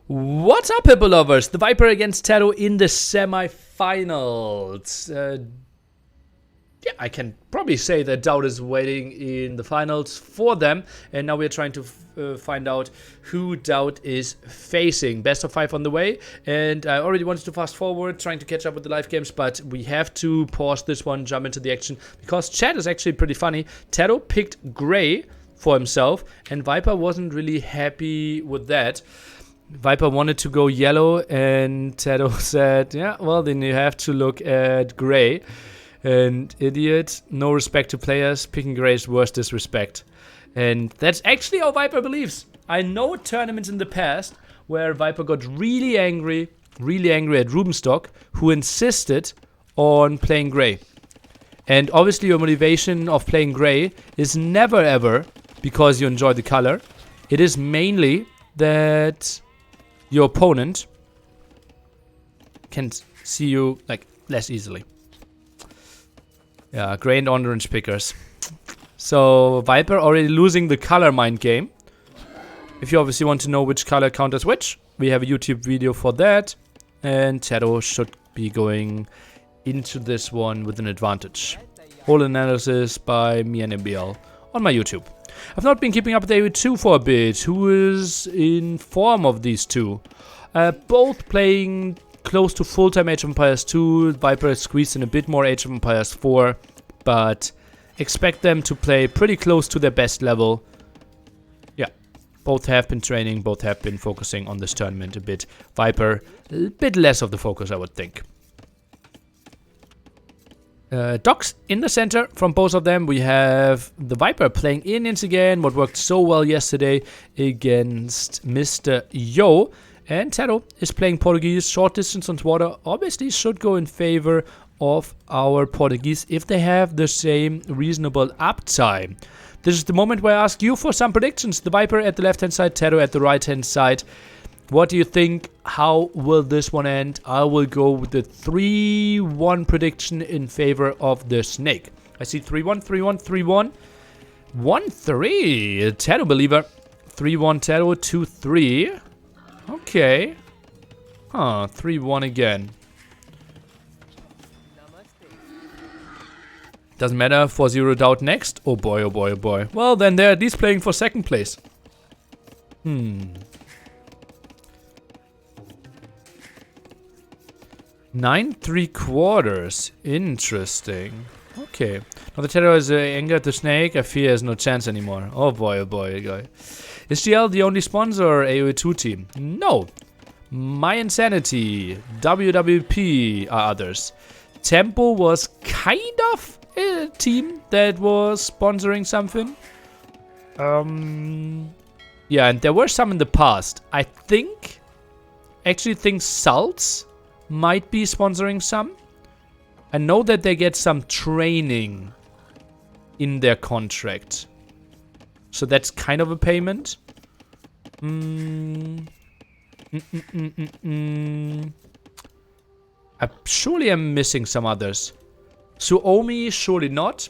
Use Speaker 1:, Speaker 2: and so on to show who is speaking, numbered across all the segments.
Speaker 1: What's up, Hippo lovers? The Viper against TaToH in the semifinals. Yeah, I can probably say that TaToH is waiting in the finals for them. And now we're trying to find out who TaToH is facing. Best of 5 on the way. And I already wanted to fast forward, trying to catch up with the live games. But we have to pause this one, jump into the action. Because chat is actually pretty funny. TaToH picked Gray for himself. And Viper wasn't really happy with that. Viper wanted to go yellow, and TaToH said, yeah, well, then you have to look at Gray. And idiot, no respect to players, picking Gray is worst disrespect. And that's actually how Viper believes. I know tournaments in the past where Viper got really angry at Rubenstock, who insisted on playing Gray. And obviously your motivation of playing Gray is never ever because you enjoy the color. It is mainly that your opponent can see you like less easily. Yeah, Gray and orange pickers. So Viper already losing the color mind game. If you obviously want to know which color counters which, we have a YouTube video for that. And TaToH should be going into this one with an advantage. Whole analysis by me and MBL on my YouTube. I've not been keeping up with AO2 for a bit. Who is in form of these two? Both playing close to full-time Age of Empires 2. Viper squeezed in a bit more Age of Empires 4. But expect them to play pretty close to their best level. Yeah, both have been training. Both have been focusing on this tournament a bit. Viper, a bit less of the focus, I would think. Docs in the center from both of them. We have the Viper playing Indians again, what worked so well yesterday against Mr. Yo. And TaToH is playing Portuguese, short distance on water. Obviously should go in favor of our Portuguese if they have the same reasonable uptime. This is the moment where I ask you for some predictions. The Viper at the left hand side, TaToH at the right hand side. What do you think? How will this one end? I will go with the 3-1 prediction in favor of the Snake. I see 3-1, 3-1, 3-1. 1-3. TaToH believer. 3-1 TaToH, 2-3. Okay. Huh, 3-1 again. Doesn't matter, 4-0 TaToH next. Oh boy, oh boy, oh boy. Well, then they're at least playing for second place. 9.75. Interesting. Okay. Now the TaToH has angered the Snake. I fear has no chance anymore. Oh boy, guy. Is GL the only sponsor or AOE2 team? No. My Insanity, WWP are others. Tempo was kind of a team that was sponsoring something. Yeah, and there were some in the past. I actually think Salts might be sponsoring some. I know that they get some training in their contract. So that's kind of a payment. Surely I'm missing some others. Suomi, surely not.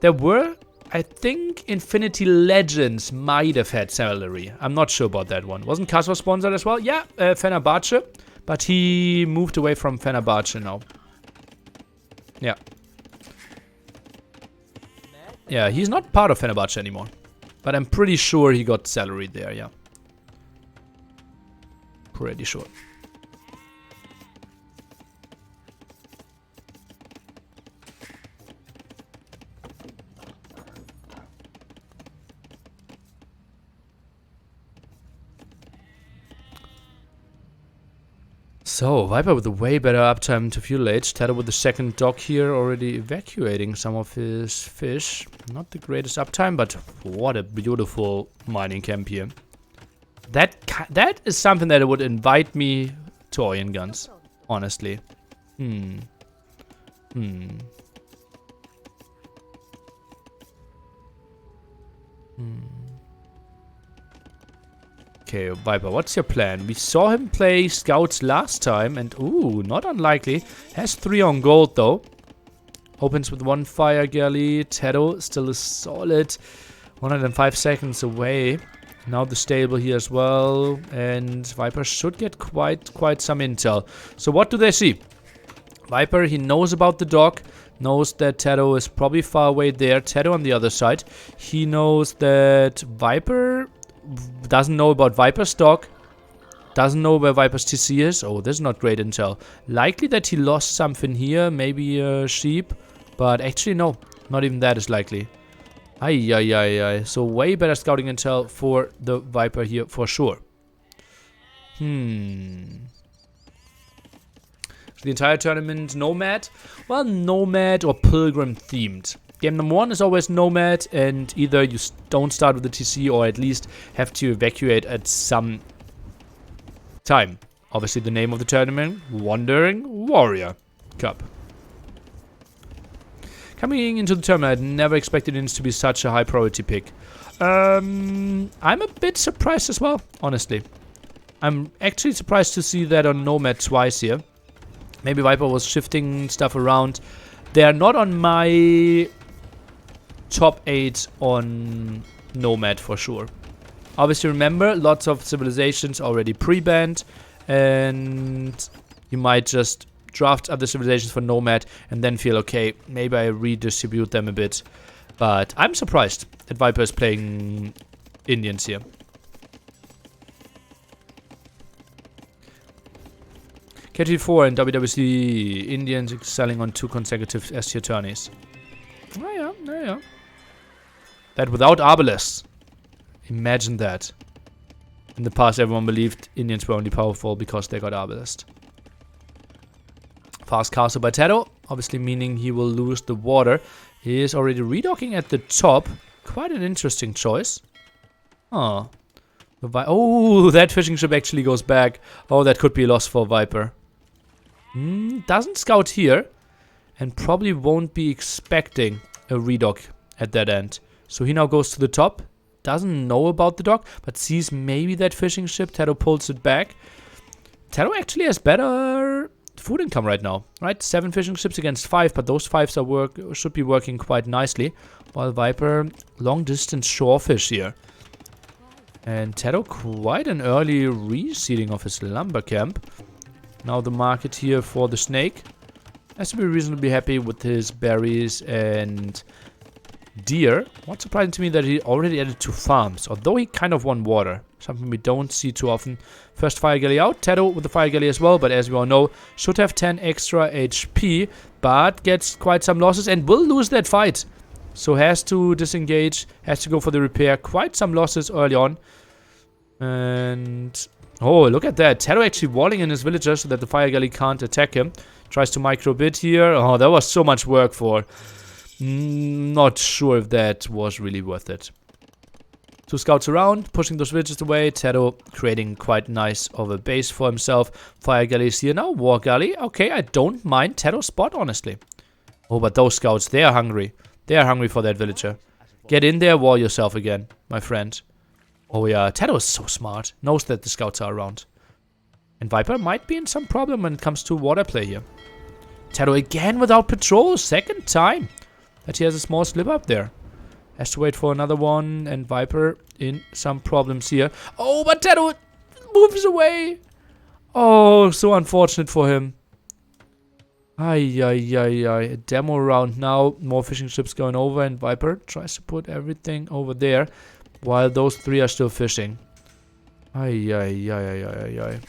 Speaker 1: There were, I think, Infinity Legends might have had salary. I'm not sure about that one. Wasn't Kasper sponsored as well? Yeah, Fenerbahce. But he moved away from Fenerbahce now. Yeah. Yeah, he's not part of Fenerbahce anymore. But I'm pretty sure he got salary there, yeah. Pretty sure. So, Viper with a way better uptime to fuel age. TaToH with the second dock here, already evacuating some of his fish. Not the greatest uptime, but what a beautiful mining camp here. That is something that would invite me to Iron Guns, honestly. Okay, Viper, what's your plan? We saw him play scouts last time, and ooh, not unlikely. Has 3 on gold, though. Opens with 1 fire galley. TaToH still is solid. 105 seconds away. Now the stable here as well. And Viper should get quite some intel. So what do they see? Viper, he knows about the dog. Knows that TaToH is probably far away there. TaToH on the other side. He knows that Viper doesn't know about Viper's dog. Doesn't know where Viper's TC is. Oh, this is not great intel. Likely that he lost something here. Maybe a sheep. But actually, no. Not even that is likely. Ay. So way better scouting intel for the Viper here for sure. The entire tournament Nomad? Well, Nomad or Pilgrim themed. Game number 1 is always Nomad, and either you don't start with the TC or at least have to evacuate at some time. Obviously the name of the tournament, Wandering Warrior Cup. Coming into the tournament, I never expected it to be such a high priority pick. I'm a bit surprised as well, honestly. I'm actually surprised to see that on Nomad twice here. Maybe Viper was shifting stuff around. They are not on my top 8 on Nomad for sure. Obviously remember, lots of civilizations already pre-banned. And you might just draft other civilizations for Nomad and then feel, okay, maybe I redistribute them a bit. But I'm surprised that Viper is playing Indians here. KT4 and WWC, Indians excelling on 2 consecutive S-tier tourneys. Oh yeah. That without Arbalest. Imagine that. In the past, everyone believed Indians were only powerful because they got Arbalest. Fast castle by TaToH, obviously meaning he will lose the water. He is already redocking at the top. Quite an interesting choice. Oh, that fishing ship actually goes back. Oh, that could be a loss for Viper. Doesn't scout here. And probably won't be expecting a redock at that end. So he now goes to the top. Doesn't know about the dock, but sees maybe that fishing ship. TaToH pulls it back. TaToH actually has better food income right now, right? 7 fishing ships against 5, but those 5s should be working quite nicely. While Viper, long distance shorefish here. And TaToH quite an early reseeding of his lumber camp. Now the market here for the snake. Has to be reasonably happy with his berries and deer. What's surprising to me that he already added 2 farms, although he kind of won water. Something we don't see too often. First fire galley out. TaToH with the fire galley as well, but as we all know, should have 10 extra HP, but gets quite some losses and will lose that fight. So has to disengage, has to go for the repair. Quite some losses early on. And oh, look at that. TaToH actually walling in his villagers so that the fire galley can't attack him. Tries to micro bid here. Oh, that was so much work for. Not sure if that was really worth it. 2 scouts around, pushing those villages away. TaToH creating quite nice of a base for himself. Fire galleys here now. War galley. Okay, I don't mind TaToH's spot, honestly. Oh, but those scouts, they are hungry. They are hungry for that villager. Get in there, war yourself again, my friend. Oh yeah, TaToH is so smart. Knows that the scouts are around. And Viper might be in some problem when it comes to water play here. TaToH again without patrol. 2nd time that he has a small slip up there. Has to wait for another one. And Viper in some problems here. Oh, but TaToH moves away. Oh, so unfortunate for him. Ay. A demo round now. More fishing ships going over. And Viper tries to put everything over there. While those 3 are still fishing. Ay.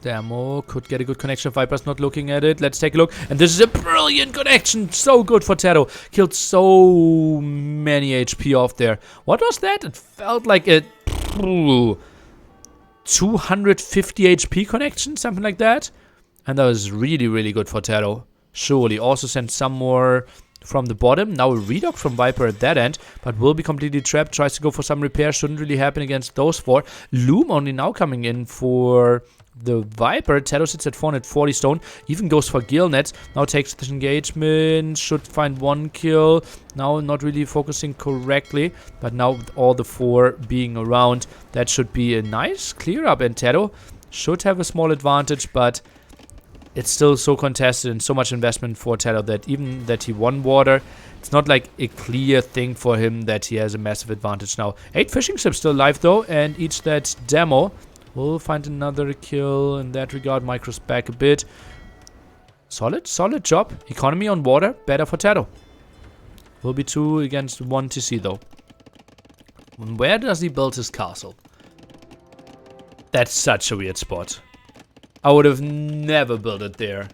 Speaker 1: Demo could get a good connection. Viper's not looking at it. Let's take a look. And this is a brilliant connection. So good for TaToH. Killed so many HP off there. What was that? It felt like a 250 HP connection. Something like that. And that was really, really good for TaToH. Surely. Also sent some more from the bottom. Now a redock from Viper at that end. But will be completely trapped. Tries to go for some repair. Shouldn't really happen against those 4. Loom only now coming in for the Viper. TaToH sits at 440 stone. Even goes for gill nets. Now takes this engagement. Should find 1 kill. Now not really focusing correctly. But now with all the 4 being around, that should be a nice clear up. And TaToH should have a small advantage. But it's still so contested and so much investment for TaToH that even that he won water, it's not like a clear thing for him that he has a massive advantage now. 8 fishing ships still alive though, and each that demo. We'll find another kill in that regard. Micro's back a bit. Solid job. Economy on water, better for TaToH. Will be 2 against 1 TC though. Where does he build his castle? That's such a weird spot. I would have never built it there.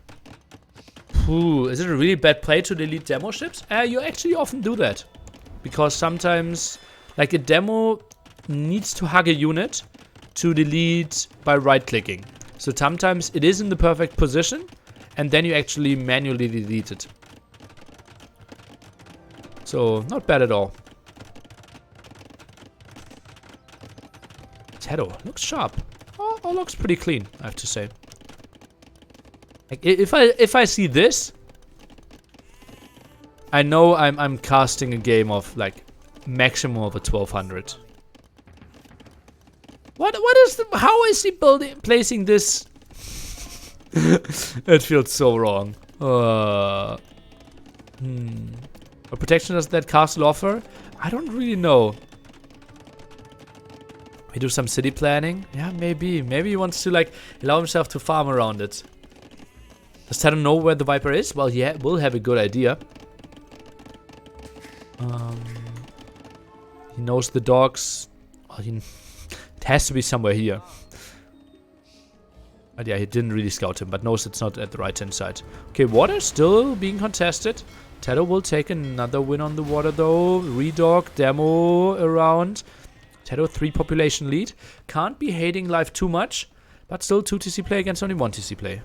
Speaker 1: Ooh, is it a really bad play to delete demo ships? You actually often do that. Because sometimes, like a demo needs to hug a unit to delete by right-clicking. So sometimes it is in the perfect position, and then you actually manually delete it. So, not bad at all. TaToH looks sharp. Oh, looks pretty clean, I have to say. Like, if I see this, I know I'm casting a game of like maximum of a 1200. What is the, how is he placing this? It feels so wrong. What protection does that castle offer? I don't really know. We do some city planning? Yeah, maybe. Maybe he wants to like allow himself to farm around it. Does TaToH know where the Viper is? Well, yeah, we'll have a good idea. He knows the dogs. Well, it has to be somewhere here. But yeah, he didn't really scout him, but knows it's not at the right-hand side. Okay, water still being contested. TaToH will take another win on the water though. Redog, demo around. TaToH 3 population lead. Can't be hating life too much, but still 2 TC play against only 1 TC play.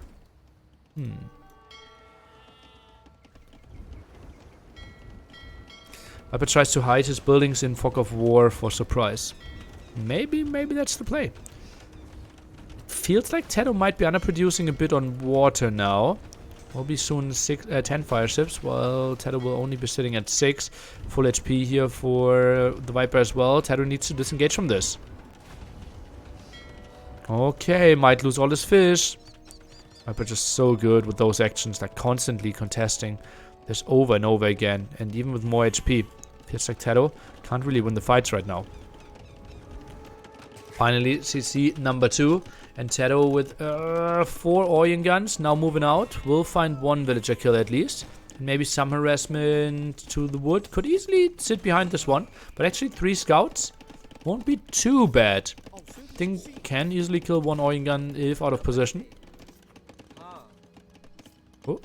Speaker 1: Viper tries to hide his buildings in fog of war for surprise. Maybe that's the play. Feels like TaToH might be underproducing a bit on water now. Will be soon 10 fire ships, while TaToH will only be sitting at 6. Full HP here for the Viper as well. TaToH needs to disengage from this. Okay, might lose all his fish. Viper just so good with those actions, like constantly contesting this over and over again. And even with more HP, feels like TaToH can't really win the fights right now. Finally, CC number 2. And TaToH with 4 Orion guns now moving out. We'll find 1 villager kill at least. And maybe some harassment to the wood. Could easily sit behind this one. But actually 3 scouts won't be too bad. I think can easily kill 1 Orion gun if out of position. Oh.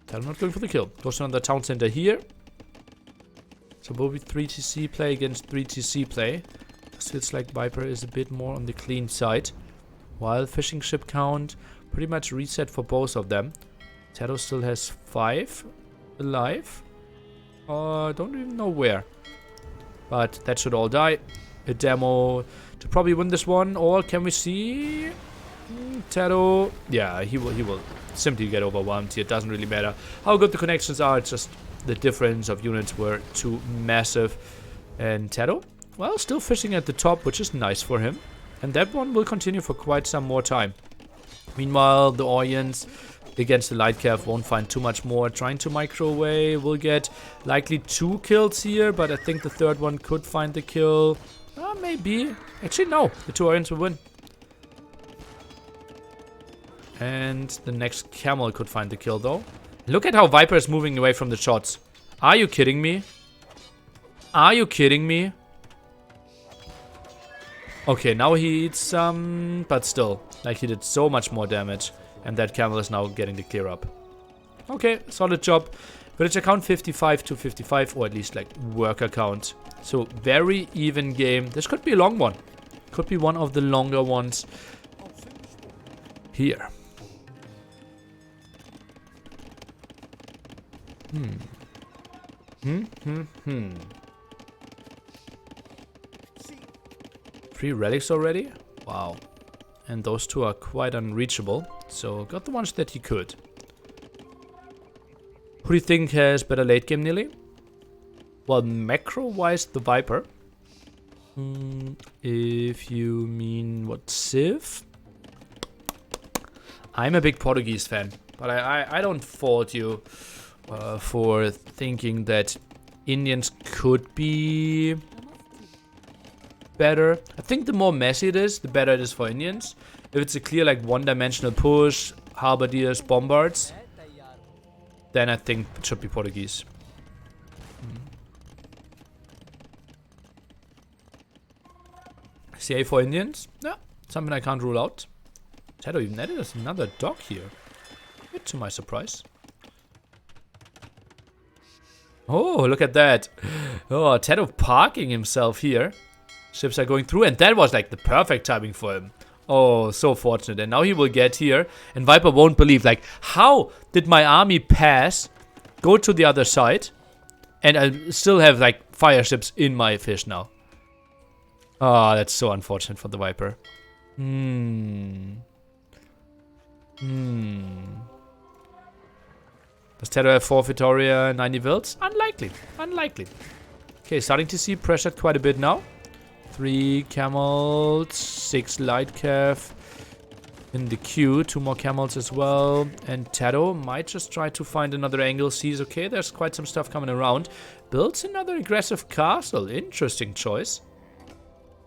Speaker 1: TaToH not going for the kill. Goes on the town center here. So will be 3 TC play against 3 TC play. Feels like Viper is a bit more on the clean side. While fishing ship count pretty much reset for both of them. TaToH still has 5 alive. Don't even know where. But that should all die. A demo to probably win this one. Or can we see TaToH? Yeah, he will simply get overwhelmed. It doesn't really matter how good the connections are. It's just the difference of units were too massive. And TaToH, well, still fishing at the top, which is nice for him. And that one will continue for quite some more time. Meanwhile, the Orions against the light calf won't find too much more. Trying to micro away. Will get likely 2 kills here, but I think the third one could find the kill. Maybe. Actually, no. The 2 Orions will win. And the next camel could find the kill, though. Look at how Viper is moving away from the shots. Are you kidding me? Are you kidding me? Okay, now he eats some, but still, like he did so much more damage. And that camel is now getting the clear up. Okay, solid job. Villager count 55 to 55, or at least like worker count. So very even game. This could be a long one. Could be one of the longer ones here. Three relics already? Wow. And those 2 are quite unreachable. So got the ones that he could. Who do you think has better late game nearly? Well, macro-wise, the Viper. If you mean what, Civ? I'm a big Portuguese fan, but I don't fault you for thinking that Indians could be better. I think the more messy it is, the better it is for Indians. If it's a clear like one-dimensional push, halberdiers, bombards, then I think it should be Portuguese. CA for Indians? Yeah, something I can't rule out. TaToH even added us another dock here. Bit to my surprise. Oh, look at that. Oh, TaToH parking himself here. Ships are going through, and that was like the perfect timing for him. Oh, so fortunate. And now he will get here, and Viper won't believe, like, how did my army pass, go to the other side, and I still have, like, fire ships in my fish now. Oh, that's so unfortunate for the Viper. Does TaToH have 4 Victoria, 90 Wilds? Unlikely. Unlikely. Okay, starting to see pressured quite a bit now. 3 camels, 6 light cav in the queue. 2 more camels as well. And TaToH might just try to find another angle. Sees, okay, there's quite some stuff coming around. Builds another aggressive castle. Interesting choice.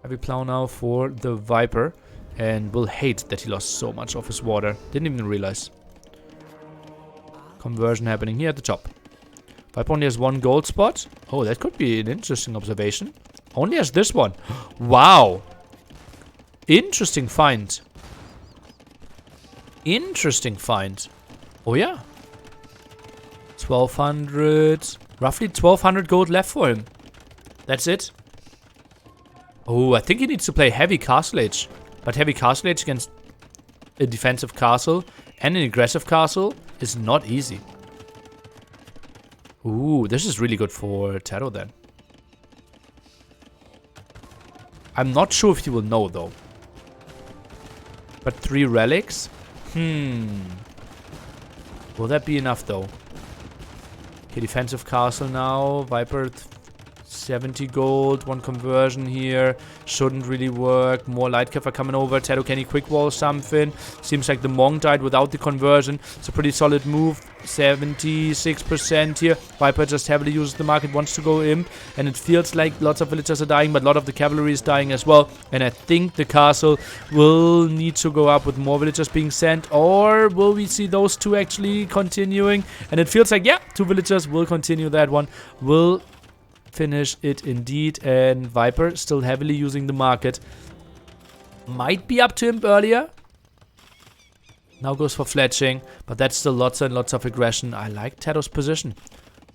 Speaker 1: Heavy plow now for the Viper. And will hate that he lost so much of his water. Didn't even realize. Conversion happening here at the top. Viper only has 1 gold spot. Oh, that could be an interesting observation. Only has this one. Wow. Interesting find. Interesting find. Oh, yeah. 1200. Roughly 1200 gold left for him. That's it. Oh, I think he needs to play heavy castle age. But heavy castle age against a defensive castle and an aggressive castle is not easy. Ooh, this is really good for TaToH then. I'm not sure if he will know though. But 3 relics? Will that be enough though? Okay, defensive castle now. Viper 70 gold, 1 conversion here. Shouldn't really work. More light cav are coming over. TaToH, can he quick wall something? Seems like the Monk died without the conversion. It's a pretty solid move. 76% here. Viper just heavily uses the market, wants to go imp. And it feels like lots of villagers are dying, but a lot of the cavalry is dying as well. And I think the castle will need to go up with more villagers being sent. Or will we see those 2 actually continuing? And it feels like, yeah, 2 villagers will continue that one. Will finish it indeed. And Viper still heavily using the market. Might be up to him earlier. Now goes for fletching, but that's still lots and lots of aggression. I like TaToH's position.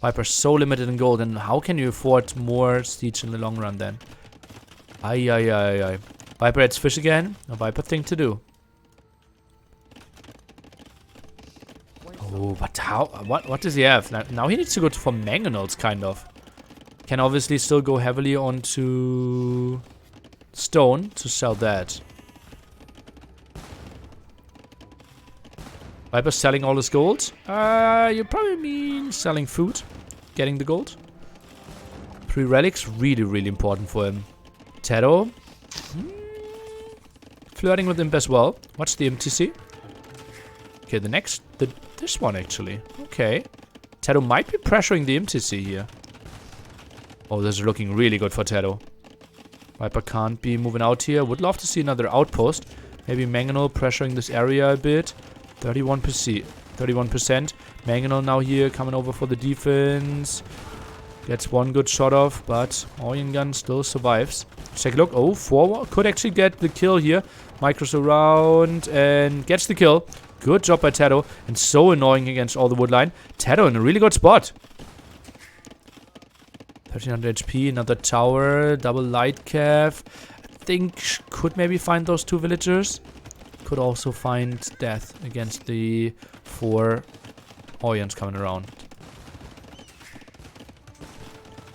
Speaker 1: Viper's so limited in gold, and how can you afford more siege in the long run then? Ay. Viper adds fish again. A Viper thing to do. Oh, but how? What does he have? Now he needs to go for mangonels, kind of. Can obviously still go heavily onto stone to sell that. Viper's selling all his gold. You probably mean selling food. Getting the gold. 3 relics. Really, really important for him. TaToH. Flirting with imp as well. Watch the MTC. Okay, the next... this one, actually. Okay. TaToH might be pressuring the MTC here. Oh, this is looking really good for TaToH. Viper can't be moving out here. Would love to see another outpost. Maybe Mangonel pressuring this area a bit. 31%. Mangonel now here coming over for the defense. Gets 1 good shot off, but Orion Gun still survives. Let's take a look. Oh, 4 could actually get the kill here. Micros around and gets the kill. Good job by TaToH. And so annoying against all the woodline. TaToH in a really good spot. 1300 HP, another tower, double light cav. I think could maybe find those 2 villagers. Could also find death against the 4 Orions coming around.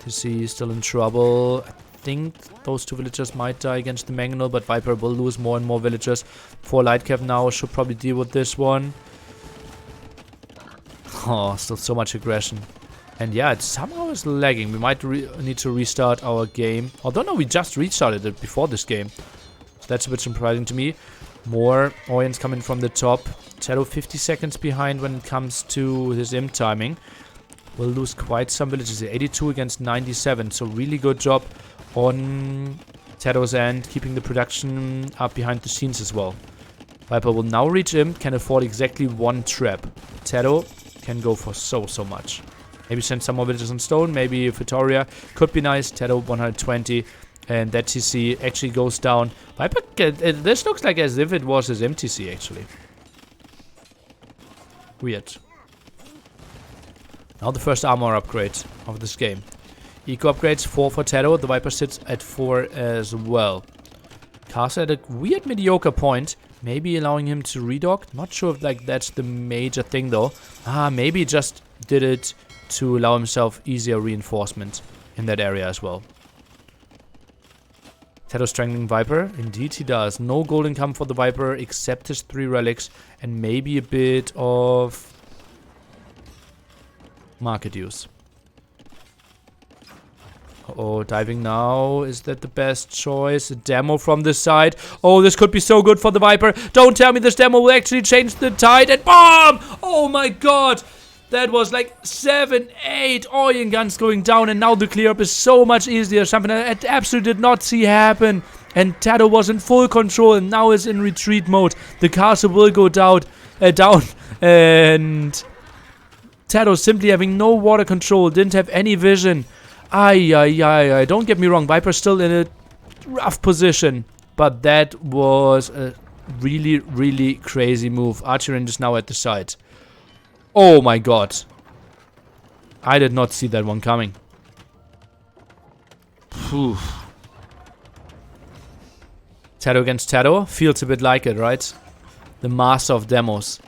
Speaker 1: TC still in trouble. I think those 2 villagers might die against the Mangonel, but Viper will lose more and more villagers. 4 light cav now, should probably deal with this one. Oh, still so much aggression. And yeah, it somehow is lagging. We might need to restart our game. Although no, we just restarted it before this game. So that's a bit surprising to me. More Orions coming from the top. TaToH 50 seconds behind when it comes to his imp timing. Will lose quite some villages here. 82 against 97. So really good job on TaToH's end, keeping the production up behind the scenes as well. Viper will now reach him, can afford exactly one trap. TaToH can go for so much. Maybe send some more villages on stone, maybe Victoria. Could be nice. TaToH 120. And that TC actually goes down. Viper, this looks like as if it was his MTC actually. Weird. Now the first armor upgrade of this game. Eco upgrades 4 for TaToH. The Viper sits at 4 as well. Castle at a weird mediocre point. Maybe allowing him to redock. Not sure if like that's the major thing though. Maybe just did it to allow himself easier reinforcement in that area as well. TaToH strengthening Viper. Indeed he does. No gold income for the Viper except his 3 relics. And maybe a bit of market use. Uh-oh, diving now. Is that the best choice? A demo from this side. Oh, this could be so good for the Viper. Don't tell me this demo will actually change the tide. And bomb! Oh my god! That was like 7, 8 Orion guns going down. And now the clear up is so much easier. Something I absolutely did not see happen. And TaToH was in full control and now is in retreat mode. The castle will go down. And TaToH simply having no water control. Didn't have any vision. Ay. Don't get me wrong. Viper's still in a rough position. But that was a really crazy move. Archer is now at the side. Oh my god. I did not see that one coming. Phew. TaToH against TaToH. Feels a bit like it, right? The master of demos.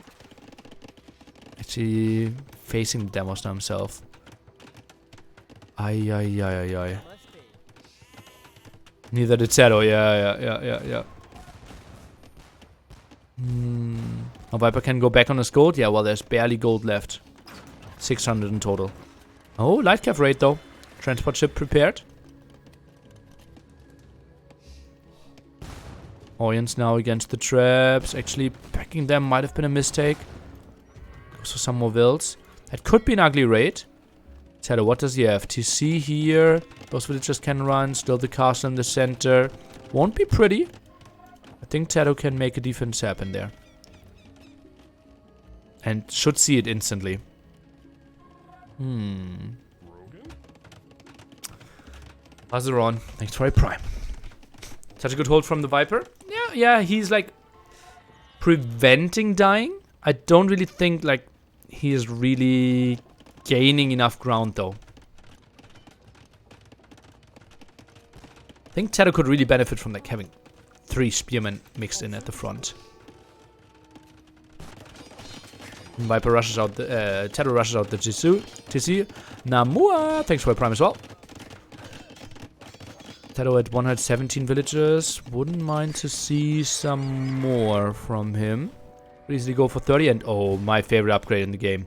Speaker 1: Actually facing the demos now himself. Ay. Neither did TaToH. Yeah. Now Viper can go back on his gold. Yeah, well, there's barely gold left. 600 in total. Oh, light cav raid though. Transport ship prepared. Orions now against the traps. Actually, packing them might have been a mistake. Goes for some more vills. That could be an ugly raid. TaToH, what does he have? TC here. Those villagers can run. Still the castle in the center. Won't be pretty. I think TaToH can make a defense happen there. And should see it instantly. Buzzer on. Thanks for a prime. Such a good hold from the Viper. Yeah, he's like preventing dying. I don't really think like he is really gaining enough ground though. I think TaToH could really benefit from like having 3 spearmen mixed in at the front. Viper rushes out the TaToH rushes out the TC. Namua, thanks for a prime as well. TaToH at 117 villagers. Wouldn't mind to see some more from him. Could easily go for 30 and oh, my favorite upgrade in the game.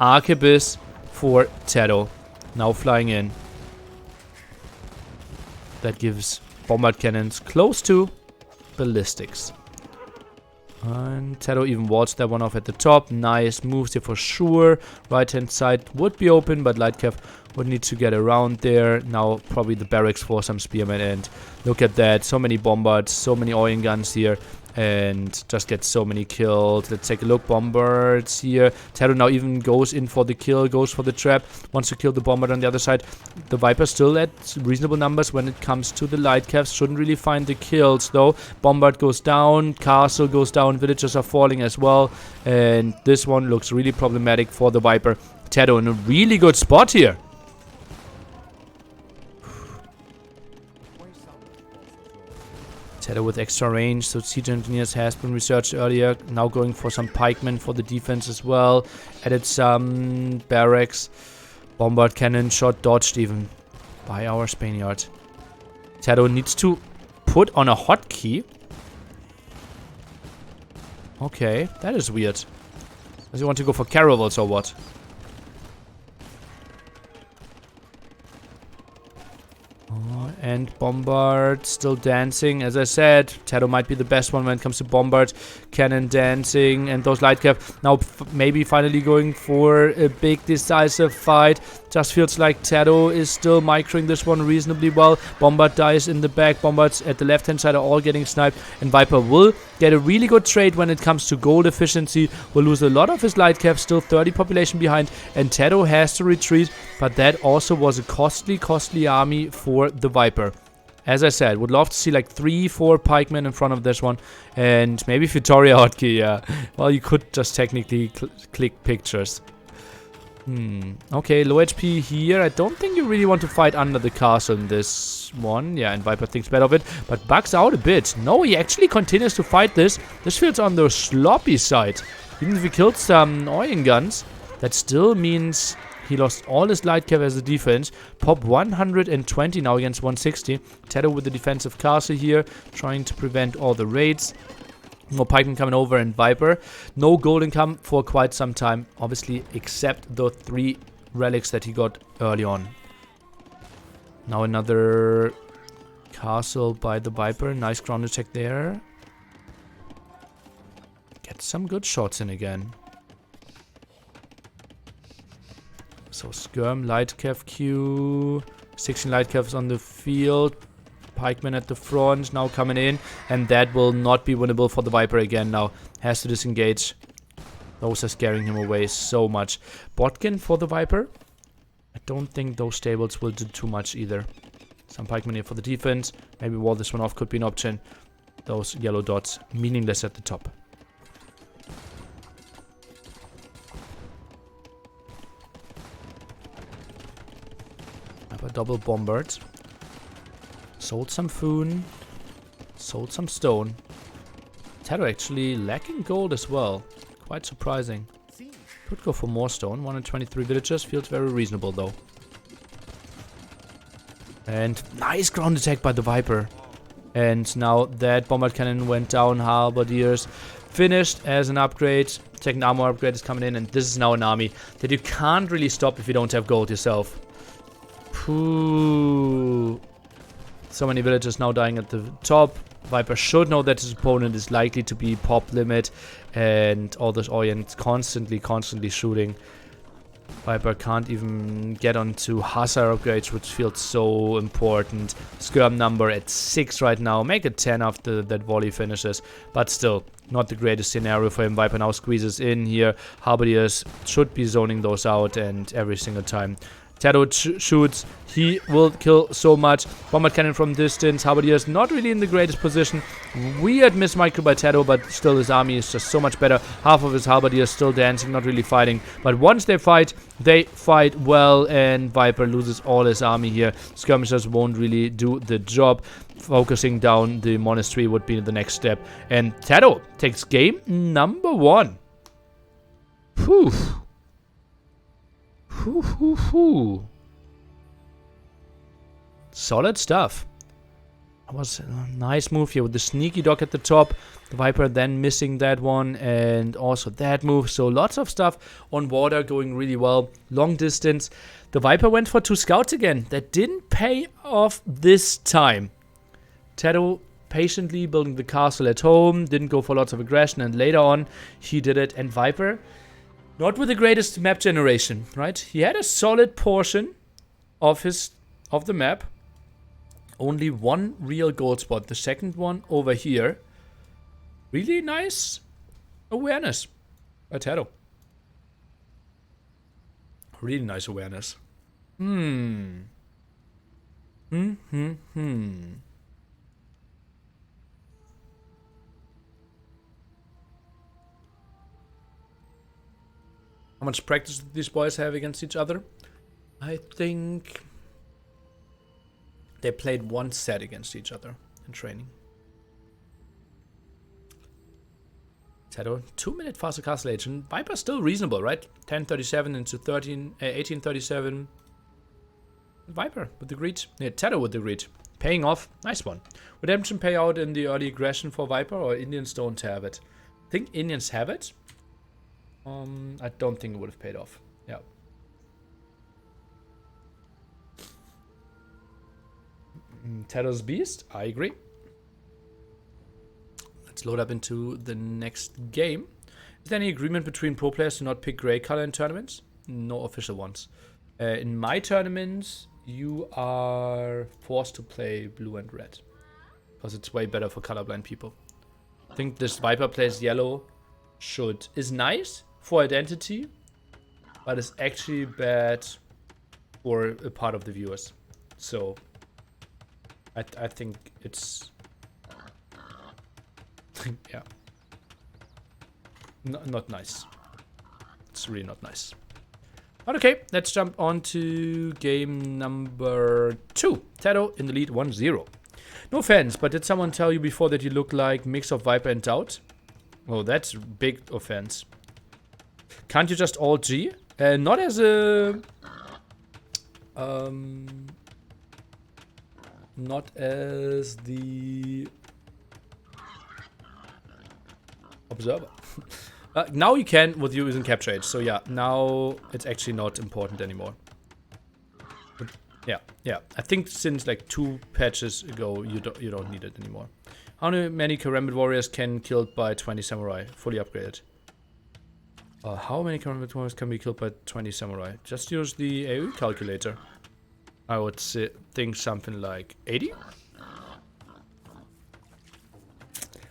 Speaker 1: Arquebus for TaToH. Now flying in. That gives bombard cannons close to ballistics. And TaToH even walls that one off at the top. Nice moves here for sure. Right hand side would be open, but Lightcav would need to get around there. Now probably the barracks for some spearmen. And look at that. So many bombards, so many Orion guns here. And just get so many kills. Let's take a look. Bombards here. TaToH now even goes in for the kill, goes for the trap. Wants to kill the bombard on the other side. The Viper still at reasonable numbers when it comes to the light caps. Shouldn't really find the kills though. Bombard goes down. Castle goes down. Villagers are falling as well. And this one looks really problematic for the Viper. TaToH in a really good spot here. TaToH with extra range, so siege engineers has been researched earlier. Now going for some pikemen for the defense as well. Added some barracks. Bombard cannon shot dodged even by our Spaniard. TaToH needs to put on a hotkey. Okay, that is weird. Does he want to go for caravels or what? And Bombard still dancing. As I said, TaToH might be the best one when it comes to Bombard. Cannon dancing. And those light cav now maybe finally going for a big decisive fight. Just feels like TaToH is still microing this one reasonably well. Bombard dies in the back. Bombards at the left-hand side are all getting sniped. And Viper will get a really good trade when it comes to gold efficiency. Will lose a lot of his light cav. Still 30 population behind. And TaToH has to retreat. But that also was a costly army for the Viper. As I said, would love to see like 3-4 pikemen in front of this one. And maybe Victoria hotkey, yeah. Well, you could just technically click pictures. Okay, low HP here. I don't think you really want to fight under the castle in this one. Yeah, and Viper thinks better of it, but bugs out a bit. No, he actually continues to fight this. This feels on the sloppy side. Even if he killed some Oyen guns, that still means he lost all his light cav as a defense. Pop 120 now against 160. TaToH with the defensive castle here, trying to prevent all the raids. No pikemen coming over, and Viper. No gold income for quite some time, obviously, except the 3 relics that he got early on. Now another castle by the Viper. Nice ground attack there. Get some good shots in again. So Skirm, light cav queue. 16 light cavs on the field. Pikemen at the front now coming in, and that will not be winnable for the Viper again now. Has to disengage. Those are scaring him away so much. Botkin for the Viper. I don't think those stables will do too much either. Some pikemen here for the defense. Maybe wall this one off could be an option. Those yellow dots meaningless at the top. Have a double bombard. Sold some Foon. Sold some stone. TaToH actually lacking gold as well. Quite surprising. Could go for more stone. 123 villagers. Feels very reasonable though. And nice ground attack by the Viper. And now that bombard cannon went down, halberdiers finished as an upgrade. Second armor upgrade is coming in, and this is now an army that you can't really stop if you don't have gold yourself. Pooh. So many villagers now dying at the top. Viper should know that his opponent is likely to be pop limit, and all those Orients constantly shooting. Viper can't even get onto Hussar upgrades, which feels so important. Skirm number at 6 right now. Make it 10 after that volley finishes, but still not the greatest scenario for him. Viper now squeezes in here. Halberdiers should be zoning those out, and every single time TaToH shoots, he will kill so much. Bombard cannon from distance. Halberdiers not really in the greatest position. Weird miss micro by TaToH, but still his army is just so much better. Half of his halberdiers still dancing, not really fighting. But once they fight well, and Viper loses all his army here. Skirmishers won't really do the job. Focusing down the monastery would be the next step. And TaToH takes game number 1. Whew. Solid stuff. That was a nice move here with the sneaky dog at the top. The Viper then missing that one, and also that move. So lots of stuff on water going really well. Long distance. The Viper went for 2 scouts again. That didn't pay off this time. TaToH patiently building the castle at home. Didn't go for lots of aggression, and later on he did it. And Viper, not with the greatest map generation, right? He had a solid portion of the map. Only 1 real gold spot. The second one over here. Really nice awareness by TaToH. Really nice awareness. How much practice did these boys have against each other? I think they played 1 set against each other in training. TaToH, 2-minute faster castle age. And Viper still reasonable, right? 10:37 into 18:37. Viper with the greed. Yeah, TaToH with the greed. Paying off. Nice one. Redemption payout in the early aggression for Viper, or Indians don't have it? I think Indians have it. I don't think it would have paid off. Yeah. TaToH's beast. I agree. Let's load up into the next game. Is there any agreement between pro players to not pick gray color in tournaments? No official ones. In my tournaments, you are forced to play blue and red. Because it's way better for colorblind people. I think this Viper plays yellow is nice for identity, but is actually bad for a part of the viewers. So I think it's yeah, not nice. It's really not nice. But okay, let's jump on to game number 2. TaToH in the lead 1-0. No offense, but did someone tell you before that you look like mix of Viper and TaToH? Oh, that's big offense. Can't you just alt G? Not as a not as the observer. Now you can with using capture H. So yeah, now it's actually not important anymore. But yeah. I think since like 2 patches ago, you don't need it anymore. How many Karambit warriors can killed by 20 samurai? Fully upgraded. How many Karambit warriors can be killed by 20 samurai? Just use the AoE calculator. I would think something like 80.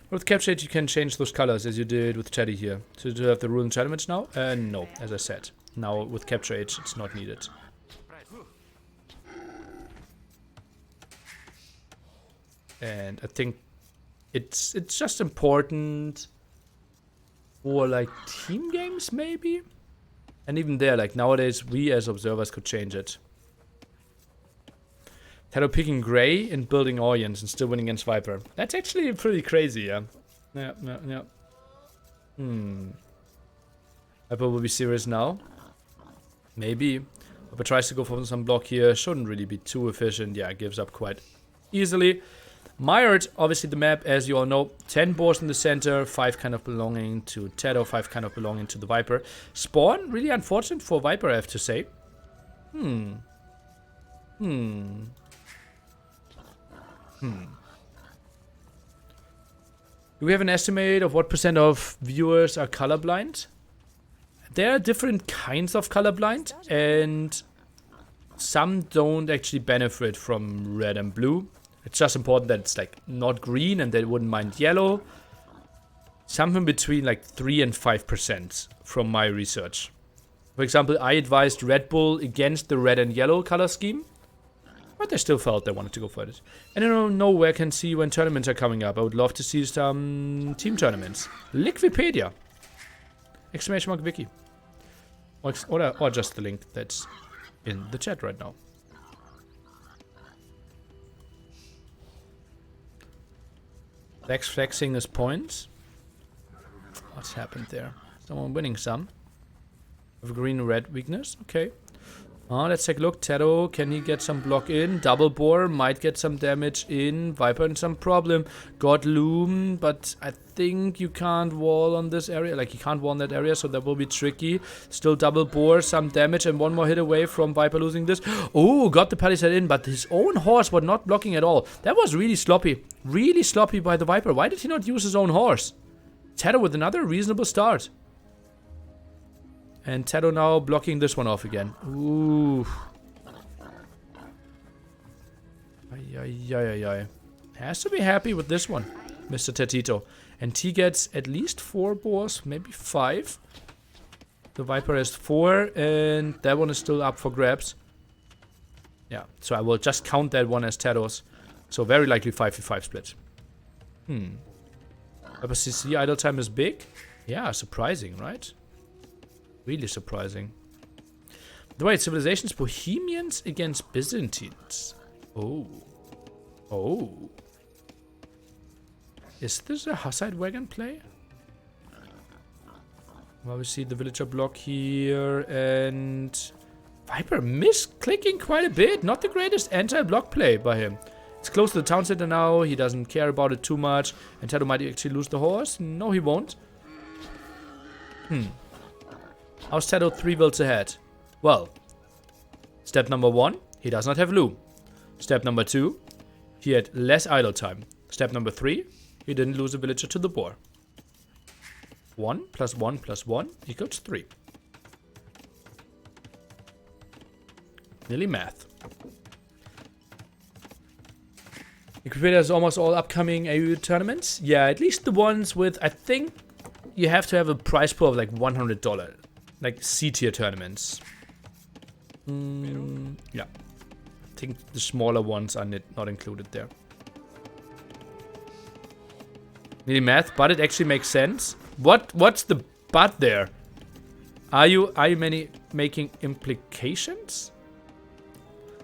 Speaker 1: With capture H, you can change those colors as you did with Teddy here. So do you have the rule in tournaments now? No, as I said. Now with capture H, it's not needed. And I think it's just important for like team games maybe. And even there, like nowadays, we as observers could change it. TaToH picking gray and building audience and still winning against Viper. That's actually pretty crazy, yeah. Yeah. Viper will be serious now. Maybe. Viper tries to go for some block here. Shouldn't really be too efficient. Yeah, gives up quite easily. Mired, obviously the map, as you all know. 10 boars in the center, 5 kind of belonging to TaToH, 5 kind of belonging to the Viper. Spawn, really unfortunate for Viper, I have to say. Do we have an estimate of what % of viewers are colorblind? There are different kinds of colorblind, and some don't actually benefit from red and blue. It's just important that it's like not green and they wouldn't mind yellow. Something between like 3 and 5% from my research. For example, I advised Red Bull against the red and yellow color scheme. But they still felt they wanted to go for it. And I don't know where I can see when tournaments are coming up. I would love to see some team tournaments. Liquipedia! Exclamation mark Wiki. Or just the link that's in the chat right now. Lex flexing his points. What's happened there? Someone winning some. With green-red weakness. Okay. Let's take a look. TaToH, can he get some block in? Double Boar might get some damage in. Viper in some problem. Got Loom, but I think you can't wall on this area. Like, you can't wall in that area, so that will be tricky. Still Double Boar, some damage, and one more hit away from Viper losing this. Oh, got the Palisade in, but his own horse was not blocking at all. That was really sloppy. Really sloppy by the Viper. Why did he not use his own horse? TaToH with another reasonable start. And TaToH now blocking this one off again. Ooh. Ay. Has to be happy with this one, Mr. TaToH. And T gets at least 4 boars, maybe 5. The Viper has 4, and that one is still up for grabs. Yeah, so I will just count that one as TaToH's. So very likely 5v5 split. Viper CC idle time is big. Yeah, surprising, right? Really surprising. The way civilizations, Bohemians against Byzantines. Oh. Is this a Hussite wagon play? Well, we see the villager block here, and Viper misclicking quite a bit. Not the greatest anti-block play by him. It's close to the town center now. He doesn't care about it too much. And TaToH might actually lose the horse. No, he won't. How's TaToH 3 wilds ahead? Well, step number 1, he does not have loom. Step number 2, He had less idle time. Step number 3, he didn't lose a villager to the boar. 1 + 1 + 1 equals 3. Nearly math. You can as almost all upcoming AU tournaments. Yeah, at least the ones with, I think you have to have a prize pool of like $100. Like C-tier tournaments. Yeah. I think the smaller ones are not included there. Nearly math, but it actually makes sense. What's the but there? Are you making implications?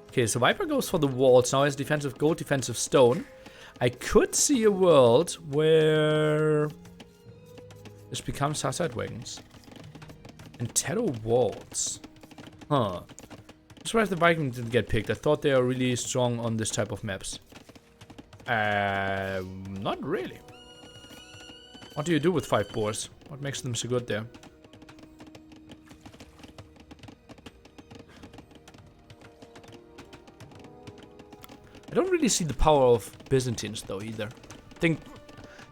Speaker 1: Okay, so Viper goes for the walls. Now has defensive gold, defensive stone. I could see a world where this becomes suicide wagons. And TaToH walls. Huh. I'm surprised the Viking didn't get picked. I thought they are really strong on this type of maps. Not really. What do you do with 5 boars? What makes them so good there? I don't really see the power of Byzantines though either. I think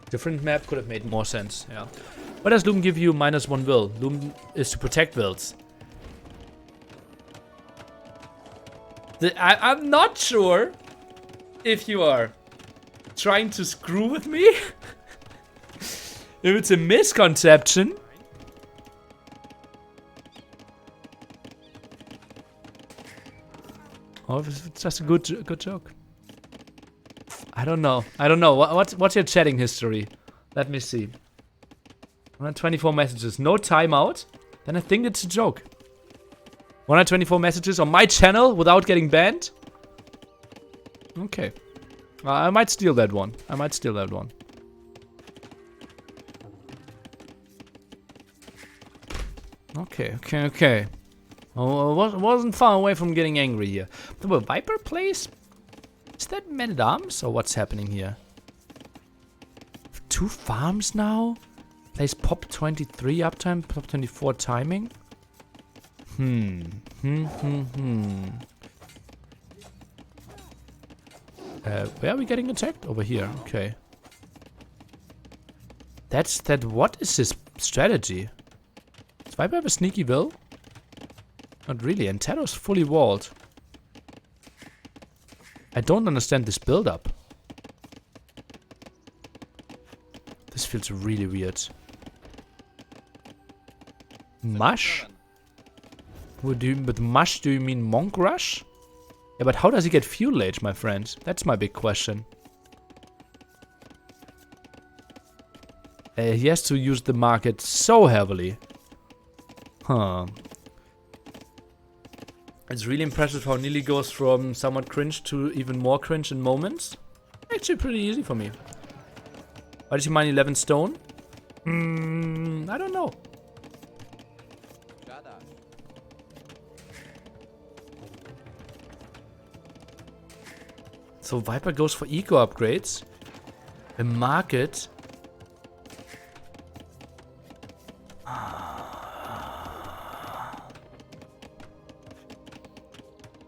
Speaker 1: different map could have made more sense, yeah. Why does Loom give you -1 will? Loom is to protect wills. I'm not sure if you are trying to screw with me. If it's a misconception. Or if it's just a good joke. I don't know. What's your chatting history? Let me see. 124 messages. No timeout. Then I think it's a joke. 124 messages on my channel without getting banned? Okay. I might steal that one. Okay. Oh, I wasn't far away from getting angry here. The Viper plays? Is that Man-at-Arms or what's happening here? 2 farms now? Plays Pop 23 uptime, Pop 24 timing? Where are we getting attacked? Over here, okay. What is his strategy? Does Viper have a sneaky will? Not really, and TaToH's fully walled. I don't understand this build-up. This feels really weird. Mush? With mush, do you mean Monk Rush? Yeah, but how does he get fuel age, my friend? That's my big question. He has to use the market so heavily. Huh. It's really impressive how Nearly goes from somewhat cringe to even more cringe in moments. Actually pretty easy for me. Why did he mine 11 stone? I don't know. So Viper goes for eco upgrades. The market.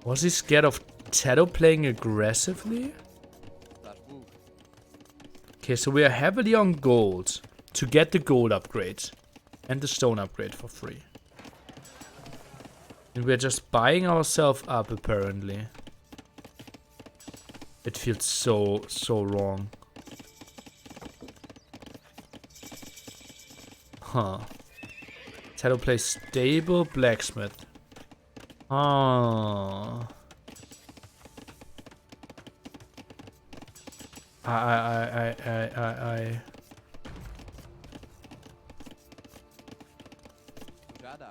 Speaker 1: Was he scared of TaToH playing aggressively? Okay, so we are heavily on gold to get the gold upgrade and the stone upgrade for free. And we're just buying ourselves up apparently. It feels so wrong. Huh. TaToH plays stable blacksmith. Oh.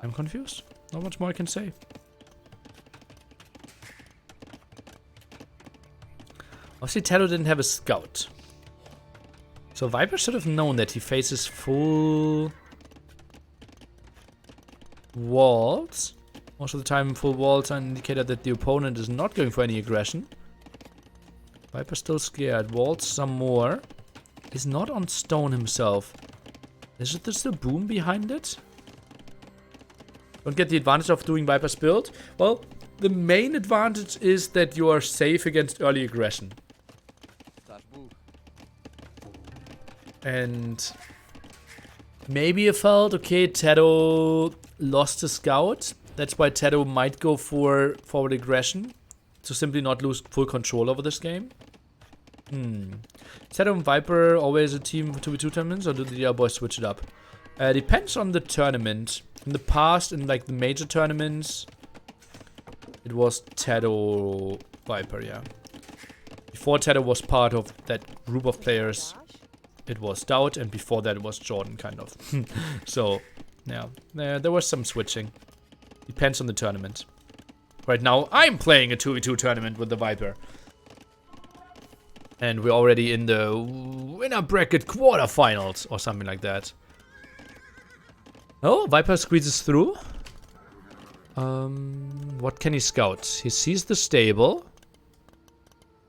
Speaker 1: I'm confused. Not much more I can say. Obviously, TaToH didn't have a scout. So Viper should have known that he faces full walls. Most of the time, full walls are an indicator that the opponent is not going for any aggression. Viper's still scared. Walls some more. He's not on stone himself. Is it just a boom behind it? Don't get the advantage of doing Viper's build. Well, the main advantage is that you are safe against early aggression. And maybe you felt, okay, TaToH lost the scout. That's why TaToH might go for forward aggression. To simply not lose full control over this game. TaToH and Viper always a team for 2v2 tournaments, or do the other boys switch it up? Depends on the tournament. In the past, in like the major tournaments, it was TaToH Viper, yeah. Before TaToH was part of that group of players, it was TaToH, and before that it was Jordan, kind of. So, yeah, there was some switching. Depends on the tournament. Right now, I'm playing a 2v2 tournament with the Viper. And we're already in the winner bracket quarterfinals, or something like that. Oh, Viper squeezes through. What can he scout? He sees the stable.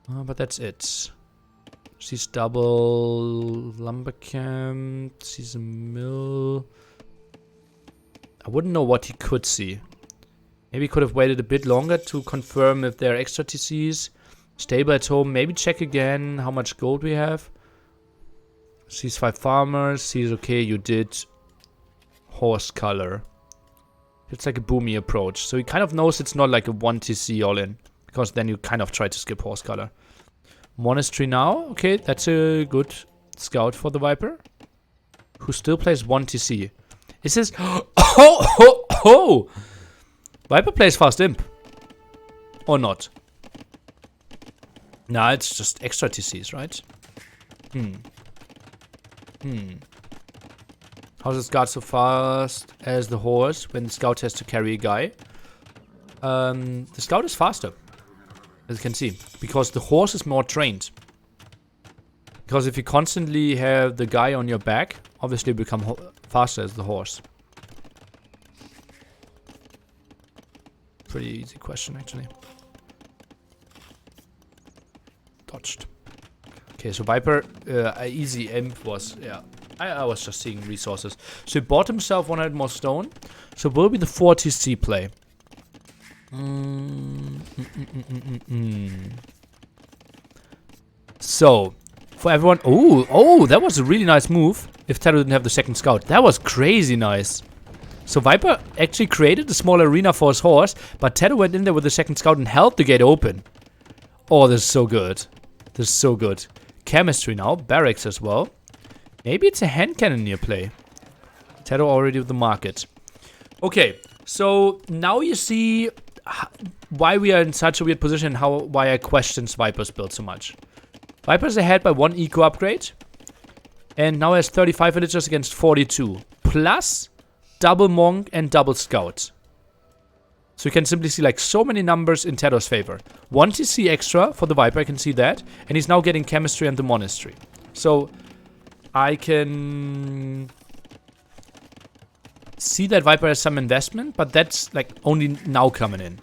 Speaker 1: But that's it. Sees double lumber camp. Sees a mill. I wouldn't know what he could see. Maybe he could have waited a bit longer to confirm if there are extra TCs. Stable at home. Maybe check again how much gold we have. Sees 5 farmers. Sees, okay, you did horse color. It's like a boomy approach. So he kind of knows it's not like a 1 TC all in. Because then you kind of try to skip horse color. Monastery now. Okay, that's a good scout for the Viper. Who still plays 1 TC. It says... Oh! Viper plays fast imp. Or not. Nah, it's just extra TCs, right? How's the scout so fast as the horse when the scout has to carry a guy? The scout is faster. As you can see. Because the horse is more trained. Because if you constantly have the guy on your back, obviously you become faster as the horse. Pretty easy question, actually. Dodged. Okay, so Viper, easy imp was, yeah. I was just seeing resources. So he bought himself 100 more stone. So it will be the 4 TC play. So, for everyone... Oh, that was a really nice move. If TaToH didn't have the second scout. That was crazy nice. So Viper actually created a small arena for his horse, but TaToH went in there with the second scout and held the gate open. Oh, this is so good. This is so good. Chemistry now. Barracks as well. Maybe it's a hand cannoneer play. TaToH already with the market. Okay, so now you see why we are in such a weird position and why I question Viper's build so much. Viper's ahead by 1 eco upgrade. And now has 35 villagers against 42. Plus double monk and double scout. So you can simply see like so many numbers in TaToH's favor. 1 TC extra for the Viper, I can see that. And he's now getting chemistry and the monastery. So I can see that Viper has some investment, but that's like only now coming in.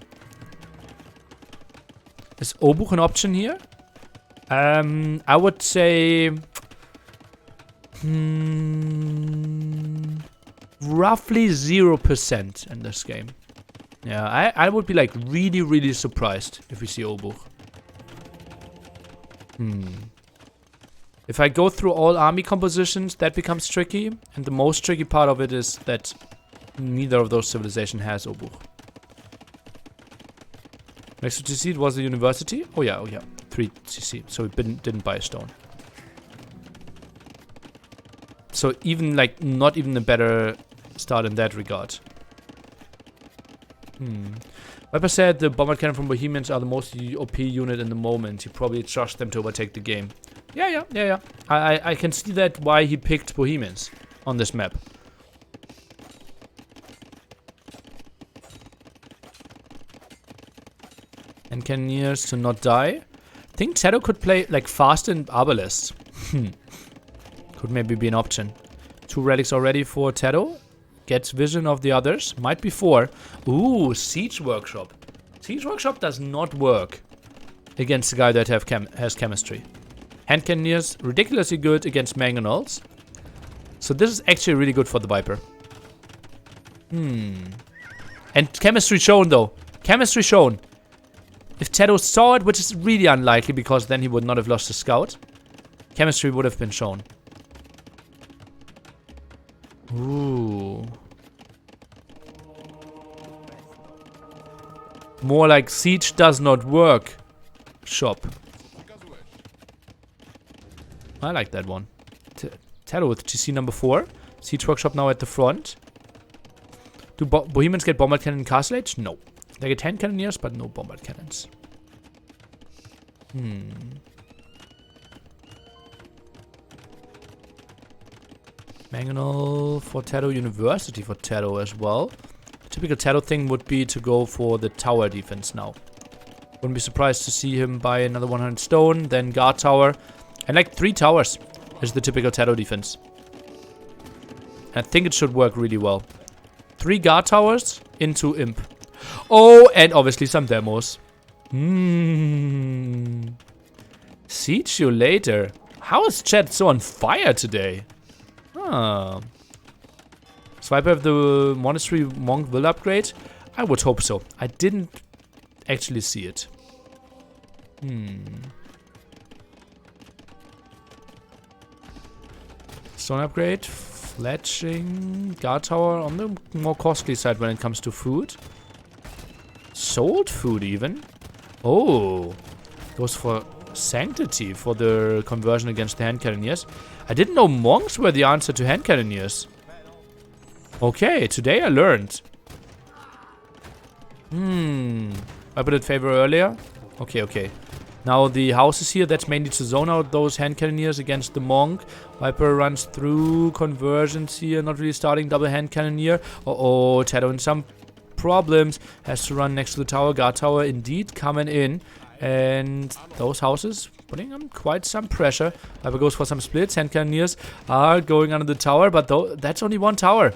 Speaker 1: Is Obuch an option here? I would say roughly 0% in this game. Yeah, I would be like really, really surprised if we see Obuch. If I go through all army compositions, that becomes tricky. And the most tricky part of it is that neither of those civilizations has Obuch. Next to TC, it was the university. Oh yeah. 3 TC. So we didn't buy a stone. So even like not even a better start in that regard. Viper said the bombard cannon from Bohemians are the most OP unit in the moment. He probably trusts them to overtake the game. Yeah. I can see that why he picked Bohemians on this map. And cannoneers to not die. I think TaToH could play like fast and arbalists. Could maybe be an option. 2 relics already for TaToH. Gets vision of the others. Might be 4. Ooh, Siege Workshop. Siege Workshop does not work against the guy that has chemistry. Hand cannoneers, ridiculously good against mangonels. So this is actually really good for the Viper. And chemistry shown though. Chemistry shown. If TaToH saw it, which is really unlikely because then he would not have lost the scout. Chemistry would have been shown. Ooh. More like siege does not work. Shop. I like that one. TaToH with GC number 4. Siege workshop now at the front. Do Bohemians get bombard cannon in Castle Age? No. They get hand cannoneers, but no bombard cannons. Mangonel for TaToH, University for TaToH as well. Typical TaToH thing would be to go for the tower defense now. Wouldn't be surprised to see him buy another 100 stone, then guard tower. And like 3 towers is the typical TaToH defense. I think it should work really well. 3 guard towers into imp. Oh, and obviously some demos. Siege you later. How is chat so on fire today? Ah. Swiper have the monastery monk will upgrade? I would hope so. I didn't actually see it. Stone upgrade. Fletching. Guard tower on the more costly side when it comes to food. Sold food even. Oh. Goes for sanctity for the conversion against the hand cannoneers. I didn't know monks were the answer to hand cannoneers. Okay, today I learned. I put it favor earlier. Okay. Now the houses here, that's mainly to zone out those hand cannoneers against the monk. Viper runs through conversions here, not really starting double hand cannoneer. TaToH in some problems. Has to run next to the tower. Guard tower indeed coming in. And those houses putting on quite some pressure. Viper goes for some splits. Hand cannoneers are going under the tower, but that's only 1 tower.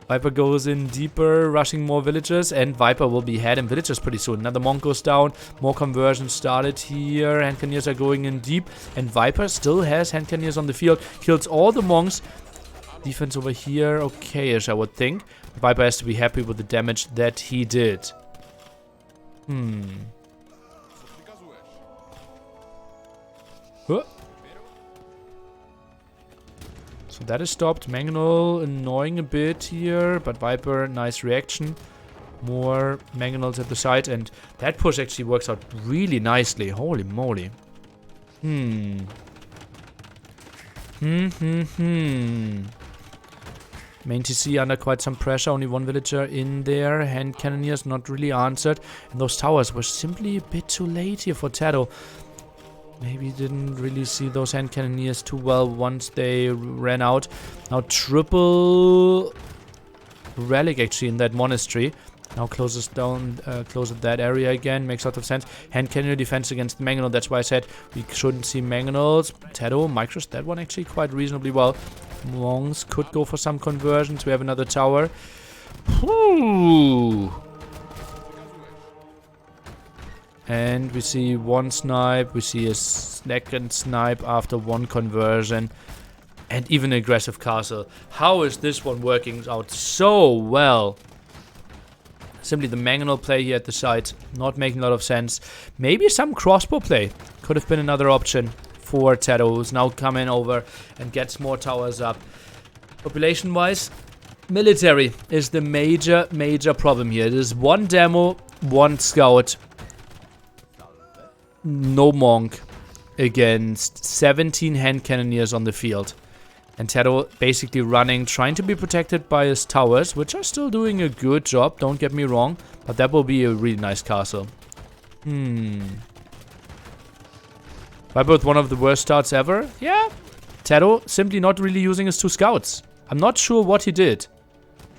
Speaker 1: Viper goes in deeper, rushing more villagers, and Viper will be ahead in villagers pretty soon. Another monk goes down, more conversions started here. Hand cannoneers are going in deep, and Viper still has hand cannoneers on the field. Kills all the monks. Defense over here, okay-ish, I would think. Viper has to be happy with the damage that he did. Huh. So that is stopped. Mangonel annoying a bit here, but Viper, nice reaction. More Mangonels at the side, and that push actually works out really nicely. Holy moly. Main TC under quite some pressure. Only 1 villager in there. Hand cannoneers not really answered. And those towers were simply a bit too late here for TaToH. Maybe didn't really see those hand cannoneers too well once they ran out. Now triple relic actually in that monastery. Now closes down, closes that area again. Makes a lot of sense. Hand cannoneer defense against Mangonel. That's why I said we shouldn't see Mangonels. TaToH micros that one actually quite reasonably well. Monks could go for some conversions. We have another tower. Whew. And we see 1 snipe, we see a second snipe after 1 conversion. And even aggressive castle. How is this one working out so well? Simply the Mangonel play here at the side, not making a lot of sense. Maybe some crossbow play could have been another option for TaToH, who's now coming over and gets more towers up. Population-wise, military is the major problem here. It is 1 demo, 1 scout. No monk against 17 hand cannoneers on the field. And TaToH basically running, trying to be protected by his towers, which are still doing a good job, don't get me wrong. But that will be a really nice castle. Viper with one of the worst starts ever? Yeah. TaToH simply not really using his 2 scouts. I'm not sure what he did.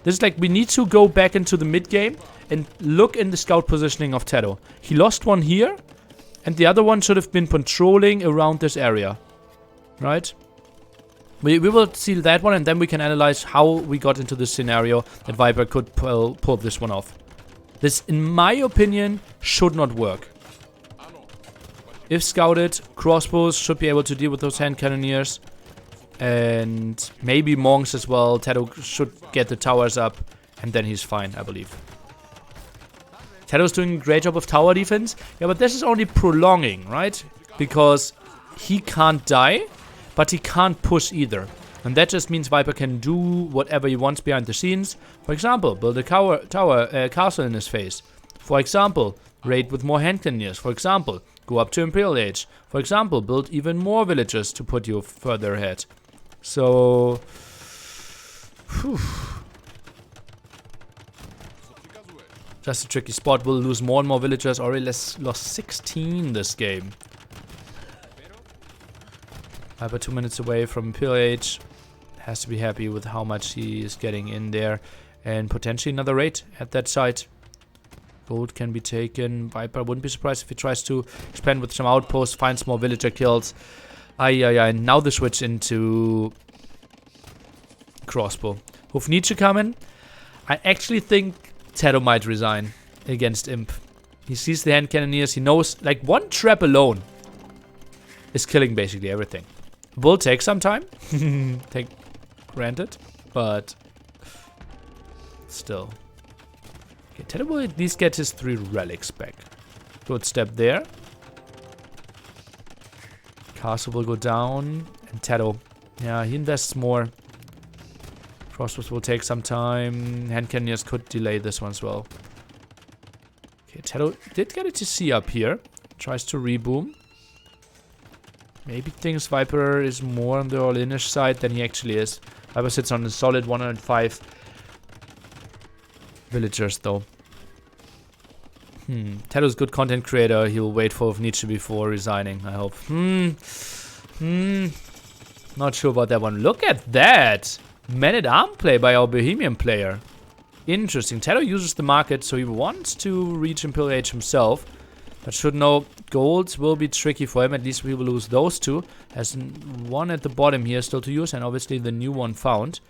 Speaker 1: This is like, we need to go back into the mid game and look in the scout positioning of TaToH. He lost 1 here. And the other one should have been patrolling around this area. Right? We will see that one, and then we can analyze how we got into this scenario that Viper could pull this one off. This, in my opinion, should not work. If scouted, crossbows should be able to deal with those hand cannoneers. And maybe monks as well. TaToH should get the towers up, and then he's fine, I believe. TaToH's doing a great job of tower defense. Yeah, but this is only prolonging, right? Because he can't die, but he can't push either. And that just means Viper can do whatever he wants behind the scenes. For example, build a castle in his face. For example, raid with more hand cannoneers. For example, go up to Imperial Age. For example, build even more villages to put you further ahead. So... Whew. Just a tricky spot. We'll lose more and more villagers. Already lost 16 this game. Viper 2 minutes away from Imperial Age. Has to be happy with how much he is getting in there. And potentially another raid at that site. Gold can be taken. Viper wouldn't be surprised if he tries to expand with some outposts, finds more villager kills. Now the switch into crossbow. Hoof Nietzsche coming. I actually think TaToH might resign against Imp. He sees the hand cannoneers. He knows, like, one trap alone is killing basically everything. Will take some time. Take granted, but still. Okay, TaToH will at least get his 3 relics back. Good step there. Castle will go down. And TaToH, yeah, he invests more. Crossbows will take some time. Hand cannoneers could delay this one as well. Okay, TaToH did get a TC up here. Tries to reboom. Maybe thinks Viper is more on the all-inish side than he actually is. Viper sits on a solid 105 villagers though. TaToH's good content creator. He'll wait for Nietzsche before resigning, I hope. Not sure about that one. Look at that! Man-at-arm play by our Bohemian player. Interesting. TaToH uses the market, so he wants to reach Imperial Age himself. But should know golds will be tricky for him. At least we will lose those 2. Has one at the bottom here still to use, and obviously the new one found.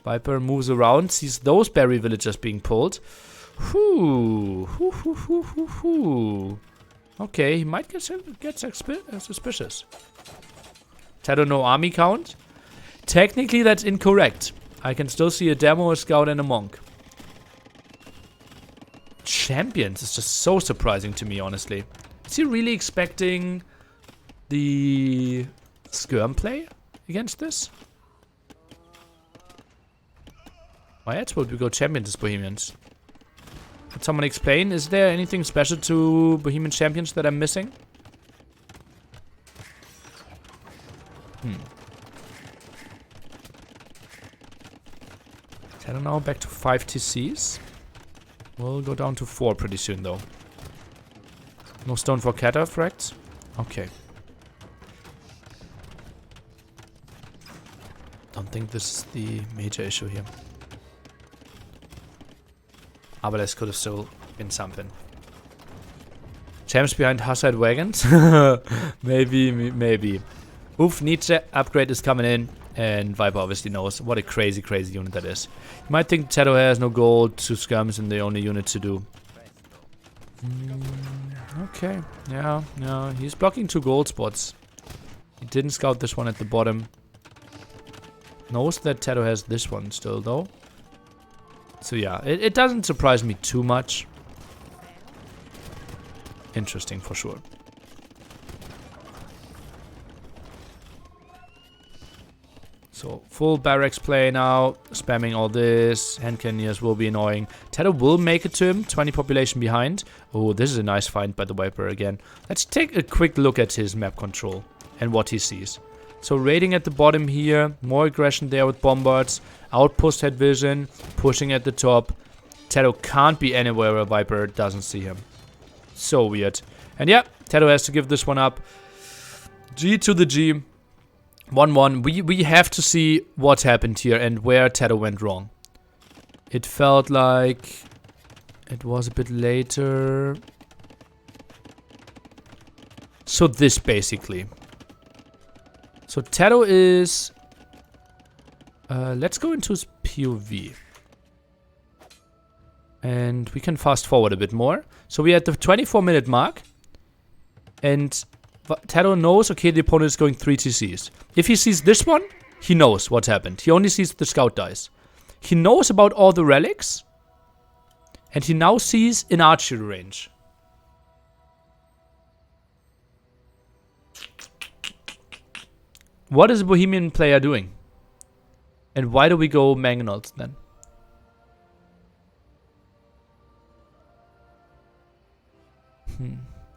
Speaker 1: Viper moves around, sees those berry villagers being pulled. Okay, he might get suspicious. TaToH no army count. Technically, that's incorrect. I can still see a demo, a scout, and a monk. Champions is just so surprising to me, honestly. Is he really expecting the skirm play against this? Why else would we go champions as Bohemians? Could someone explain? Is there anything special to Bohemian champions that I'm missing? I don't know, back to 5 TCs. We'll go down to 4 pretty soon, though. No stone for cataphracts? Okay. Don't think this is the major issue here. Abeles could have still been something. Champs behind Hussite wagons? Maybe. Oof, Nietzsche upgrade is coming in. And Viper obviously knows what a crazy unit that is. You might think TaToH has no gold, 2 skirms, and the only unit to do. Okay, yeah, he's blocking 2 gold spots. He didn't scout this one at the bottom. Knows that TaToH has this one still, though. So yeah, it doesn't surprise me too much. Interesting for sure. So, full barracks play now, spamming all this, hand cannoneers will be annoying. TaToH will make it to him, 20 population behind. Oh, this is a nice find by the Viper again. Let's take a quick look at his map control and what he sees. So, raiding at the bottom here, more aggression there with bombards, outpost head vision, pushing at the top. TaToH can't be anywhere where Viper doesn't see him. So weird. And yeah, TaToH has to give this one up. G to the G. 1-1. We have to see what happened here and where TaToH went wrong. It felt like it was a bit later. So this basically. So TaToH is... let's go into his POV. And we can fast forward a bit more. So we're at the 24-minute mark. And TaToH knows, okay, the opponent is going 3 TCs. If he sees this one, he knows what happened. He only sees the scout dice. He knows about all the relics. And he now sees an archery range. What is a Bohemian player doing? And why do we go Mangonels then?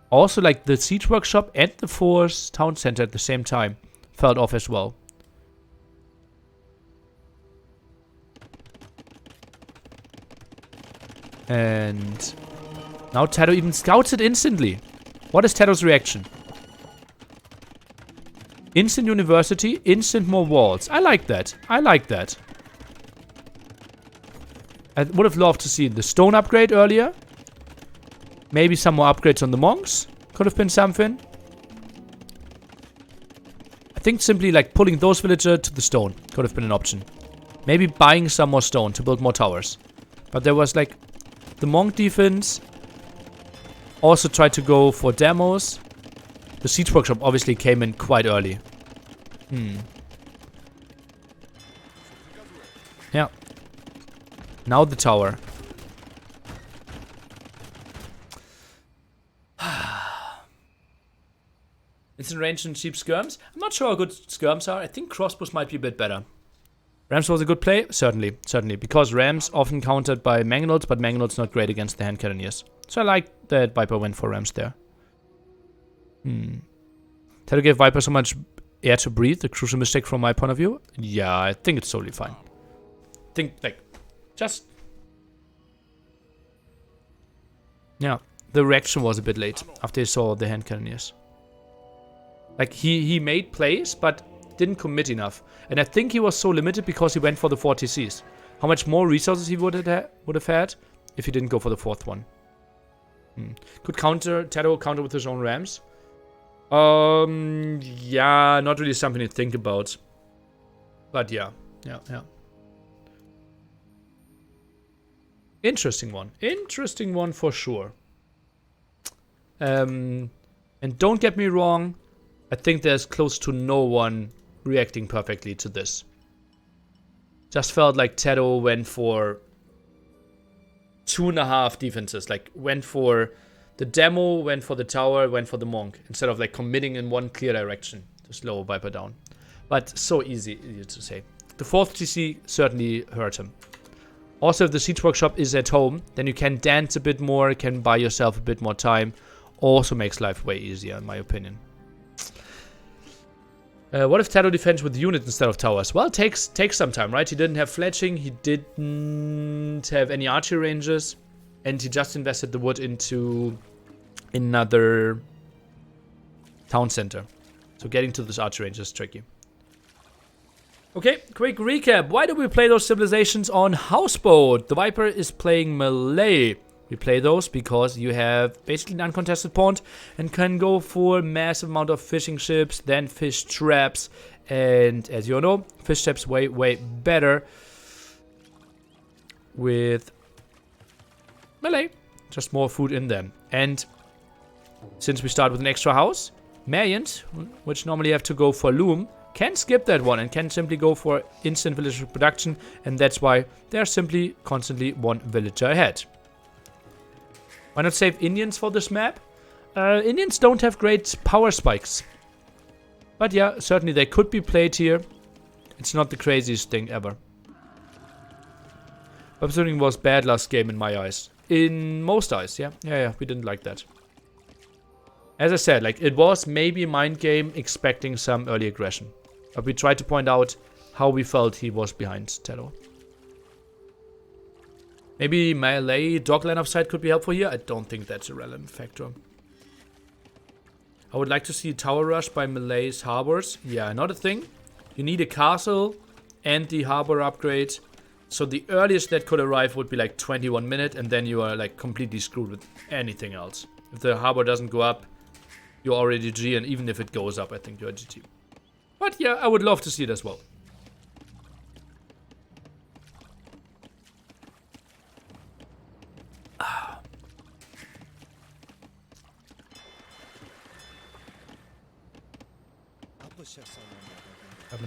Speaker 1: Also, like the Siege Workshop and the Force Town Center at the same time felt off as well. And now TaToH even scouts it instantly. What is TaToH's reaction? Instant university, instant more walls. I like that. I like that. I would have loved to see the stone upgrade earlier. Maybe some more upgrades on the monks. Could have been something. I think simply like pulling those villagers to the stone could have been an option. Maybe buying some more stone to build more towers. But there was like the monk defense. Also tried to go for demos. The Siege Workshop obviously came in quite early. Yeah. Now the tower. Instant range and cheap skirms. I'm not sure how good skirms are. I think crossbows might be a bit better. Rams was a good play? Certainly. Certainly. Because Rams often countered by Mangonels, but Mangonels not great against the hand cannoneers. So I like that Viper went for Rams there. TaToH gave Viper so much air to breathe. A crucial mistake from my point of view. Yeah, I think it's totally fine. Think, like, just... Yeah, the reaction was a bit late after he saw the hand cannoneers. Like, he made plays, but didn't commit enough. And I think he was so limited because he went for the 4 TCs. How much more resources he would have had if he didn't go for the 4th one. Could TaToH counter with his own Rams? Yeah, not really something to think about. But yeah. Interesting one. Interesting one for sure. And don't get me wrong, I think there's close to no one reacting perfectly to this. Just felt like TaToH went for 2.5 defenses. Like, went for the demo, went for the tower, went for the monk. Instead of, like, committing in one clear direction to slow Viper down. But so easy to say. The 4th TC certainly hurt him. Also, if the Siege Workshop is at home, then you can dance a bit more, can buy yourself a bit more time. Also makes life way easier, in my opinion. What if TaToH defends with unit instead of towers? Well, takes some time, right? He didn't have fletching, he didn't have any archery ranges, and he just invested the wood into another town center. So getting to this archery range is tricky. Okay, quick recap. Why do we play those civilizations on Houseboat? The Viper is playing melee. We play those because you have basically an uncontested pond and can go for a massive amount of fishing ships, then fish traps. And as you all know, fish traps way better with melee. Just more food in them. And since we start with an extra house, Marians, which normally have to go for loom, can skip that one and can simply go for instant villager production. And that's why they're simply constantly one villager ahead. Why not save Indians for this map? Indians don't have great power spikes. But yeah, certainly they could be played here. It's not the craziest thing ever. Absolutely was bad last game in my eyes. In most eyes, yeah. Yeah, we didn't like that. As I said, like, it was maybe a mind game expecting some early aggression. But we tried to point out how we felt he was behind TaToH. Maybe melee dog line of sight could be helpful here. I don't think that's a relevant factor. I would like to see a tower rush by melee's harbors. Yeah, not a thing. You need a castle and the harbor upgrade. So the earliest that could arrive would be like 21 minutes. And then you are like completely screwed with anything else. If the harbor doesn't go up, you're already GG. And even if it goes up, I think you're GG. But yeah, I would love to see it as well.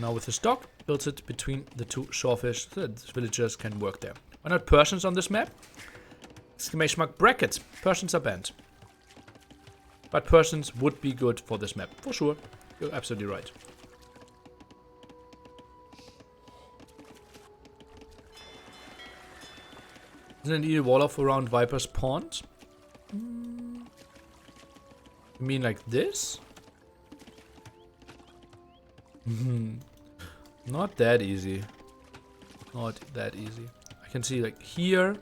Speaker 1: Now with the stock, builds it between the two shorefish so that villagers can work there. Why not Persians on this map? Exclamation mark bracket. Persians are banned. But Persians would be good for this map. For sure. You're absolutely right. Isn't it either wall off around Viper's pond? You mean like this? Not that easy. Not that easy. I can see like here,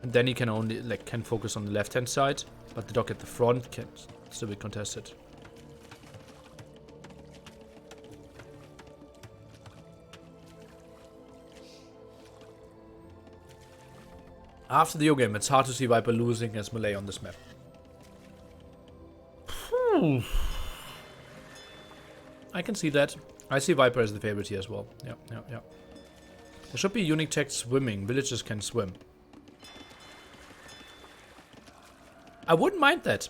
Speaker 1: and then he can only like can focus on the left hand side, but the dock at the front can still be contested. After the Yo game, it's hard to see Viper losing as melee on this map. I can see that. I see Viper as the favorite here as well. Yeah. There should be unique tech swimming. Villagers can swim. I wouldn't mind that.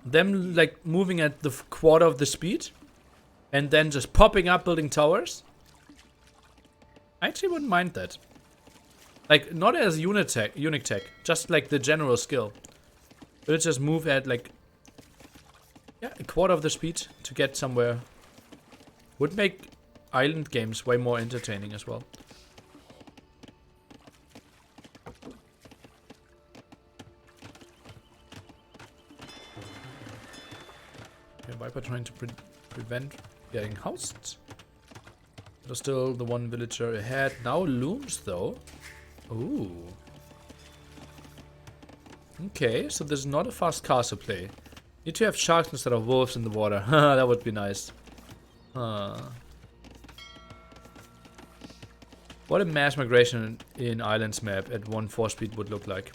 Speaker 1: Them like moving at the quarter of the speed and then just popping up building towers. I actually wouldn't mind that. Like, not as unique tech, just like the general skill. Villagers move at like, yeah, a quarter of the speed to get somewhere. Would make island games way more entertaining as well. Okay, Viper trying to prevent getting housed. There's still the one villager ahead. Now looms though. Ooh. Okay, so there's not a fast castle play. Need to have sharks instead of wolves in the water. That would be nice. What a mass migration in islands map at 1.4 speed would look like.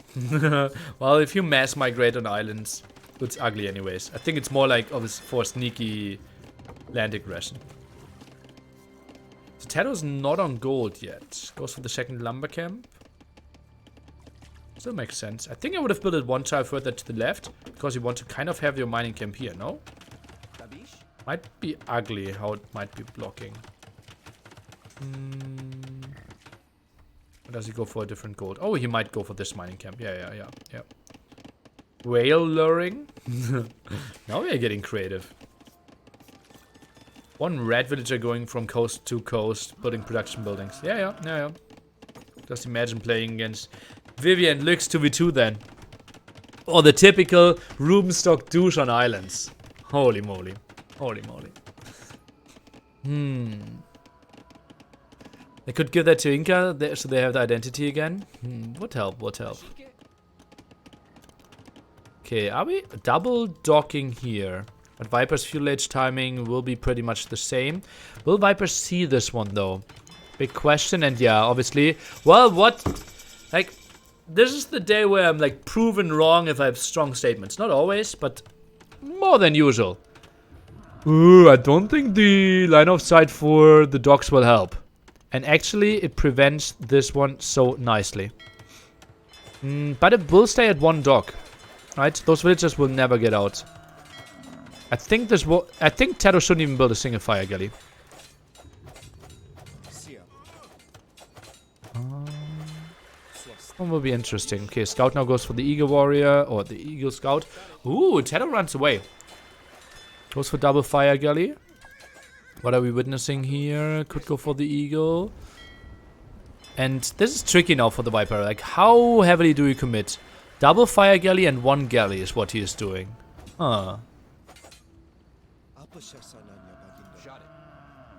Speaker 1: Well, if you mass migrate on islands, it's ugly anyways. I think it's more like for sneaky land aggression. So TaToH's not on gold yet. Goes for the second lumber camp. Still makes sense. I think I would have built it one tile further to the left, because you want to kind of have your mining camp here, no? Might be ugly how it might be blocking. Or does he go for a different gold? Oh, he might go for this mining camp. Yeah. Whale luring? Now we are getting creative. One red villager going from coast to coast, building production buildings. Yeah. Just imagine playing against Vivian Lux 2v2 then. Or the typical Rubenstock douche on islands. Holy moly. They could give that to Inca, so they have the identity again. Would help. Okay, are we double docking here? But Viper's fuel age timing will be pretty much the same. Will Viper see this one though? Big question, and yeah, obviously. Well, what? Like, this is the day where I'm like proven wrong if I have strong statements. Not always, but more than usual. Ooh, I don't think the line of sight for the docks will help. And actually, it prevents this one so nicely. But it will stay at one dock. Right? Those villagers will never get out. I think TaToH shouldn't even build a single fire galley. One will be interesting. Okay, Scout now goes for the Eagle Warrior, or the Eagle Scout. Ooh, TaToH runs away. Goes for double fire galley. What are we witnessing here? Could go for the Eagle. And this is tricky now for the Viper. Like, how heavily do you commit? Double fire galley and one galley is what he is doing. Huh.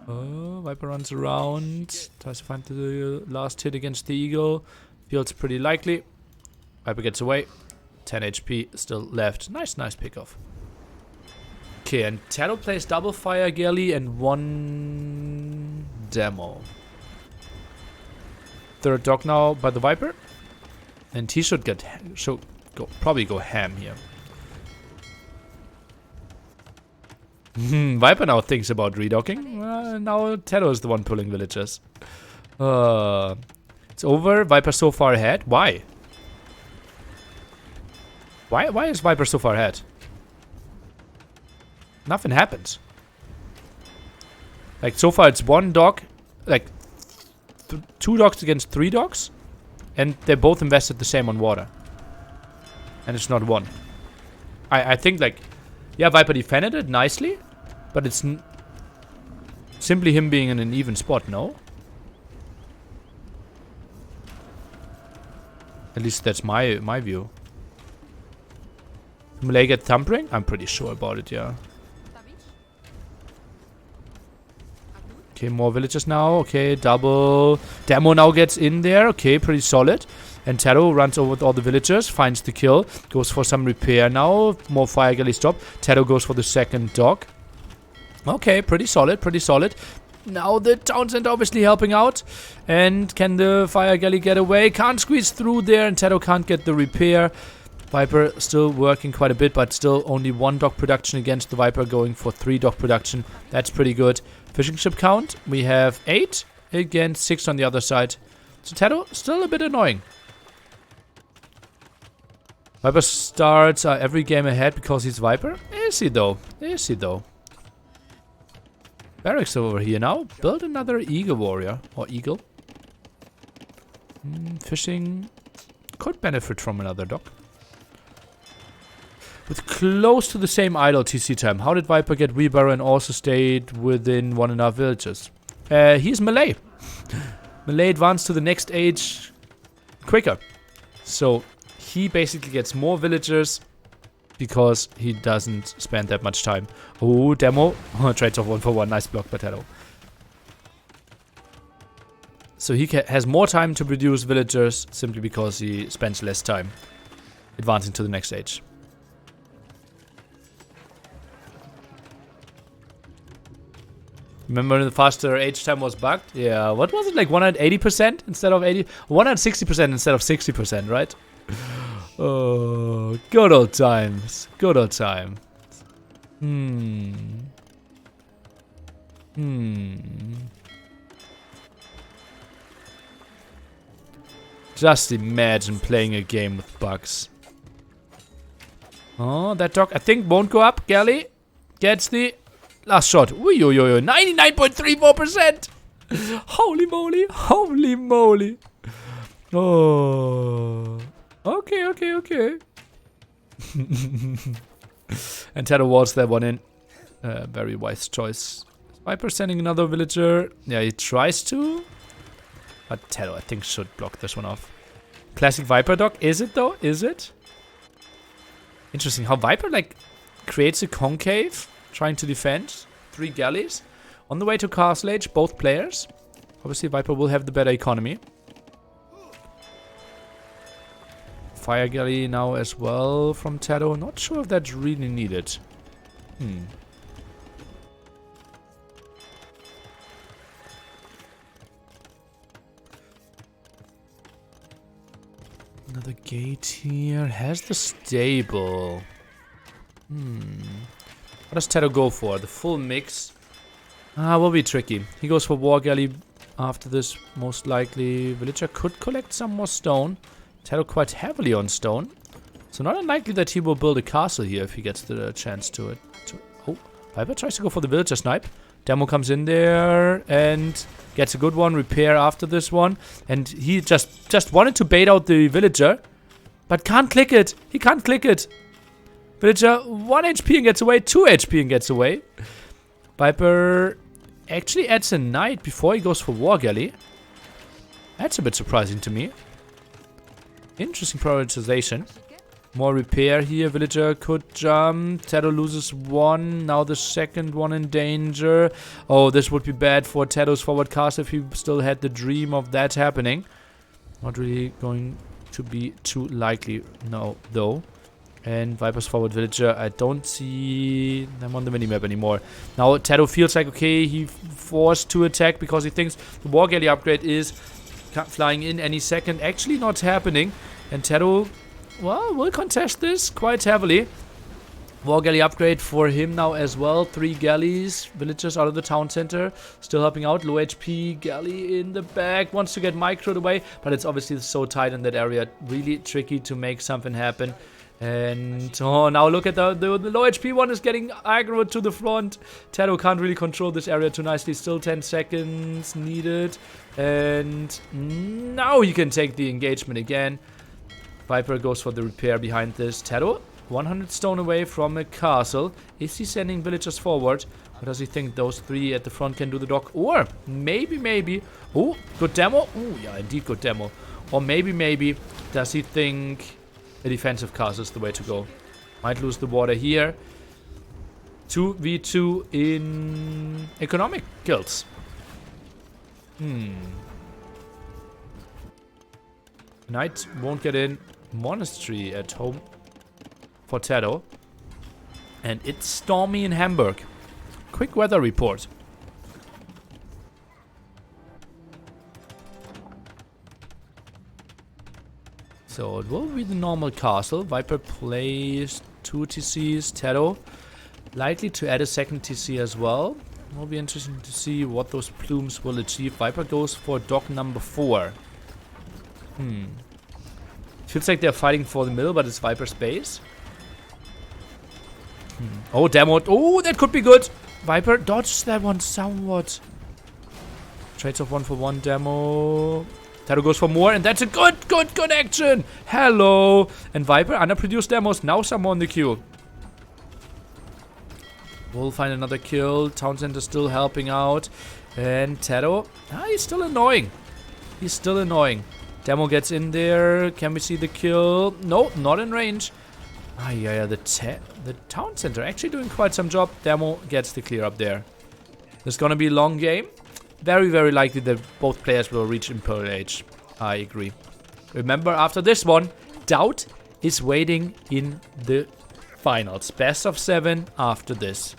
Speaker 1: Oh, Viper runs around. Tries to find the last hit against the Eagle. Feels pretty likely. Viper gets away. 10 HP still left. Nice pickoff. Okay, and TaToH plays double fire galley and one demo. Third dock now by the Viper. And he should probably go ham here. Viper now thinks about redocking. Now TaToH is the one pulling villagers. It's over. Viper so far ahead. Why? Why is Viper so far ahead? Nothing happens. Like, so far it's one dock, like, 2 docks against 3 docks, and they both invested the same on water. And it's not one. I think, like, yeah, Viper defended it nicely, but it's simply him being in an even spot, no? At least that's my view. Malay get thumpering? I'm pretty sure about it, yeah. Okay, more villagers now. Okay, double. Demo now gets in there. Okay, pretty solid. And TaToH runs over with all the villagers, finds the kill, goes for some repair now. More fire galley stop. TaToH goes for the second dog. Okay, pretty solid, pretty solid. Now the town center obviously helping out. And can the fire galley get away? Can't squeeze through there, and TaToH can't get the repair. Viper still working quite a bit, but still only 1 dog production against the Viper, going for 3 dog production. That's pretty good. Fishing ship count, we have 8 against 6 on the other side. So TaToH still a bit annoying. Viper starts every game ahead because he's Viper. Is he though? Is he though? Barracks over here now. Build another Eagle Warrior. Or Eagle. Fishing could benefit from another dock. With close to the same idle TC time. How did Viper get Wheelbarrow and also stayed within 1.5 villages? He's Malay. Malay advanced to the next age quicker. So he basically gets more villagers because he doesn't spend that much time. Oh, demo. Trades off 1 for 1. Nice block by TaToH. So he has more time to produce villagers simply because he spends less time advancing to the next stage. Remember the faster age time was bugged? Yeah, what was it? Like 180% instead of 80? 160% instead of 60%, right? Oh, good old times. Good old times. Just imagine playing a game with bugs. Oh, that dog I think won't go up. Galley gets the last shot. 99.34%. Holy moly. Holy moly. Oh. Okay. And TaToH walls that one in. Very wise choice. Viper sending another villager. Yeah, he tries to. But TaToH, I think, should block this one off. Classic Viper dog. Is it, though? Is it? Interesting. How Viper, like, creates a concave. Trying to defend. 3 galleys. On the way to Castle Age, both players. Obviously, Viper will have the better economy. Fire galley now as well from TaToH. Not sure if that's really needed. Another gate here. Has the stable. What does TaToH go for? The full mix? Will be tricky. He goes for War Galley after this, most likely. Villager could collect some more stone. TaToH quite heavily on stone. So not unlikely that he will build a castle here if he gets the chance to it. Oh, Viper tries to go for the villager snipe. Demo comes in there and gets a good one. Repair after this one. And he just wanted to bait out the villager. But can't click it. He can't click it. Villager 1 HP and gets away. 2 HP and gets away. Viper actually adds a knight before he goes for War Galley. That's a bit surprising to me. Interesting prioritization. More repair here. Villager could jump. TaToH loses 1. Now the second one in danger. Oh, this would be bad for TaToH's forward cast if he still had the dream of that happening. Not really going to be too likely now, though. And Viper's forward villager, I don't see them on the minimap anymore. Now TaToH feels like, okay, he forced to attack because he thinks the War Galley upgrade is flying in any second. Actually not happening. And TaToH, well, will contest this quite heavily. War Galley upgrade for him now as well. 3 galleys. Villagers out of the town center. Still helping out. Low HP. Galley in the back. Wants to get microed away. But it's obviously so tight in that area. Really tricky to make something happen. And oh, now look at the low HP one is getting aggro to the front. TaToH can't really control this area too nicely. Still 10 seconds needed. And now he can take the engagement again. Viper goes for the repair behind this. TaToH 100 stone away from a castle. Is he sending villagers forward? Or does he think those 3 at the front can do the dock? Or maybe. Oh, good demo. Oh, yeah, indeed good demo. Or maybe, does he think a defensive castle is the way to go? Might lose the water here. 2v2 in economic guilds. Knight won't get in. Monastery at home for TaToH. And it's stormy in Hamburg. Quick weather report. So it will be the normal castle. Viper plays 2 TCs. TaToH likely to add a second TC as well. It will be interesting to see what those plumes will achieve. Viper goes for dock number 4. Feels like they're fighting for the middle, but it's Viper space. Oh, demo. Oh, that could be good. Viper dodges that one somewhat. Trades off 1 for 1 demo. TaToH goes for more, and that's a good action. Hello. And Viper, underproduced demos. Now someone in the queue. We'll find another kill. Town Center still helping out. And TaToH, he's still annoying. He's still annoying. Demo gets in there. Can we see the kill? No, not in range. Yeah, the Town Center actually doing quite some job. Demo gets the clear up there. There's gonna be a long game. Very, very likely that both players will reach Imperial Age. I agree. Remember, after this one, TaToH is waiting in the finals. Best of 7 after this.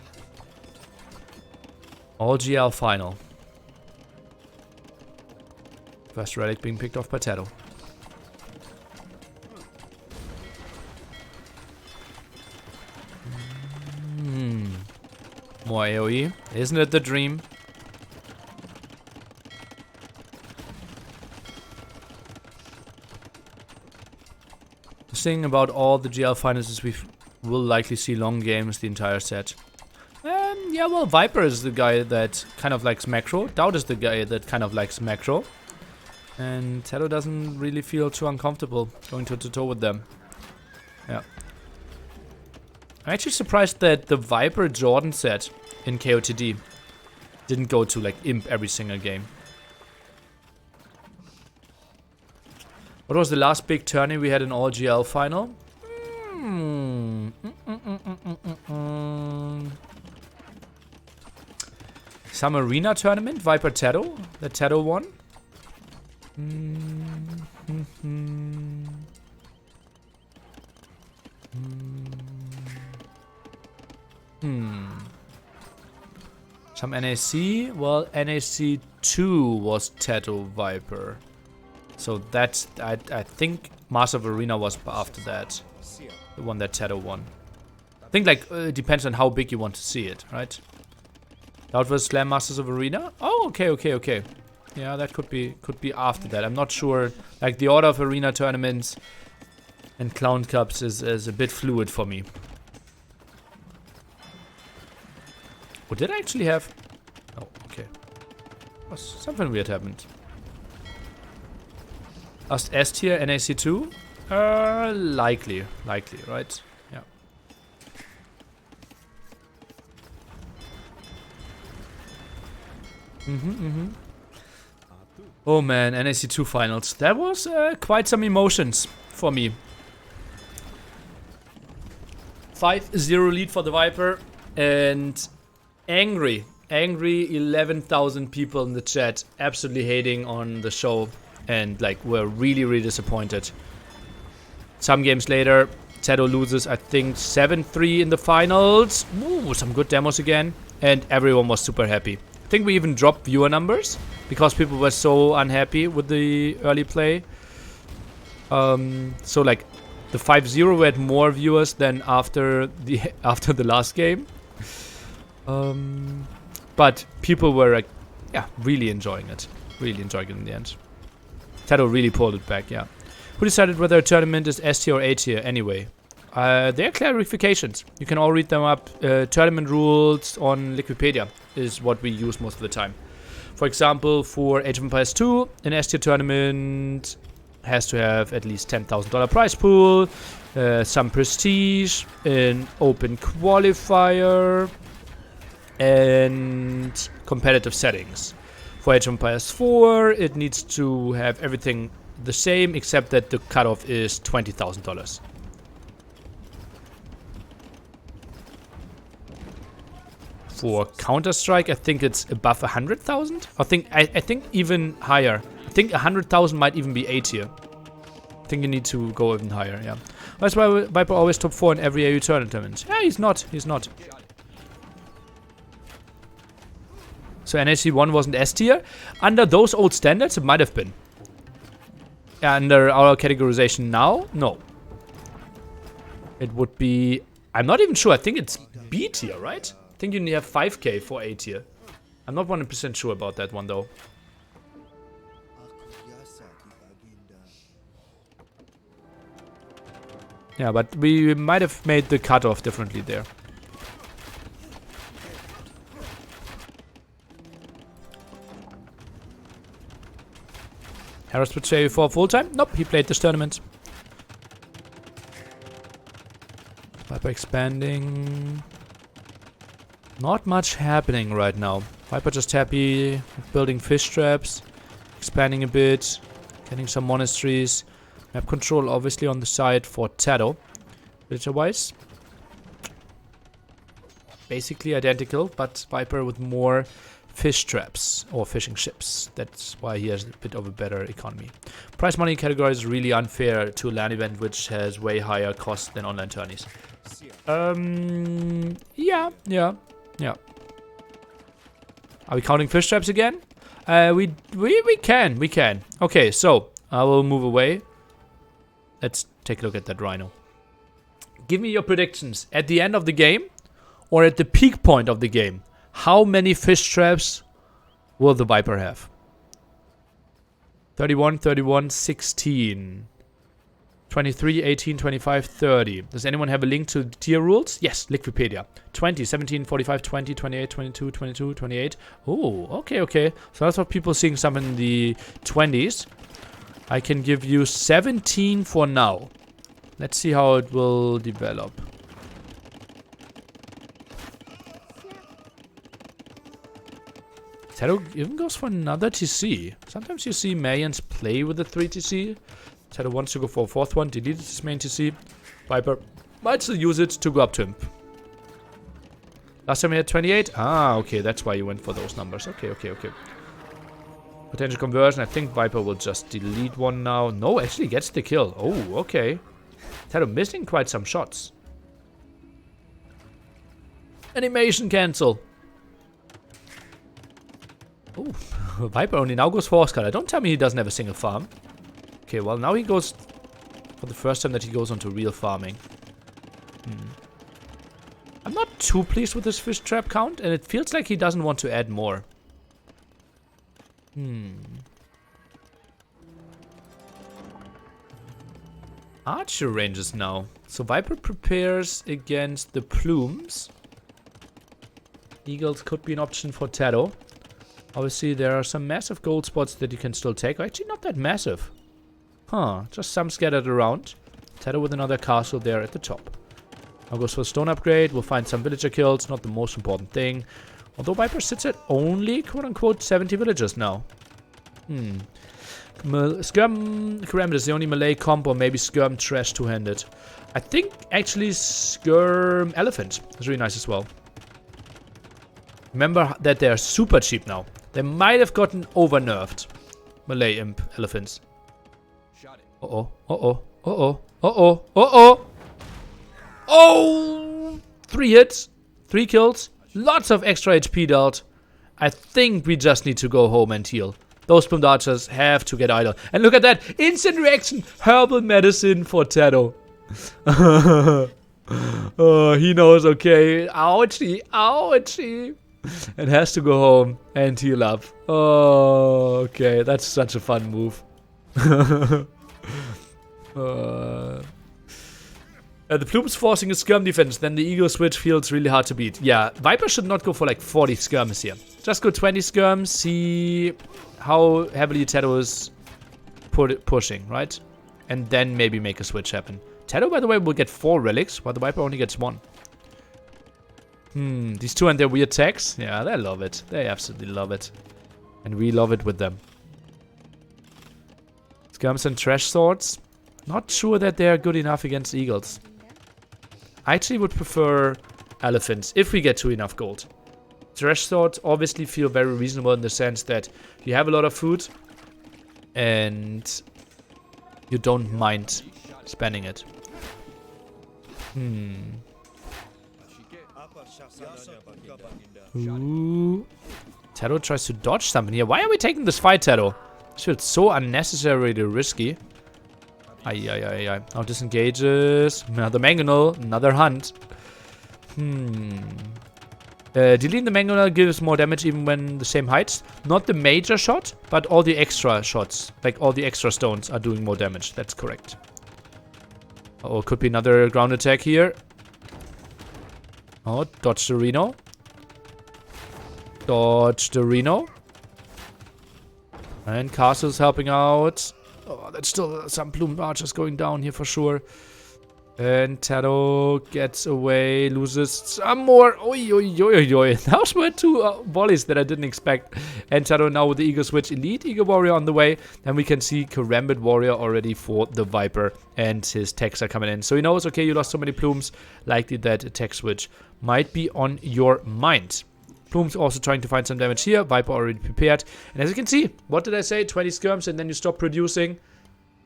Speaker 1: All GL final. First relic being picked off by TaToH. More AoE. Isn't it the dream? The thing about all the GL finals is we will likely see long games the entire set. Yeah, well, Viper is the guy that kind of likes macro. TaToH is the guy that kind of likes macro. And TaToH doesn't really feel too uncomfortable going toe-to-toe with them. Yeah. I'm actually surprised that the Viper Jordan set in KOTD didn't go to like Imp every single game. What was the last big tourney we had in all GL final? Some arena tournament, Viper TaToH, that TaToH won. Some NAC. Well, NAC 2 was TaToH Viper. So that's, I think Master of Arena was after that. The one that TaToH won. I think like, it depends on how big you want to see it, right? That was Slam Masters of Arena? Oh, okay. Yeah, that could be after that. I'm not sure. Like the order of arena tournaments and Clown Cups is a bit fluid for me. What did I actually have? Oh, okay. Something weird happened. Last S tier, NAC2? Likely, right? Yeah. Oh man, NAC2 finals. That was quite some emotions for me. 5-0 lead for the Viper. And angry 11,000 people in the chat. Absolutely hating on the show. And like, we're really disappointed. Some games later, TaToH loses, I think, 7-3 in the finals. Ooh, some good demos again. And everyone was super happy. I think we even dropped viewer numbers because people were so unhappy with the early play. So like the 5-0 we had more viewers than after the last game. But people were like, yeah, really enjoying it. Really enjoying it in the end. TaToH really pulled it back, yeah. Who decided whether a tournament is S tier or A tier anyway? There are clarifications. You can all read them up. Tournament rules on Wikipedia is what we use most of the time. For example, for Age of Empires 2, an S tier tournament has to have at least $10,000 prize pool, some prestige, an open qualifier, and competitive settings. For Age of Empires 4, it needs to have everything the same, except that the cutoff is $20,000. For Counter-Strike, I think it's above 100,000. I think even higher. I think 100,000 might even be A tier. I think you need to go even higher, yeah. That's why Viper always top 4 in every AU tournament. Yeah, he's not. He's not. So NHC 1 wasn't S tier? Under those old standards, it might have been. Under our categorization now, no. It would be... I'm not even sure. I think it's B tier, right? I think you need to have 5k for A tier. I'm not 100% sure about that one, though. Yeah, but we might have made the cutoff differently there. Harris would say for full time? Nope, he played this tournament. Viper expanding. Not much happening right now. Viper just happy with building fish traps, expanding a bit, getting some monasteries. Map control obviously on the side for TaToH. Villager-wise, basically identical, but Viper with more fish traps or fishing ships. That's why he has a bit of a better economy. Prize money category is really unfair to a LAN event which has way higher cost than online tourneys. Yeah. Are we counting fish traps again? We can. Okay, so I will move away. Let's take a look at that rhino. Give me your predictions at the end of the game or at the peak point of the game. How many fish traps will the Viper have? 31, 31, 16. 23, 18, 25, 30. Does anyone have a link to the tier rules? Yes, Liquipedia. 20, 17, 45, 20, 28, 22, 22, 28. Oh, okay. So that's what people are seeing some in the 20s. I can give you 17 for now. Let's see how it will develop. TaToH even goes for another TC. Sometimes you see Mayans play with the 3 TC. TaToH wants to go for a 4th one, deleted his main TC. Viper might still use it to go up to imp. Last time he had 28. Ah, okay, that's why you went for those numbers. Okay. Potential conversion. I think Viper will just delete one now. No, actually gets the kill. Oh, okay. TaToH missing quite some shots. Animation cancel. Oh, Viper only now goes for Oscar. Don't tell me he doesn't have a single farm. Okay, well now he goes for the first time that he goes onto real farming. I'm not too pleased with his fish trap count, and it feels like he doesn't want to add more. Archer ranges now. So Viper prepares against the plumes. Eagles could be an option for TaToH. Obviously, there are some massive gold spots that you can still take. Actually, not that massive. Huh, just some scattered around. TaToH with another castle there at the top. Now goes for a stone upgrade. We'll find some villager kills. Not the most important thing. Although Viper sits at only, quote-unquote, 70 villagers now. Skirm Pyramid is the only melee comp, or maybe Skirm Trash two-handed. I think, actually, Skirm Elephant is really nice as well. Remember that they're super cheap now. They might have gotten over-nerfed. Melee Imp Elephants. Oh! 3 hits. 3 kills. Lots of extra HP dealt. I think we just need to go home and heal. Those plumed archers have to get idle. And look at that. Instant reaction. Herbal medicine for TaToH. Oh, he knows, okay. Ouchie. And has to go home and heal up. Oh, okay. That's such a fun move. The plumes forcing a skirm defense, then the eagle switch feels really hard to beat. Yeah, Viper should not go for like 40 skirms here. Just go 20 skirms, see how heavily TaToH is pushing, right? And then maybe make a switch happen. TaToH, by the way, will get 4 relics, while the Viper only gets 1. These two and their weird tags. Yeah, they love it. They absolutely love it. And we love it with them. Skirms and trash swords. Not sure that they are good enough against eagles. I actually would prefer elephants if we get to enough gold. Trash swords obviously feel very reasonable in the sense that you have a lot of food and you don't mind spending it. Ooh. TaToH tries to dodge something here. Why are we taking this fight, TaToH? This feels so unnecessarily risky. Now disengages. Another mangonel. Another hunt. Deleting the mangonel gives more damage even when the same height. Not the major shot, but all the extra shots. Like all the extra stones are doing more damage. That's correct. Oh, could be another ground attack here. Oh, dodge the Reno. Dodge the Reno. And Castle's helping out. Oh, that's still some plumed archers going down here for sure. And TaToH gets away, loses some more. Oi. Those were two volleys that I didn't expect. And TaToH now with the Eagle Switch. Elite Eagle Warrior on the way. And we can see Karambit Warrior already for the Viper. And his techs are coming in. So he knows, okay, you lost so many plumes. Likely that attack switch might be on your mind. Plumes also trying to find some damage here. Viper already prepared. And as you can see, what did I say? 20 skirms and then you stop producing.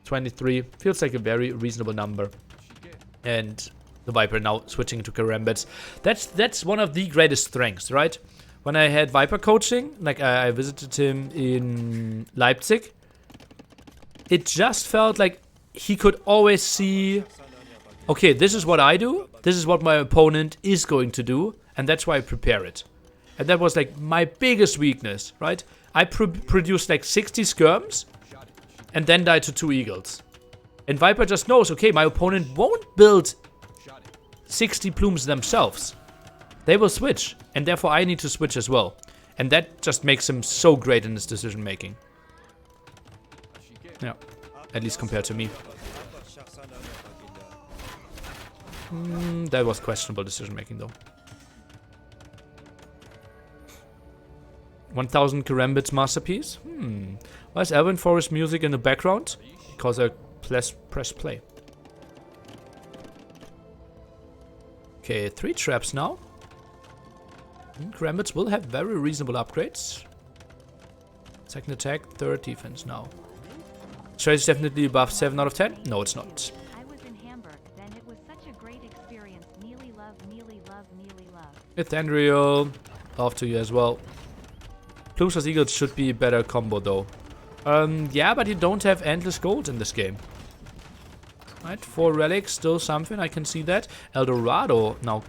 Speaker 1: 23. Feels like a very reasonable number. And the Viper now switching to Karambits. That's one of the greatest strengths, right? When I had Viper coaching, like I visited him in Leipzig, it just felt like he could always see, okay, this is what I do, this is what my opponent is going to do, and that's why I prepare it. And that was like my biggest weakness, right? I produced like 60 skirms and then died to 2 eagles. And Viper just knows, okay, my opponent won't build 60 plumes themselves. They will switch, and therefore I need to switch as well. And that just makes him so great in his decision making. Yeah, at least compared to me. That was questionable decision making though. 1000 Karambit's masterpiece. Why is Elven Forest music in the background? Because I press play. Okay, 3 traps now. Karambits will have very reasonable upgrades. Second attack, 3rd defense now. Trade is definitely above 7 out of 10. No, it's not.
Speaker 2: I was in Hamburg, then it was such a great experience. Mealy love, mealy love, mealy love.
Speaker 1: Ethereal, love to you as well. Plumes plus Eagles should be a better combo though. Yeah, but you don't have endless gold in this game. Right, 4 relics, still something, I can see that. Eldorado now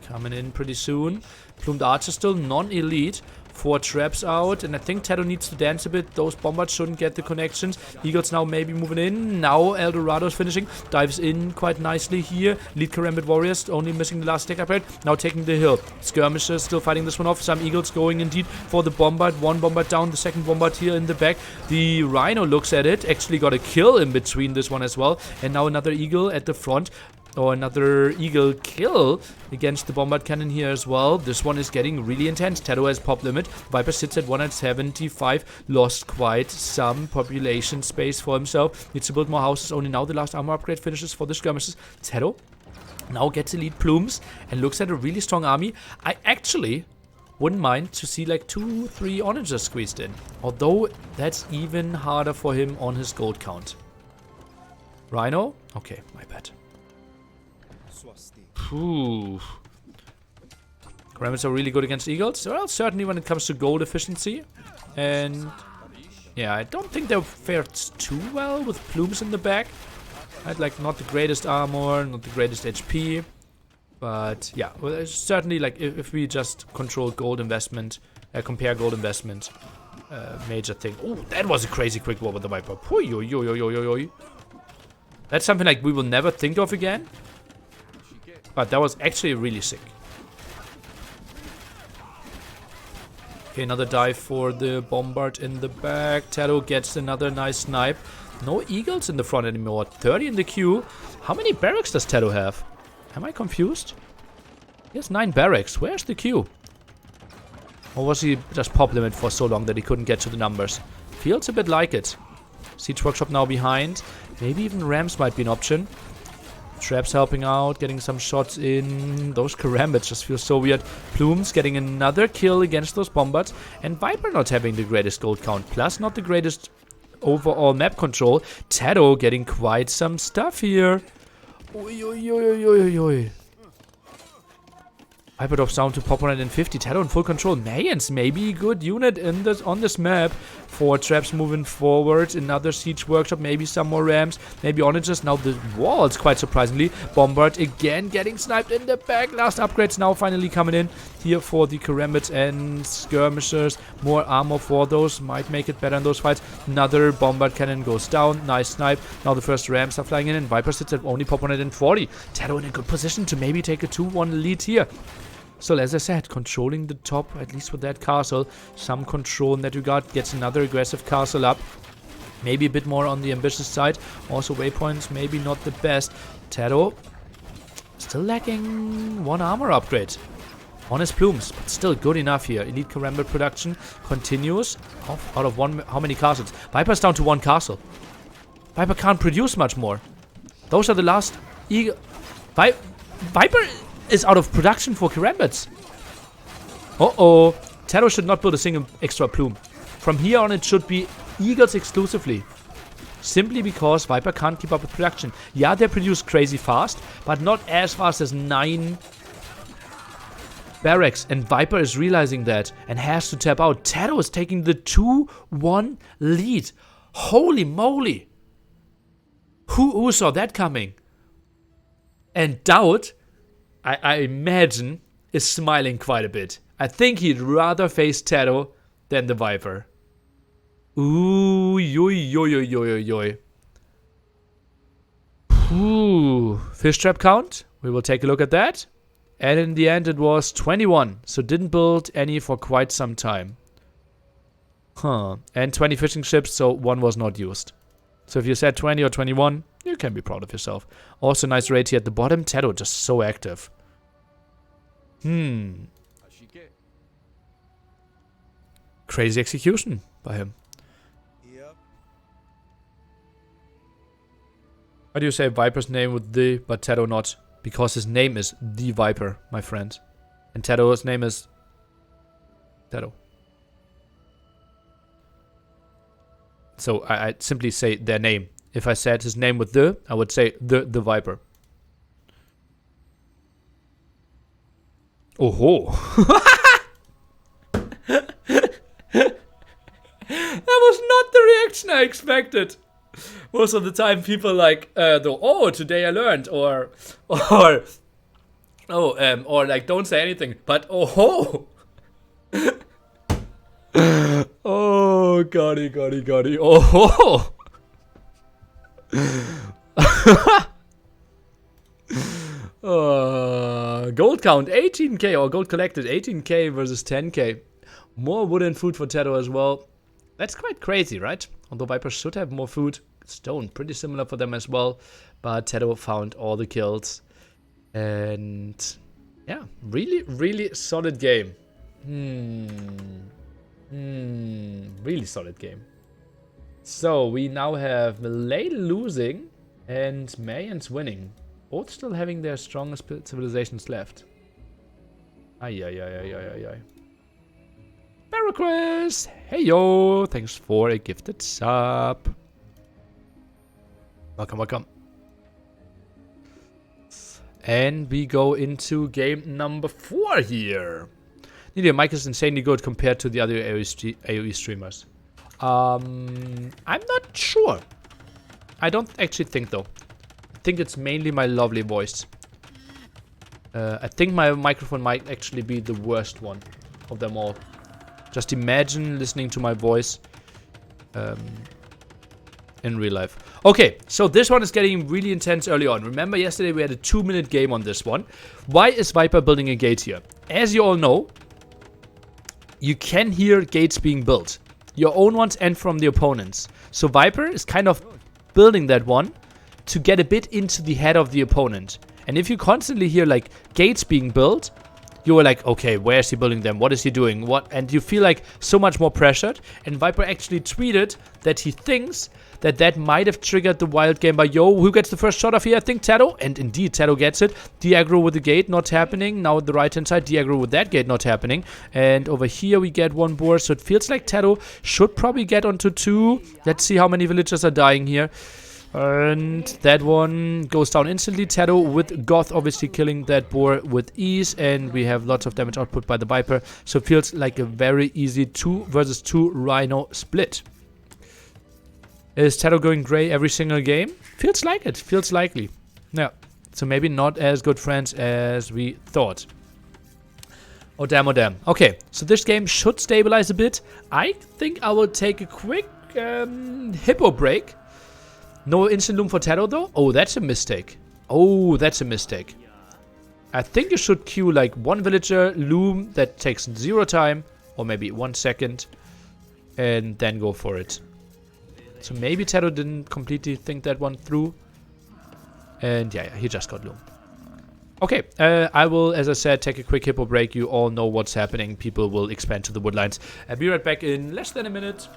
Speaker 1: coming in pretty soon. Plumed Archer still non-elite. 4 traps out, and I think TaToH needs to dance a bit. Those bombards shouldn't get the connections. Eagles now maybe moving in. Now Eldorado's finishing. Dives in quite nicely here. Lead Karambit Warriors, only missing the last tech upgrade. Now taking the hill. Skirmishers still fighting this one off. Some Eagles going indeed for the bombard. 1 bombard down, the second bombard here in the back. The Rhino looks at it. Actually got a kill in between this one as well. And now another Eagle at the front. Or another Eagle kill against the bombard cannon here as well. This one is getting really intense. TaToH has pop limit. Viper sits at 175. Lost quite some population space for himself. Needs to build more houses. Only now the last armor upgrade finishes for the skirmishes. TaToH now gets elite plumes and looks at a really strong army. I actually wouldn't mind to see like 2-3 onagers squeezed in. Although that's even harder for him on his gold count. Rhino? Okay, my bad. Karambits are really good against eagles. Well, certainly when it comes to gold efficiency. And yeah, I don't think they fared too well with plumes in the back. Right, like not the greatest armor, not the greatest HP. But yeah, well, it's certainly like if we just control gold investment, compare gold investment, major thing. Oh, that was a crazy quick war with the Viper. That's something like we will never think of again. But that was actually really sick. Okay, another dive for the bombard in the back. TaToH gets another nice snipe. No eagles in the front anymore. 30 in the queue. How many barracks does TaToH have? Am I confused? He has 9 barracks. Where's the queue? Or was he just pop limit for so long that he couldn't get to the numbers? Feels a bit like it. Siege Workshop now behind. Maybe even Rams might be an option. Traps helping out, getting some shots in. Those Karambits just feel so weird. Plumes getting another kill against those Bombards. And Viper not having the greatest gold count. Plus not the greatest overall map control. TaToH getting quite some stuff here. Oi, oi, oi, oi, oi, oi. Viper drops down to pop 150. TaToH in full control. Mayans, maybe a good unit on this map. 4 traps moving forward. Another siege workshop. Maybe some more rams. Maybe onagers. Now the walls, quite surprisingly. Bombard again getting sniped in the back. Last upgrades now finally coming in here for the Karambits and skirmishers. More armor for those. Might make it better in those fights. Another bombard cannon goes down. Nice snipe. Now the first rams are flying in and Viper sits at only pop 140. TaToH in a good position to maybe take a 2-1 lead here. So as I said, controlling the top, at least with that castle. Some control in that regard. Gets another aggressive castle up. Maybe a bit more on the ambitious side. Also waypoints, maybe not the best. TaToH still lacking 1 armor upgrade on his plumes, but still good enough here. Elite Karambit production continues. Out of 1, how many castles? Viper's down to 1 castle. Viper can't produce much more. Those are the last eagle. Viper is out of production for Karambits. Uh-oh. TaToH should not build a single extra plume. From here on, it should be eagles exclusively. Simply because Viper can't keep up with production. Yeah, they produce crazy fast, but not as fast as 9 barracks. And Viper is realizing that and has to tap out. TaToH is taking the 2-1 lead. Holy moly. Who saw that coming? And TaToH, I imagine, is smiling quite a bit. I think he'd rather face TaToH than the Viper. Ooh, yoy, yoy, yoy, yoy, yoy. Ooh, fish trap count. We will take a look at that. And in the end, it was 21. So didn't build any for quite some time. Huh. And 20 fishing ships, so 1 was not used. So if you said 20 or 21, you can be proud of yourself. Also nice raid here at the bottom. TaToH just so active. Crazy execution by him. Why do you say Viper's name with the, but TaToH not? Because his name is the Viper, my friend. And TaToH's name is TaToH. So I simply say their name. If I said his name with the, I would say the Viper. Oh-ho. That was not the reaction I expected. Most of the time people like, oh, today I learned, or like, don't say anything, but oh-ho. Oh, got it. Oh-ho. Gold count 18k, or gold collected 18k versus 10k. More wood and food for TaToH as well. That's quite crazy, right? Although Viper should have more food. Stone, pretty similar for them as well. But TaToH found all the kills. And yeah, really solid game. Really solid game. So we now have Malay losing and Mayans winning. Both still having their strongest civilizations left. Ay. Barracris! Hey yo! Thanks for a gifted sub. Welcome. And we go into game number 4 here. Your mic is insanely good compared to the other AoE streamers. I'm not sure. I don't actually think though. I think it's mainly my lovely voice. I think my microphone might actually be the worst one of them all. Just imagine listening to my voice in real life. Okay, so this one is getting really intense early on. Remember yesterday we had a 2-minute game on this one. Why is Viper building a gate here? As you all know, you can hear gates being built. Your own ones and from the opponents. So Viper is kind of building that one to get a bit into the head of the opponent. And if you constantly hear like gates being built, you were like, okay, where is he building them? What is he doing? What? And you feel like so much more pressured. And Viper actually tweeted that he thinks that might have triggered the wild game by Yo. Who gets the first shot off here? I think TaToH. And indeed, TaToH gets it. De-aggro with the gate, not happening. Now the right-hand side, de-aggro with that gate, not happening. And over here, we get one board. So it feels like TaToH should probably get onto 2. Let's see how many villagers are dying here. And that one goes down instantly. TaToH with Goth obviously killing that boar with ease. And we have lots of damage output by the Viper. So it feels like a very easy 2 versus 2 Rhino split. Is TaToH going gray every single game? Feels like it. Feels likely. Yeah. So maybe not as good friends as we thought. Oh damn, oh damn. Okay, so this game should stabilize a bit. I think I will take a quick hippo break. No instant loom for TaToH though. Oh, that's a mistake. Oh, that's a mistake. I think you should queue like 1 villager loom that takes 0 time. Or maybe 1 second. And then go for it. So maybe TaToH didn't completely think that one through. And yeah, he just got loom. Okay, I will, as I said, take a quick hippo break. You all know what's happening. People will expand to the woodlines. I'll be right back in less than a minute.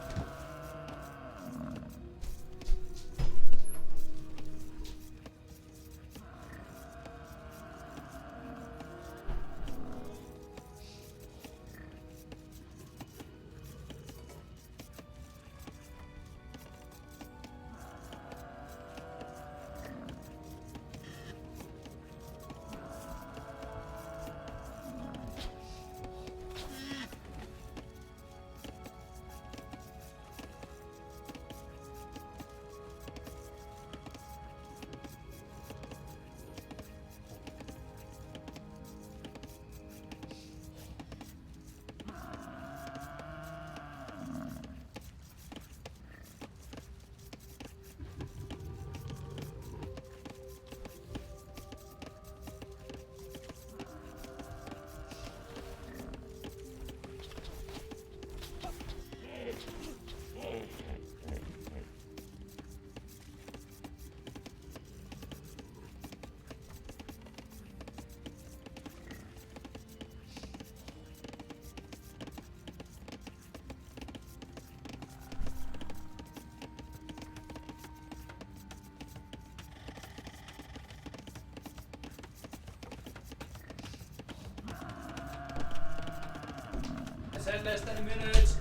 Speaker 1: Less than a minute.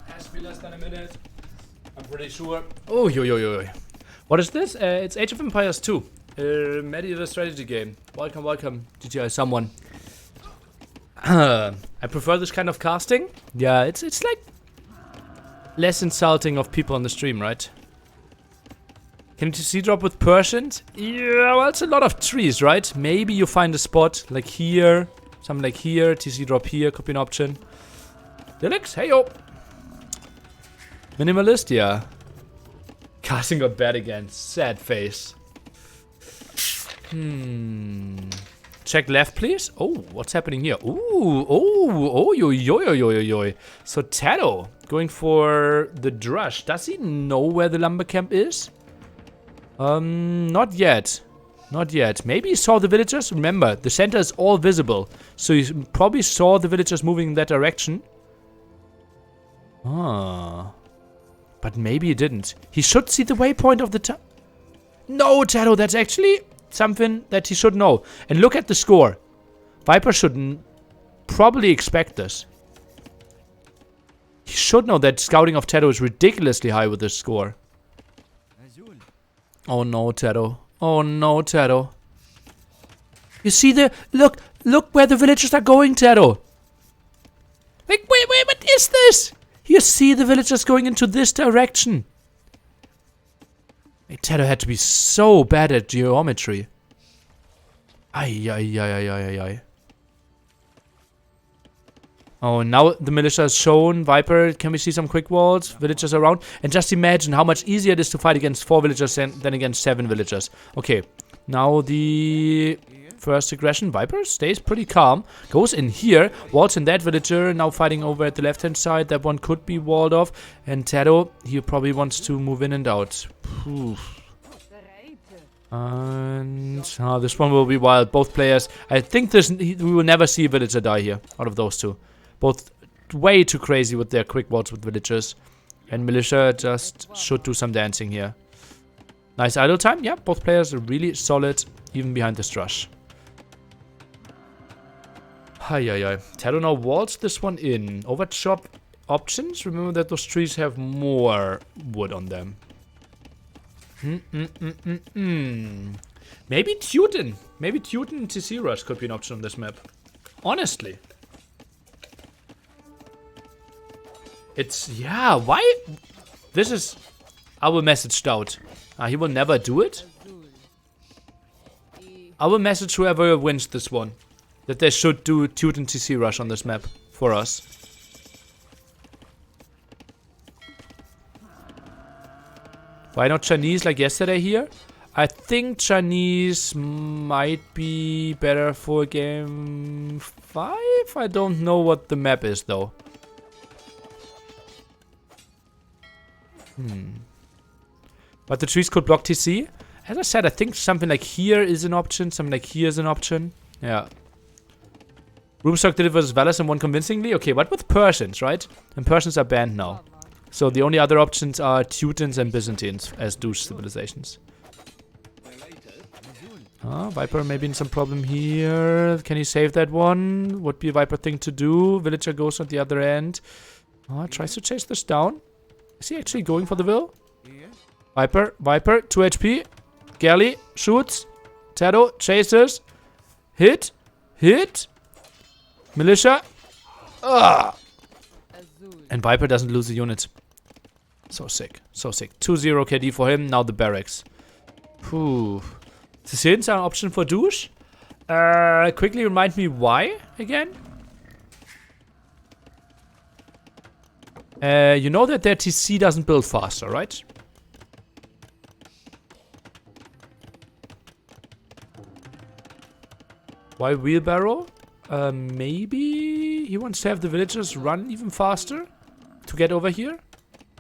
Speaker 1: Has to be less than a minute. I'm pretty sure. Oh, yo. What is this? It's Age of Empires 2. Medieval strategy game. Welcome, GTI someone. I prefer this kind of casting. Yeah, it's like less insulting of people on the stream, right? Can you TC drop with Persians? Yeah, well, it's a lot of trees, right? Maybe you find a spot like here, something like here. TC drop here could be an option. Delix, hey yo! Minimalist, yeah. Casting got bad again. Sad face. Check left, please. Oh, what's happening here? Ooh, yo. So TaToH going for the drush. Does he know where the lumber camp is? Not yet. Not yet. Maybe he saw the villagers. Remember, the center is all visible. So he probably saw the villagers moving in that direction. Ah. But maybe he didn't. He should see the waypoint of the town. No, TaToH, that's actually something that he should know. And look at the score. Viper should probably expect this. He should know that scouting of TaToH is ridiculously high with this score. Oh no, TaToH. Oh no, TaToH. You see the... Look where the villagers are going, TaToH. Like, wait, what is this? You see the villagers going into this direction. Like, TaToH had to be so bad at geometry. Ay. Oh, now the militia is shown. Viper, can we see some quick walls? Villagers around. And just imagine how much easier it is to fight against 4 villagers than against 7 villagers. Okay, now the first aggression. Viper stays pretty calm. Goes in here. Walls in that villager. Now fighting over at the left-hand side. That one could be walled off. And TaToH, he probably wants to move in and out. Oof. And this one will be wild. Both players. I think we will never see a villager die here out of those two. Both way too crazy with their quick walls with villagers. And militia just should do some dancing here. Nice idle time. Yeah, both players are really solid, even behind this rush. Hi. TaToH now walls this one in. Overchop options. Remember that those trees have more wood on them. Maybe Teuton. Maybe Teuton and TC Rush could be an option on this map. Honestly. It's... yeah, why? This is... I will message Doubt. He will never do it. I will message whoever wins this one. That they should do Teuton TC Rush on this map. For us. Why not Chinese like yesterday here? I think Chinese might be better for game 5. I don't know what the map is though. But the trees could block TC. As I said, I think something like here is an option. Something like here is an option. Yeah. Roomstock did it versus Valis and won convincingly. Okay, what with Persians, right? And Persians are banned now. So the only other options are Teutons and Byzantines as douche civilizations. Viper maybe in some problem here. Can he save that one? Would be a Viper thing to do. Villager goes on the other end. Tries to chase this down. Is he actually going for the will? Viper, 2 HP. Galley, shoots. TaToH, chases. Hit. Militia. And Viper doesn't lose the unit. So sick. 2-0 KD for him. Now the barracks. Whew. Sicilians are an option for douche. Quickly remind me why again? You know that their TC doesn't build faster, right? Why wheelbarrow? Maybe he wants to have the villagers run even faster to get over here,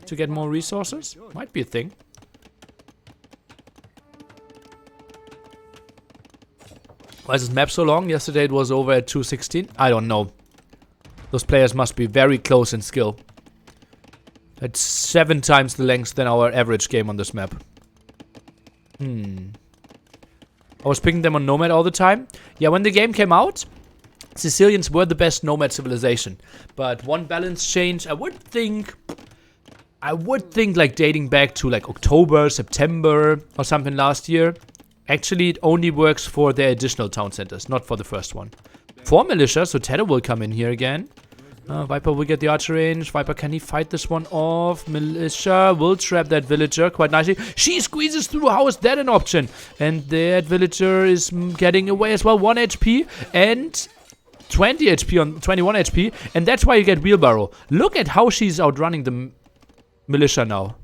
Speaker 1: to get more resources. Might be a thing. Why is this map so long? Yesterday it was over at 2:16. I don't know. Those players must be very close in skill. That's 7 times the length than our average game on this map. I was picking them on Nomad all the time. Yeah, when the game came out, Sicilians were the best Nomad civilization. But one balance change, I would think like dating back to like October, September or something last year. Actually, it only works for the additional town centers, not for the first one. 4 militia, so TaToH will come in here again. Viper will get the archer range. Viper, can he fight this one off? Militia will trap that villager quite nicely. She squeezes through. How is that an option? And that villager is getting away as well. 1 HP and 20 HP on 21 HP. And that's why you get wheelbarrow. Look at how she's outrunning the militia now.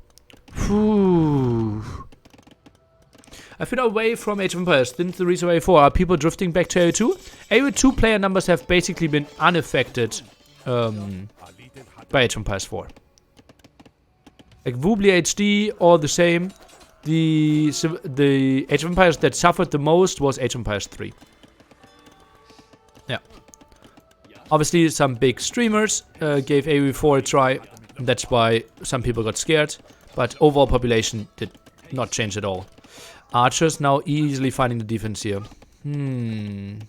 Speaker 1: Whew. I've been away from Age of Empires since the Reason A4. Are people drifting back to AO2? AO2 player numbers have basically been unaffected by Age of Empires 4. Like Woobly HD, all the same. The Age of Empires that suffered the most was Age of Empires 3. Yeah. Obviously, some big streamers gave AoE4 a try. And that's why some people got scared. But overall population did not change at all. Archers now easily finding the defense here. In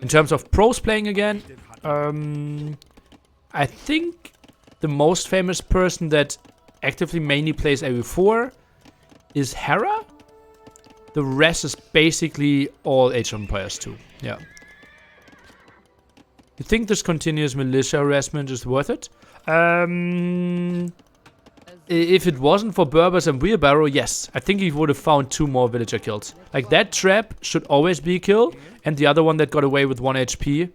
Speaker 1: terms of pros playing again, I think the most famous person that actively mainly plays AoE4 is Hera. The rest is basically all Age of Empires 2. Yeah. You think this continuous militia harassment is worth it? If it wasn't for Berbers and Wheelbarrow, yes. I think he would have found 2 more villager kills. Like, that trap should always be a kill. And the other one that got away with 1 HP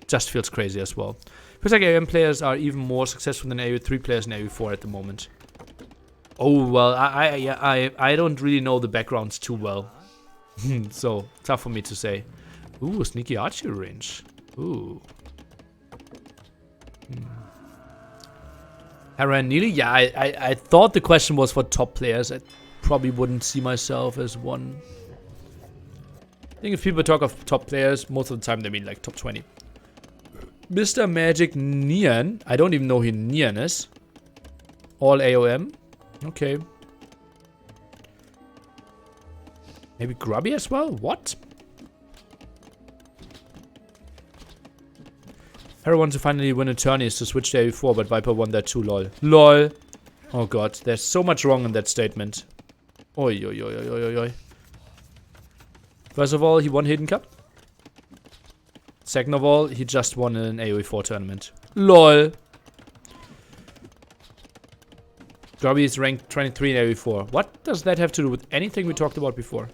Speaker 1: just feels crazy as well. Feels like AOM players are even more successful than AoE3 players in AoE4 at the moment. Oh, well, I don't really know the backgrounds too well. So, tough for me to say. Ooh, sneaky archery range. Ooh. Hera and Neely? Yeah, I thought the question was for top players. I probably wouldn't see myself as one. I think if people talk of top players, most of the time they mean like top 20. Mr. Magic Neon. I don't even know who Neon is. All AOM. Okay. Maybe Grubby as well? What? Hera wants to finally win attorneys to switch to AV4, but Viper won that too, lol. LOL. Oh god, there's so much wrong in that statement. Oi, oi, oi, oi, oi, oi. First of all, he won Hidden Cup. Second of all, he just won an AoE4 tournament. LOL. Grubby is ranked 23 in AoE4. What does that have to do with anything we talked about before?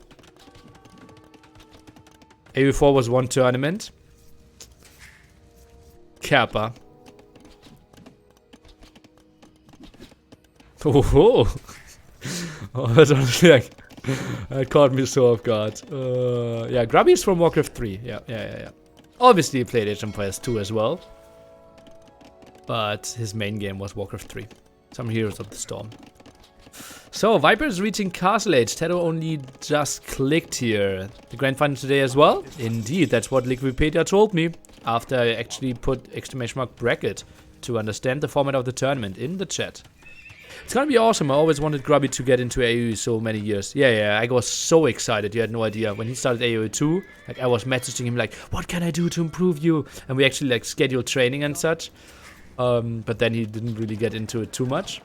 Speaker 1: AoE4 was one tournament. Kappa. Oh, oh, that's honestly like, that caught me so off guard. Yeah, Grubby is from Warcraft 3. Yeah. Obviously, he played Age of Empires 2 as well. But his main game was Warcraft 3. Some Heroes of the Storm. So, Viper is reaching Castle Age. TaToH only just clicked here. The grand final today as well? Indeed, that's what Liquipedia told me. After I actually put ! bracket to understand the format of the tournament in the chat. It's gonna be awesome. I always wanted Grubby to get into AoE so many years. Yeah, I was so excited. You had no idea. When he started AoE 2, like I was messaging him like, what can I do to improve you? And we actually like scheduled training and such. But then he didn't really get into it too much.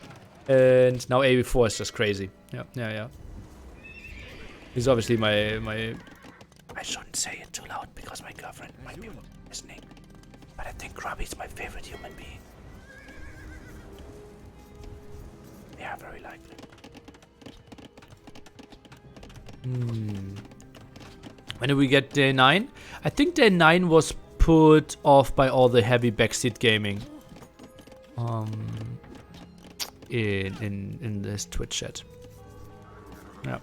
Speaker 1: And now AoE 4 is just crazy. Yeah. He's obviously my... I shouldn't say it too loud because my girlfriend might be listening. But I think Grubby's my favorite human being. Yeah, very likely. When do we get day 9? I think day 9 was put off by all the heavy backseat gaming. In this Twitch chat. Yeah.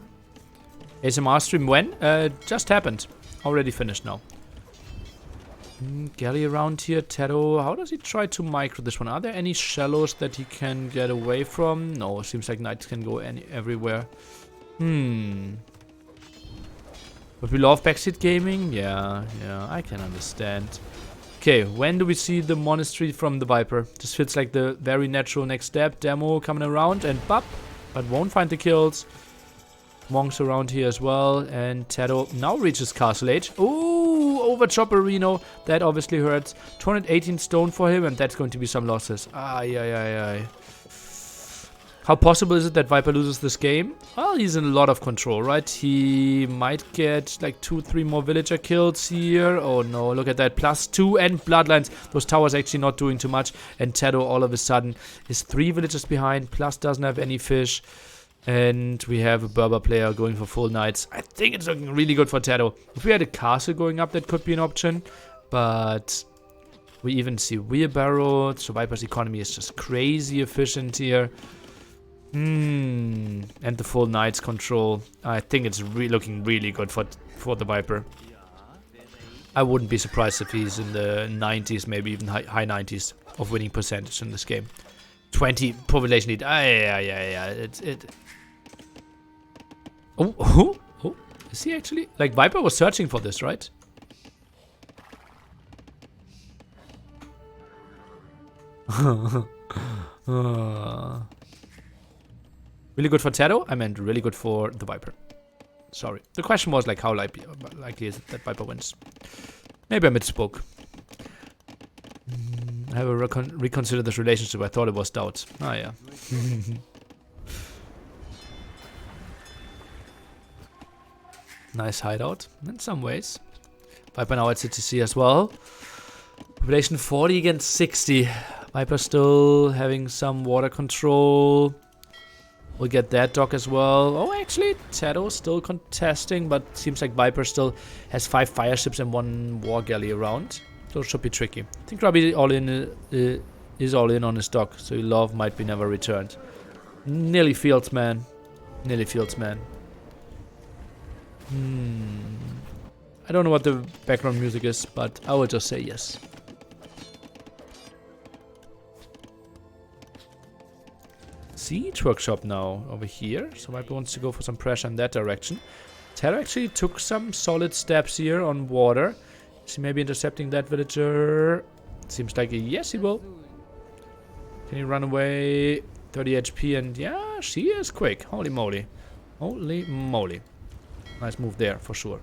Speaker 1: ASMR stream when? Just happened. Already finished now. Galley around here. TaToH. How does he try to micro this one? Are there any shallows that he can get away from? No, it seems like knights can go everywhere. But we love backseat gaming? Yeah, I can understand. Okay, when do we see the monastery from the Viper? This feels like the very natural next step. Demo coming around and bop, but won't find the kills. Monks around here as well, and TaToH now reaches Castle Age. Ooh, over Chopperino. That obviously hurts. 218 stone for him, and that's going to be some losses. Ay. How possible is it that Viper loses this game? Well, he's in a lot of control, right? He might get like 2-3 more villager kills here. Oh no, look at that. +2 and Bloodlines. Those towers actually not doing too much. And TaToH all of a sudden is 3 villagers behind. Plus doesn't have any fish. And we have a Berber player going for full knights. I think it's looking really good for TaToH. If we had a castle going up, that could be an option. But we even see wheelbarrow. So Viper's economy is just crazy efficient here. And the full knights control. I think it's looking really good for the Viper. I wouldn't be surprised if he's in the 90s, maybe even high 90s of winning percentage in this game. 20 population lead. Yeah. Oh, is he actually? Like, Viper was searching for this, right? Really good for TaToH? I meant really good for the Viper. Sorry. The question was like, how likely is it that Viper wins? Maybe I misspoke. I have reconsider this relationship. I thought it was doubts. Ah, yeah. Nice hideout in some ways. Viper now at CTC as well. Population 40 against 60. Viper still having some water control. We'll get that dock as well. Oh, actually, TaToH still contesting, but seems like Viper still has 5 fire ships and 1 war galley around. So it should be tricky. I think Grubby is all in on his dock, so love might be never returned. Nearly fields, man. Nearly fields, man. I don't know what the background music is, but I will just say yes. siege workshop now over here. So Viper wants to go for some pressure in that direction. TaToH actually took some solid steps here on water. Is he maybe intercepting that villager? Seems like a yes, he will. Can he run away? 30 HP, and yeah, she is quick. Holy moly. Holy moly. Nice move there, for sure.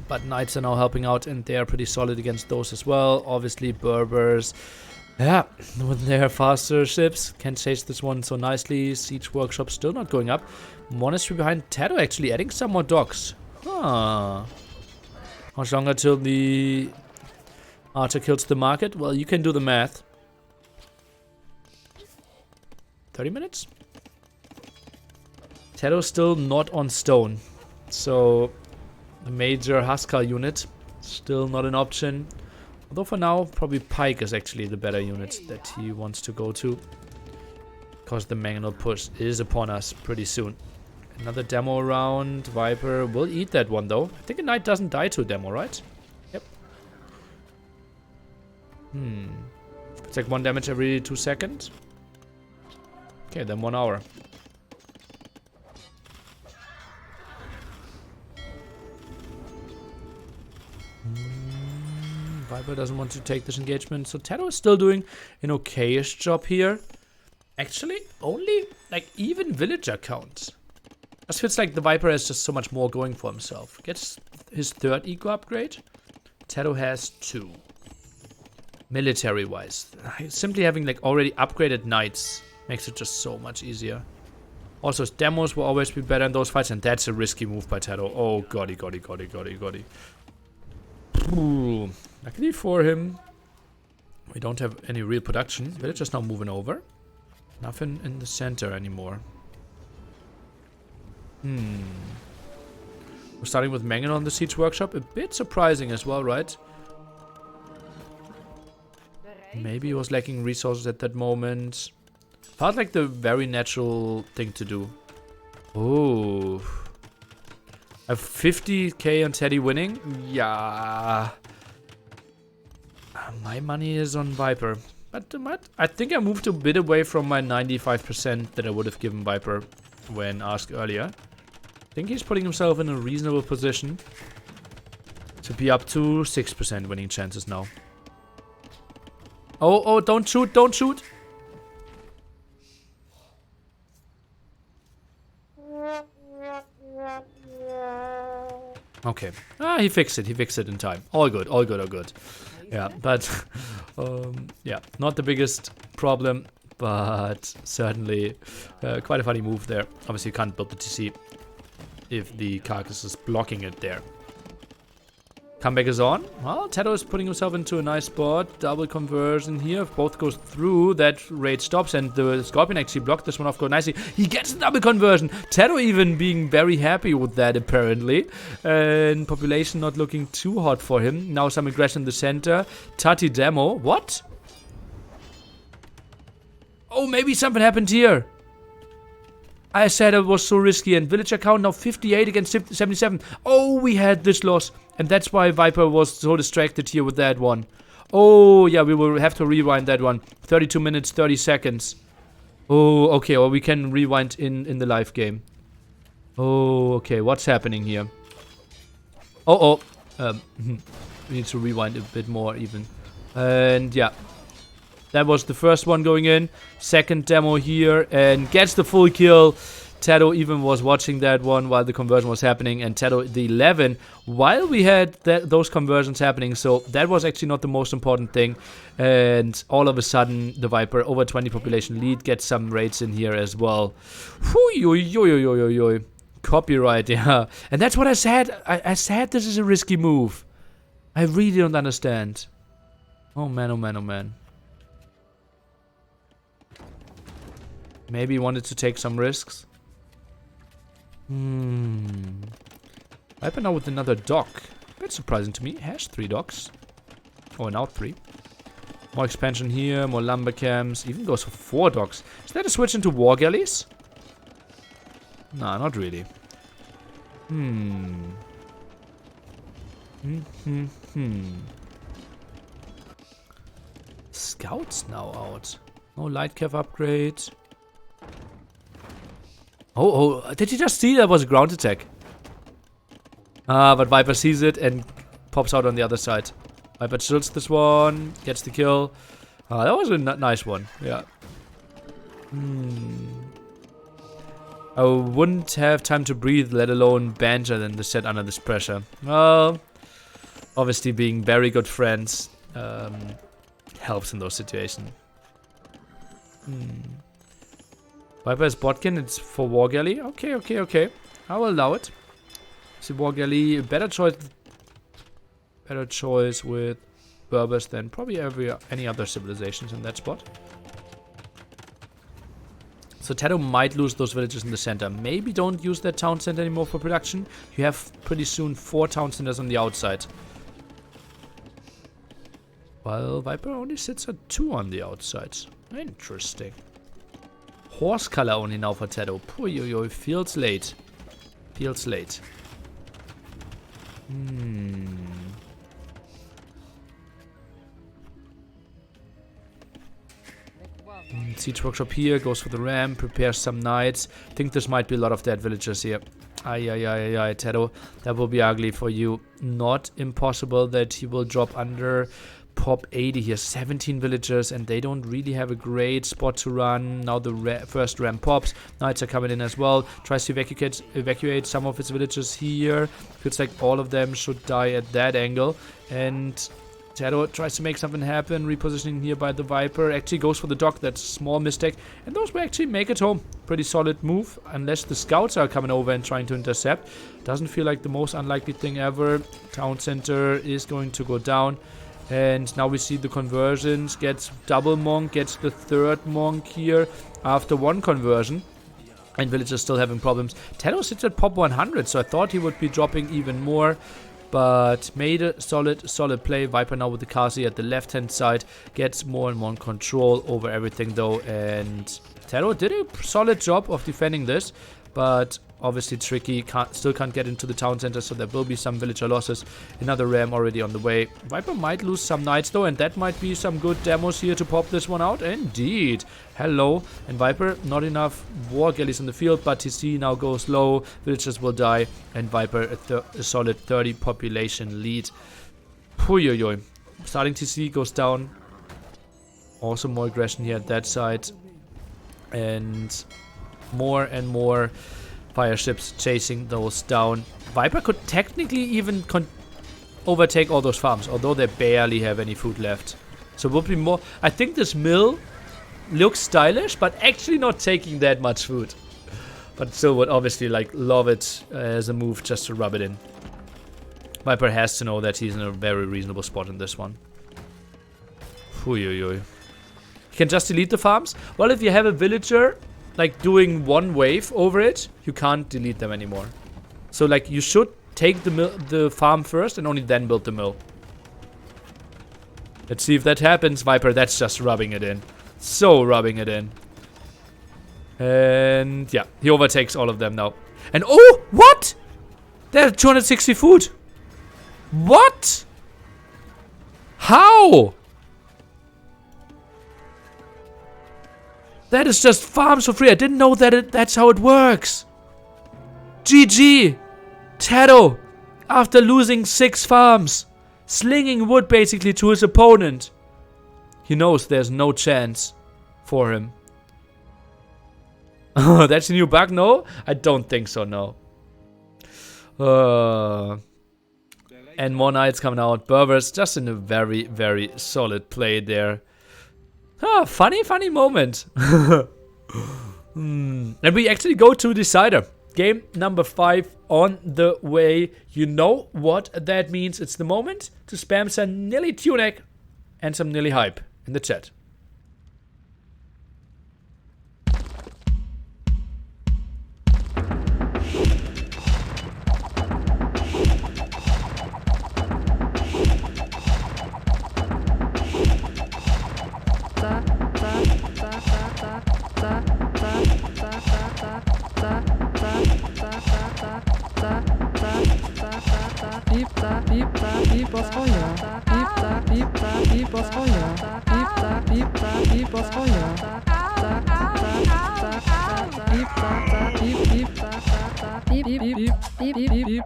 Speaker 1: But knights are now helping out, and they are pretty solid against those as well. Obviously, Berbers, yeah, with their faster ships, can chase this one so nicely. Siege workshop still not going up. Monastery behind TaToH actually adding some more docks. Huh. How much longer till the archer kills the market? Well, you can do the math. 30 minutes? TaToH still not on stone. So the major Huskar unit still not an option. Although for now, probably Pike is actually the better unit that he wants to go to. Because the Mangonel push is upon us pretty soon. Another demo round. Viper will eat that one though. I think a knight doesn't die to a demo, right? Yep. It's like 1 damage every 2 seconds. Okay, then 1 hour. Viper doesn't want to take this engagement, so TaToH is still doing an okayish job here. Actually, only like even villager count. Just feels like the Viper has just so much more going for himself. Gets his 3rd eco upgrade. TaToH has 2. Military-wise, simply having like already upgraded knights makes it just so much easier. Also, his demos will always be better in those fights, and that's a risky move by TaToH. Oh, goddy. Ooh. Luckily for him, we don't have any real production. Villagers now moving over. Nothing in the center anymore. We're starting with Mangonel on the siege workshop. A bit surprising as well, right? Maybe he was lacking resources at that moment. Felt like the very natural thing to do. Oh. A 50k on Teddy winning? Yeah. My money is on Viper. But I think I moved a bit away from my 95% that I would have given Viper when asked earlier. I think he's putting himself in a reasonable position to be up to 6% winning chances now. Oh, don't shoot, don't shoot. Okay. He fixed it in time. All good. Yeah, but yeah, not the biggest problem, but certainly quite a funny move there. Obviously, you can't build the TC if the carcass is blocking it there. Comeback is on. Well, TaToH is putting himself into a nice spot. Double conversion here. If both goes through, that raid stops, and the Scorpion actually blocked this one off quite nicely. He gets the double conversion. TaToH even being very happy with that, apparently. And population not looking too hot for him. Now some aggression in the center. Tati demo. What? Oh, maybe something happened here. I said it was so risky, and villager count now 58 against 77. Oh, we had this loss, and that's why Viper was so distracted here with that one. Oh, yeah, we will have to rewind that one. 32 minutes, 30 seconds. Oh, okay, well, we can rewind in the live game. Oh, okay, what's happening here? We need to rewind a bit more even. And yeah. That was the first one going in. Second demo here and gets the full kill. TaToH even was watching that one while the conversion was happening. And TaToH the 11 while we had those conversions happening. So that was actually not the most important thing. And all of a sudden the Viper over 20 population lead gets some raids in here as well. Copyright, yeah. And that's what I said. I said this is a risky move. I really don't understand. Oh man, oh man, oh man. Maybe he wanted to take some risks. Viper now with another dock. That's surprising to me. Has 3 docks. Oh, now 3. More expansion here, more lumber camps. Even goes for 4 docks. Is that a switch into war galleys? Nah, not really. Scouts now out. No light cav upgrade. Oh, did you just see that was a ground attack? But Viper sees it and pops out on the other side. Viper shields this one, gets the kill. That was a nice one, yeah. I wouldn't have time to breathe, let alone banter than to sit under this pressure. Well, obviously being very good friends helps in those situations. Viper is botkin, it's for War Galley. Okay. I will allow it. See, War Galley, better choice with Berbers than probably any other civilizations in that spot. So TaToH might lose those villages in the center. Maybe don't use that town center anymore for production. You have pretty soon 4 town centers on the outside. While Viper only sits at 2 on the outside. Interesting. Horse color only now for TaToH. Poor yo-yo, feels late. Feels late. Siege workshop here, goes for the ram, prepares some knights. I think this might be a lot of dead villagers here. Ay, TaToH, that will be ugly for you. Not impossible that he will drop under pop 80 here. 17 villagers, and they don't really have a great spot to run. Now the first ram pops. Knights are coming in as well. Tries to evacuate some of his villagers here. Feels like all of them should die at that angle. And TaToH tries to make something happen, repositioning here by the Viper. Actually goes for the dock, that's a small mistake. And those will actually make it home. Pretty solid move, unless the scouts are coming over and trying to intercept. Doesn't feel like the most unlikely thing ever. Town center is going to go down. And now we see the conversions. Gets double monk, gets the 3rd monk here after 1 conversion. And villagers still having problems. TaToH sits at pop 100, so I thought he would be dropping even more. But made a solid play. Viper now with the Kasi at the left-hand side. Gets more and more control over everything though. And TaToH did a solid job of defending this. But obviously tricky. Still can't get into the town center. So there will be some villager losses. Another ram already on the way. Viper might lose some knights though. And that might be some good demos here to pop this one out. Indeed. Hello. And Viper, not enough war galleys in the field. But TC now goes low. Villagers will die. And Viper a solid 30 population lead. Puyoyoy. Starting TC goes down. Also more aggression here at that side. And more fire ships chasing those down. Viper could technically even overtake all those farms, although they barely have any food left. So it will be more. I think this mill looks stylish, but actually not taking that much food. But still would obviously like love it as a move just to rub it in. Viper has to know that he's in a very reasonable spot in this one. You can just delete the farms. Well, if you have a villager like doing 1 wave over it, you can't delete them anymore. So like you should take the farm first and only then build the mill. Let's see if that happens. Viper, that's just rubbing it in. So rubbing it in. And yeah, he overtakes all of them now. And oh, what? They have 260 food. What? How? That is just farms for free. I didn't know that that's how it works. GG. TaToH, after losing 6 farms, slinging wood basically to his opponent. He knows there's no chance for him. That's a new bug? No? I don't think so, no. And more knights coming out. Berbers just in a very, very solid play there. Funny moment. And we actually go to Decider. Game number 5 on the way. You know what that means. It's the moment to spam some Nilly Tunic and some Nilly Hype in the chat.
Speaker 3: Beep,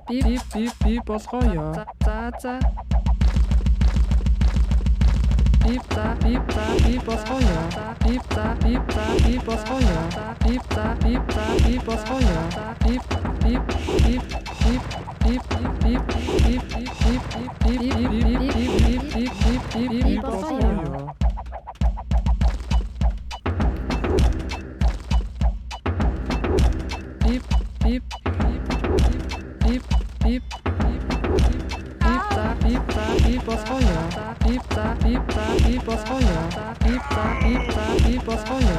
Speaker 3: beep, was Feuer. Beep, was Feuer. Beep, was Feuer. Beep, was Feuer. Beep, was Feuer. Was Feuer. Beep, was Feuer.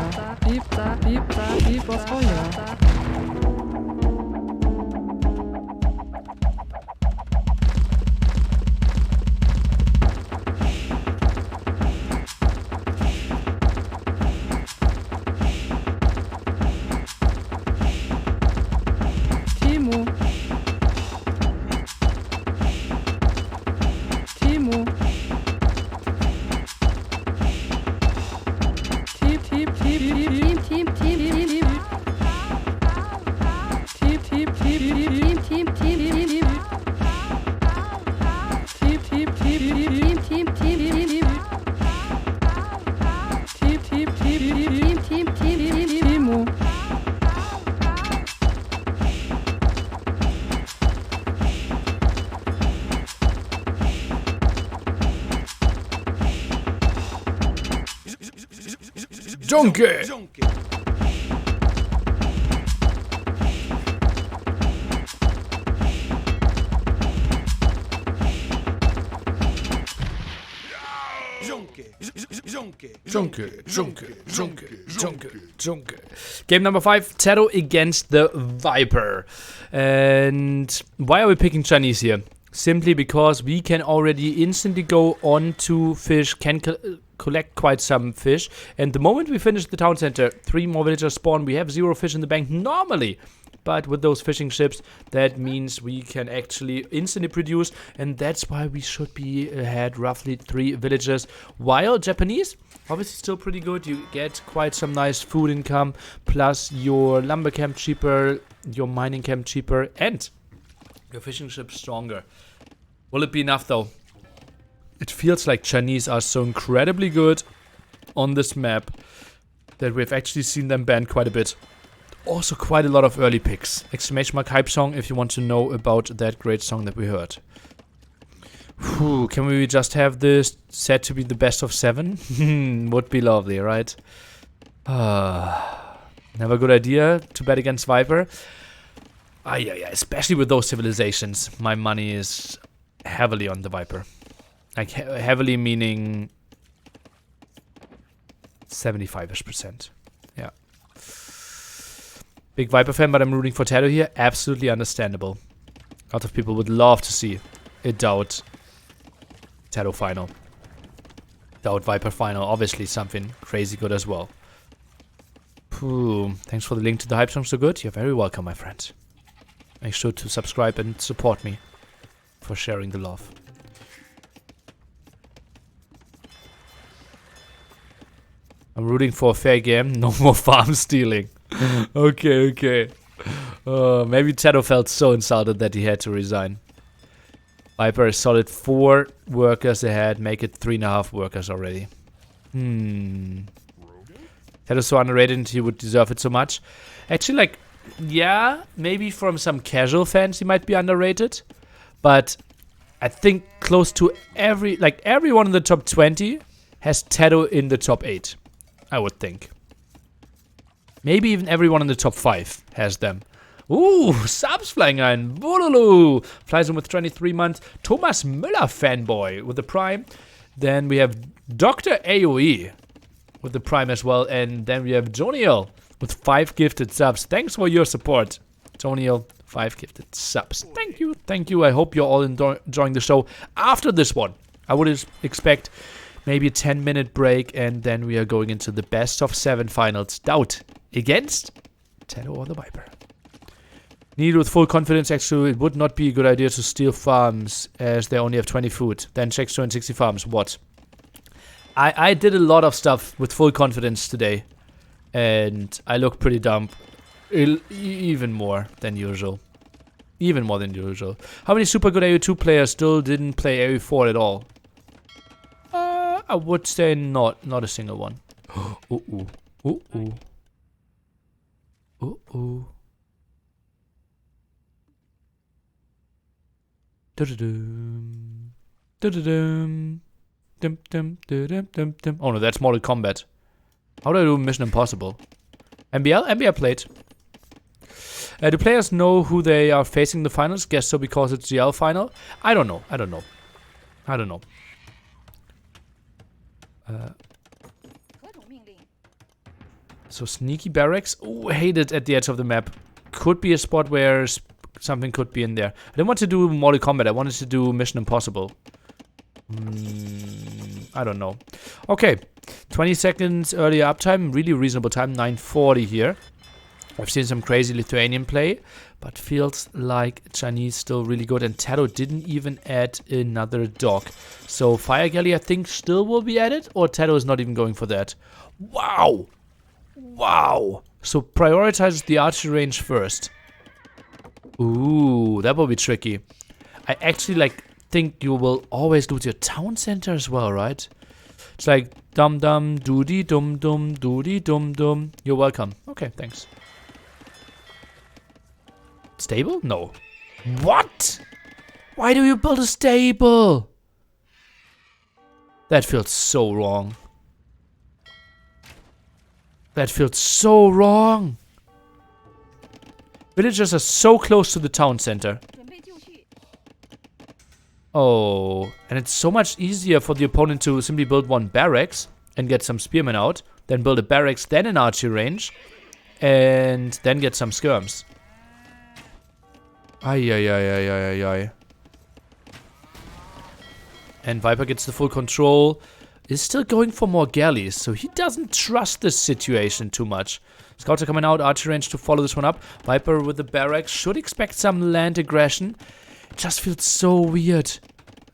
Speaker 3: Beep, was Feuer. Beep, was Feuer. Timo.
Speaker 1: Junkie! Junkie. Game number 5, TaToH against the Viper. And why are we picking Chinese here? Simply because we can already instantly go on to fish, can collect quite some fish. And the moment we finish the town center, 3 more villagers spawn, we have 0 fish in the bank normally. But with those fishing ships, that means we can actually instantly produce. And that's why we should be ahead roughly 3 villagers. While Japanese, obviously still pretty good. You get quite some nice food income. Plus your lumber camp cheaper, your mining camp cheaper. And your fishing ship stronger. Will it be enough though? It feels like Chinese are so incredibly good on this map that we've actually seen them banned quite a bit. Also quite a lot of early picks. Exclamation mark hype song if you want to know about that great song that we heard. Whew, can we just have this set to be the best of 7? Would be lovely, right? Never a good idea to bet against Viper. Yeah, especially with those civilizations. My money is heavily on the Viper. Like, heavily meaning 75%. Yeah. Big Viper fan, but I'm rooting for TaToH here. Absolutely understandable. A lot of people would love to see a TaToH final. TaToH Viper final. Obviously something crazy good as well. Ooh, thanks for the link to the hype song. So good. You're very welcome, my friend. Make sure to subscribe and support me for sharing the love. I'm rooting for a fair game. No more farm stealing. Okay. Maybe TaToH felt so insulted that he had to resign. Viper is solid 4 workers ahead. Make it 3.5 workers already. TaToH so underrated and he would deserve it so much. Actually, like, yeah, maybe from some casual fans he might be underrated. But I think close to everyone in the top 20 has TaToH in the top 8. I would think. Maybe even everyone in the top 5 has them. Ooh, subs flying in. Bolulu flies in with 23 months. Thomas Müller fanboy with the prime. Then we have Dr. AOE with the prime as well. And then we have Joniel with 5 gifted subs. Thanks for your support, Joniel. 5 gifted subs. Thank you. I hope you're all enjoying the show. After this one, I would expect maybe a 10-minute break, and then we are going into the best of 7 finals. TaToH against TaToH or the Viper. Needed with full confidence, actually, it would not be a good idea to steal farms as they only have 20 food. Then checks 260 farms. What? I did a lot of stuff with full confidence today, and I look pretty dumb. Even more than usual. Even more than usual. How many super good AU2 players still didn't play AU4 at all? I would say not a single one. Ooh. Oh no, that's Mortal Kombat. How do I do Mission Impossible? MBL? MBL played. Do players know who they are facing in the finals? Guess so, because it's GL final. I don't know. So sneaky barracks. Oh, hate it at the edge of the map. Could be a spot where something could be in there. I didn't want to do Mortal Kombat. I wanted to do Mission Impossible. I don't know. Okay, 20 seconds earlier uptime. Really reasonable time. 9:40 here. I've seen some crazy Lithuanian play, but feels like Chinese still really good. And TaToH didn't even add another dog. So Fire Galley, I think, still will be added, or TaToH is not even going for that. Wow! So prioritize the archery range first. Ooh, that will be tricky. I actually think you will always lose your town center as well, right? It's like dum dum doody dum dum doody dum dum. You're welcome. Okay, thanks. Stable? No. What? Why do you build a stable? That feels so wrong. Villagers are so close to the town center. Oh, and it's so much easier for the opponent to simply build one barracks and get some spearmen out, then build a barracks, then an archery range, and then get some skirms. Ay. And Viper gets the full control. Is still going for more galleys, so he doesn't trust this situation too much. Scouts are coming out, archery range to follow this one up. Viper with the barracks should expect some land aggression. It just feels so weird.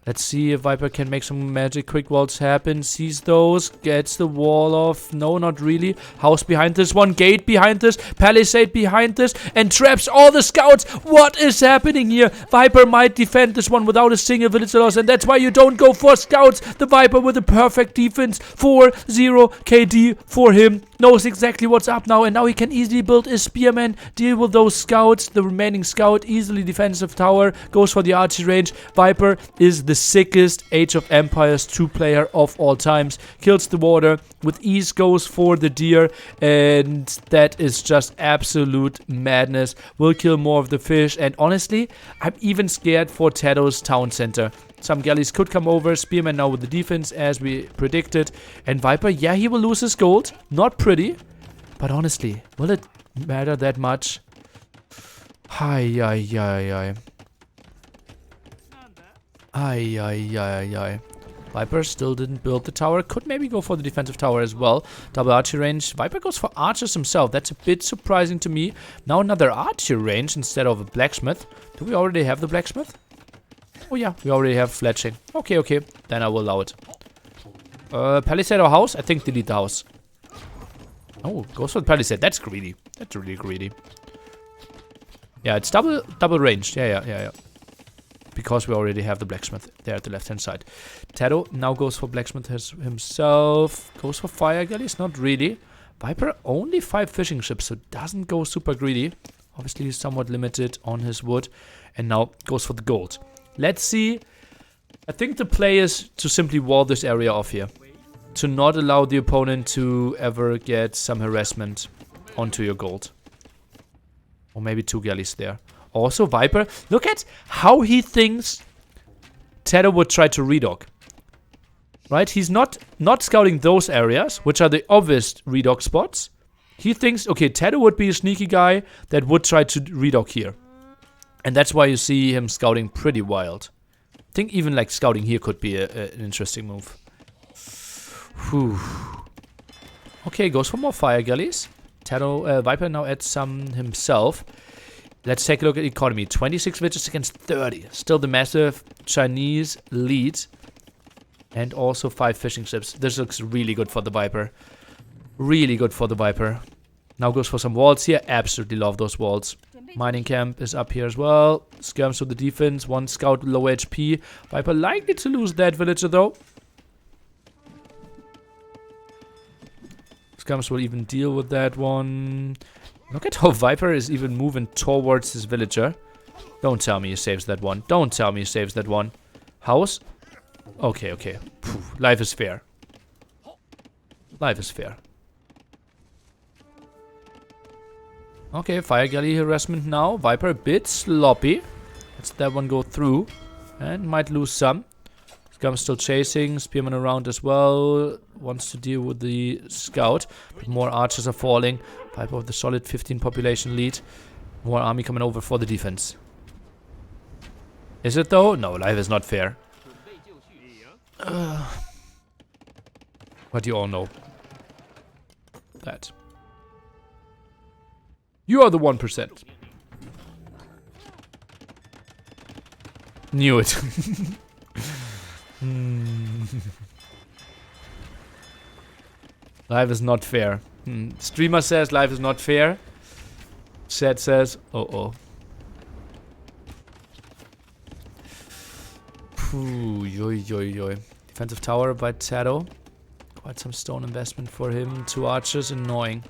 Speaker 1: Let's see if Viper can make some magic quick walls happen. Sees those, gets the wall off. No, not really. House behind this one, gate behind this, palisade behind this, and traps all the scouts. What is happening here? Viper might defend this one without a single villager loss, and that's why you don't go for scouts. The Viper with a perfect defense, 4-0 KD for him. Knows exactly what's up now, and now he can easily build a spearman, deal with those scouts. The remaining scout, easily defensive tower, goes for the archery range. Viper is the sickest Age of Empires 2 player of all times. Kills the water, with ease goes for the deer, and that is just absolute madness. Will kill more of the fish, and honestly, I'm even scared for TaToH's town center. Some galleys could come over. Spearman now with the defense, as we predicted. And Viper, yeah, he will lose his gold. Not pretty. But honestly, will it matter that much? Ay. Viper still didn't build the tower. Could maybe go for the defensive tower as well. Double archery range. Viper goes for archers himself. That's a bit surprising to me. Now another archery range instead of a blacksmith. Do we already have the blacksmith? Oh yeah, we already have fletching. Okay. Then I will allow it. Palisade or house? I think delete the house. Oh, goes for the palisade. That's greedy. That's really greedy. Yeah, it's double ranged. Yeah. Because we already have the blacksmith there at the left-hand side. TaToH now goes for blacksmith himself. Goes for fire galleys? Not really. Viper only 5 fishing ships, so doesn't go super greedy. Obviously, he's somewhat limited on his wood. And now goes for the gold. Let's see. I think the play is to simply wall this area off here. To not allow the opponent to ever get some harassment onto your gold. Or maybe 2 galleys there. Also, Viper, look at how he thinks TaToH would try to redock. Right? He's not scouting those areas, which are the obvious redock spots. He thinks, okay, TaToH would be a sneaky guy that would try to redock here. And that's why you see him scouting pretty wild. I think even like scouting here could be an interesting move. Whew. Okay, goes for more fire galleys. TaToH, Viper now adds some himself. Let's take a look at economy. 26 villages against 30. Still the massive Chinese lead. And also 5 fishing ships. This looks really good for the Viper. Really good for the Viper. Now goes for some walls here. Absolutely love those walls. Mining camp is up here as well. Skirms with the defense. One scout low HP. Viper likely to lose that villager though. Skirms will even deal with that one. Look at how Viper is even moving towards his villager. Don't tell me he saves that one. Don't tell me he saves that one. House? Okay, okay. Phew. Life is fair. Life is fair. Okay, fire galley harassment now. Viper a bit sloppy. Let's that one go through. And might lose some. Scum still chasing. Spearman around as well. Wants to deal with the scout. But more archers are falling. Viper with the solid 15 population lead. More army coming over for the defense. Is it though? No, life is not fair. But you all know that. You are the 1%. Knew it. Life is not fair. Streamer says life is not fair. Chat says, oh. Yo. Defensive tower by TaToH. Quite some stone investment for him. 2 archers, annoying.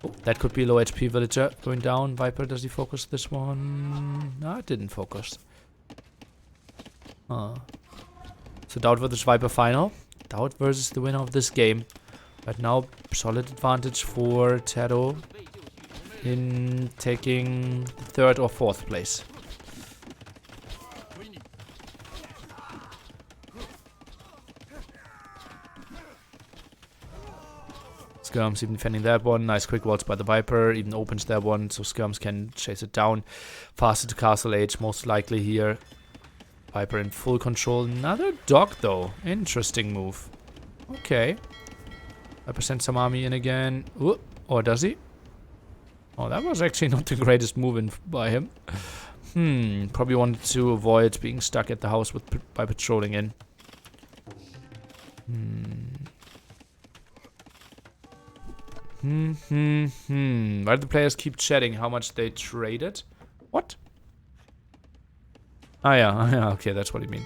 Speaker 1: Oh, that could be low HP villager going down. Viper, does he focus this one? No, it didn't focus. So TaToH versus Viper final. TaToH versus the winner of this game. Right now, solid advantage for TaToH in taking 3rd or 4th place. Skirms even defending that one. Nice quick walls by the Viper. Even opens that one, so Skirms can chase it down. Faster to Castle Age, most likely here. Viper in full control. Another dog, though. Interesting move. Okay. Viper sends some army in again. Ooh, or does he? Oh, that was actually not the greatest move by him. Probably wanted to avoid being stuck at the house by patrolling in. Why do the players keep chatting how much they traded? What? Ah, yeah, okay, that's what you mean.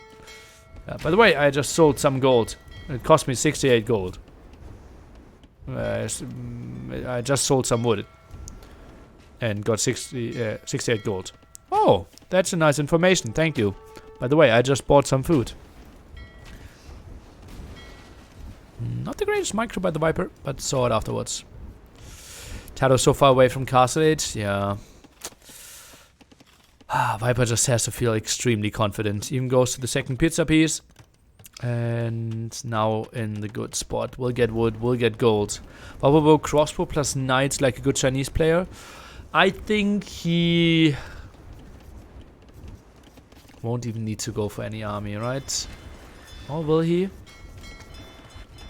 Speaker 1: By the way, I just sold some gold. It cost me 68 gold. I just sold some wood. And got 68 gold. Oh, that's a nice information, thank you. By the way, I just bought some food. Not the greatest micro by the Viper, but saw it afterwards. TaToH so far away from Castle Age, yeah. Viper just has to feel extremely confident. Even goes to the 2nd pizza piece. And now in the good spot. We'll get wood, we'll get gold. Viper crossbow plus knights like a good Chinese player. I think he won't even need to go for any army, right? Or will he?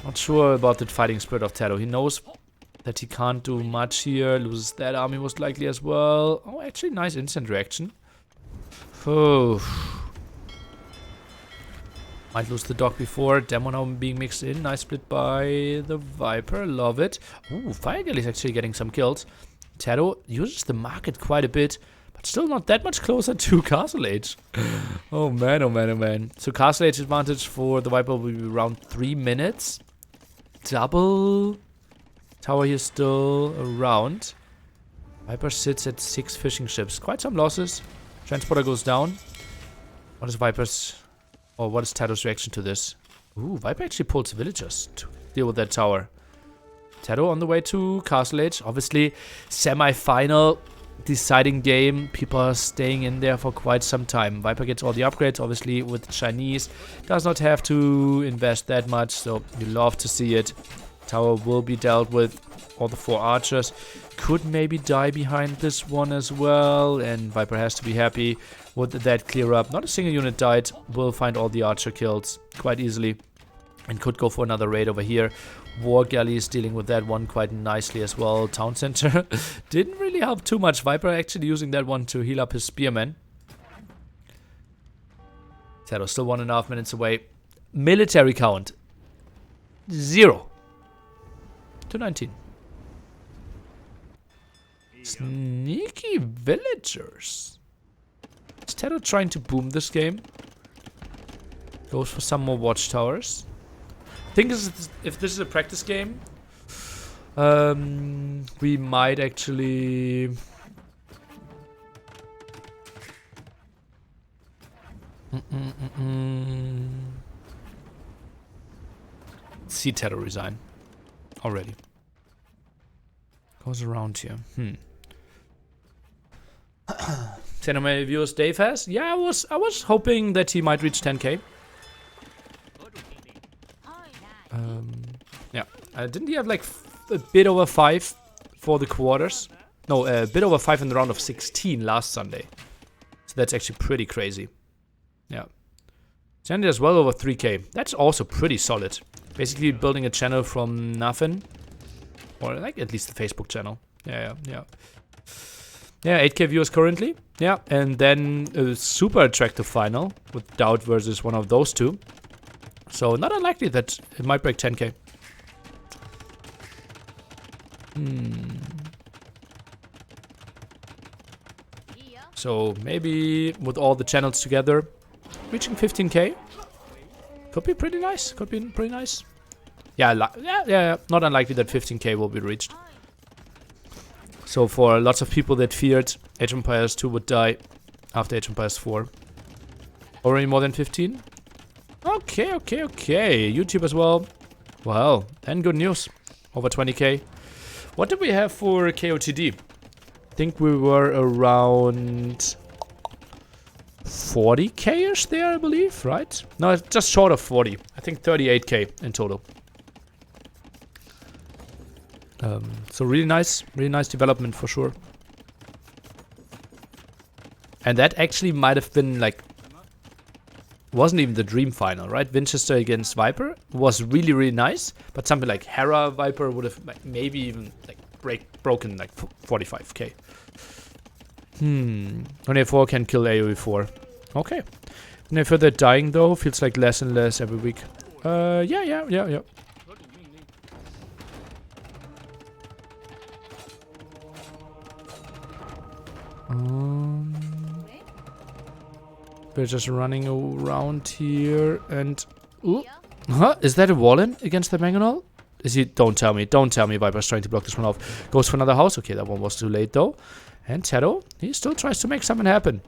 Speaker 1: Not sure about the fighting spirit of TaToH. He knows that he can't do much here. Loses that army most likely as well. Oh, actually nice instant reaction. Oh. Might lose the dog before. Demo now being mixed in. Nice split by the Viper. Love it. Ooh, Fire Galley is actually getting some kills. TaToH uses the market quite a bit. But still not that much closer to Castle Age. Oh man, oh man, oh man. So Castle Age advantage for the Viper will be around 3 minutes. Double tower here still around. Viper sits at 6 fishing ships. Quite some losses. Transporter goes down. What is Viper's... or what is TaToH's reaction to this? Ooh, Viper actually pulls villagers to deal with that tower. TaToH on the way to Castle Age. Obviously, semi-final deciding game. People are staying in there for quite some time. Viper gets all the upgrades, obviously, with the Chinese. Does not have to invest that much, so you love to see it. Tower will be dealt with. All the 4 archers. Could maybe die behind this one as well. And Viper has to be happy with that clear up. Not a single unit died. Will find all the archer kills quite easily. And could go for another raid over here. War Galley is dealing with that one quite nicely as well. Town Center didn't really help too much. Viper actually using that one to heal up his spearmen. TaToH still 1.5 minutes away. Military count 0 to 19. Sneaky villagers. Is TaToH trying to boom this game? Goes for some more watchtowers. I think if this is a practice game, we might actually... See TaToH resign already. Goes around here. 10 of my viewers Dave has. Yeah, I was hoping that he might reach 10k. Yeah. Didn't he have like a bit over 5 for the quarters? No, a bit over 5 in the round of 16 last Sunday. So that's actually pretty crazy. Yeah. Sandy has well over 3k. That's also pretty solid. Basically building a channel from nothing. Or like at least the Facebook channel. Yeah. Yeah, 8k viewers currently. Yeah, and then a super attractive final with TaToH versus one of those two. So not unlikely that it might break 10k. So maybe with all the channels together, reaching 15k could be pretty nice. Could be pretty nice. Yeah, not unlikely that 15k will be reached. So for lots of people that feared Age of Empires 2 would die after Age of Empires 4. Already more than 15? Okay. YouTube as well. Well, then good news. Over 20k. What did we have for KOTD? I think we were around 40k-ish there, I believe, right? No, just short of 40. I think 38k in total. So really nice development for sure. And that actually might have been like, wasn't even the dream final, right? Winchester against Viper was really nice, but something like Hera Viper would have like, maybe even like broken like 45k. Only 4 can kill AoE 4. Okay. And if they're dying though, feels like less and less every week. Yeah. We're just running around here and... Ooh. Huh? Is that a Wallen against the Mangonel? Is he... Don't tell me Viper's trying to block this one off. Goes for another house. Okay, that one was too late though. And TaToH, he still tries to make something happen.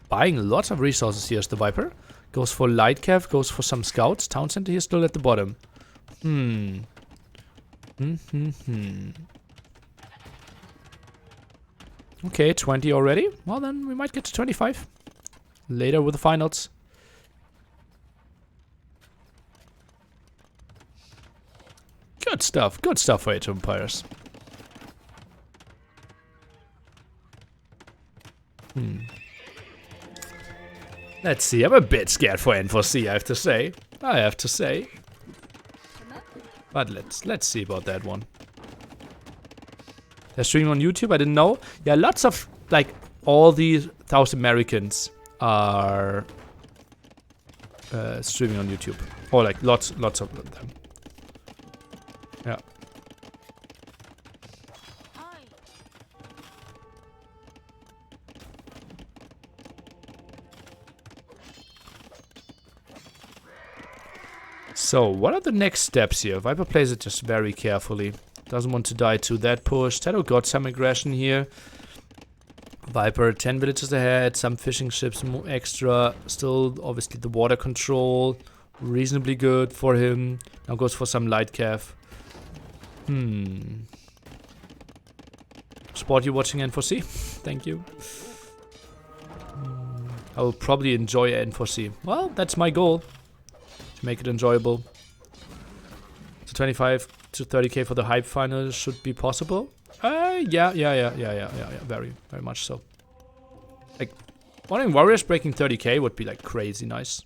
Speaker 1: Buying lots of resources here is the Viper. Goes for light cav, goes for some scouts. Town center here still at the bottom. Okay, 20 already. Well, then we might get to 25. Later with the finals. Good stuff for Age of Empires. Let's see, I'm a bit scared for N4C, I have to say. But let's see about that one. They're streaming on YouTube, I didn't know. Yeah, lots of, like, all these South Americans are streaming on YouTube. Or, like, lots of them. Yeah. So, what are the next steps here? Viper plays it just very carefully. Doesn't want to die to that push. TaToH got some aggression here. Viper 10 villages ahead, some fishing ships extra. Still, obviously, the water control. Reasonably good for him. Now goes for some light cav. Sport you watching N4C? Thank you. I will probably enjoy N4C. Well, that's my goal. To make it enjoyable. So 25 to 30k for the hype final should be possible. Yeah. Very much so. Like, Morning Warriors breaking 30k would be like crazy nice.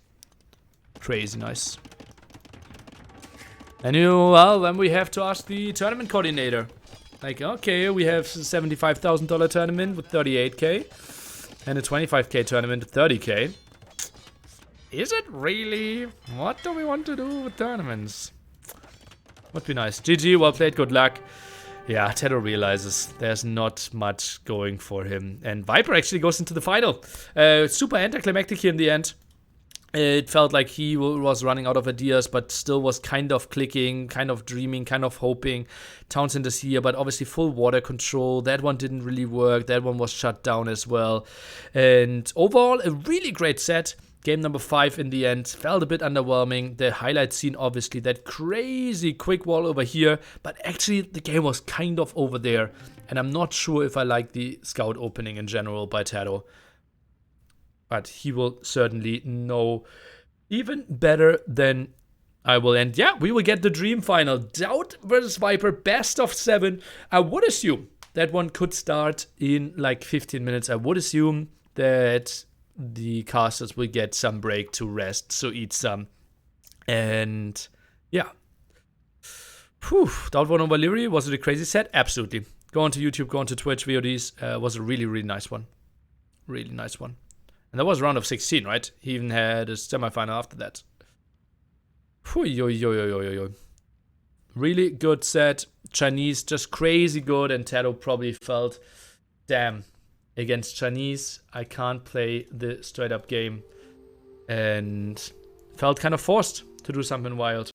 Speaker 1: And then we have to ask the tournament coordinator. Like, okay, we have $75,000 tournament with 38k. And a 25k tournament with 30k. Is it really? What do we want to do with tournaments? Would be nice. GG, well played, good luck. Yeah, TaToH realizes there's not much going for him. And Viper actually goes into the final. Super anticlimactic here in the end. It felt like he was running out of ideas, but still was kind of clicking, kind of dreaming, kind of hoping. Townsend is here, but obviously full water control. That one didn't really work. That one was shut down as well. And overall, a really great set. Game number 5 in the end felt a bit underwhelming. The highlight scene, obviously, that crazy quick wall over here. But actually, the game was kind of over there. And I'm not sure if I like the scout opening in general by TaToH. But he will certainly know even better than I will. And yeah, we will get the dream final. TaToH versus Viper, best of 7. I would assume that one could start in like 15 minutes. I would assume that the casters will get some break to rest, so eat some. And yeah. TaToH won over Lyri. Was it a crazy set? Absolutely. Go on to YouTube, go on to Twitch, VODs. Was a really, really nice one. Really nice one. And that was round of 16, right? He even had a semifinal after that. Really good set. Chinese just crazy good, and TaToH probably felt, damn, against Chinese, I can't play the straight up game. And felt kind of forced to do something wild.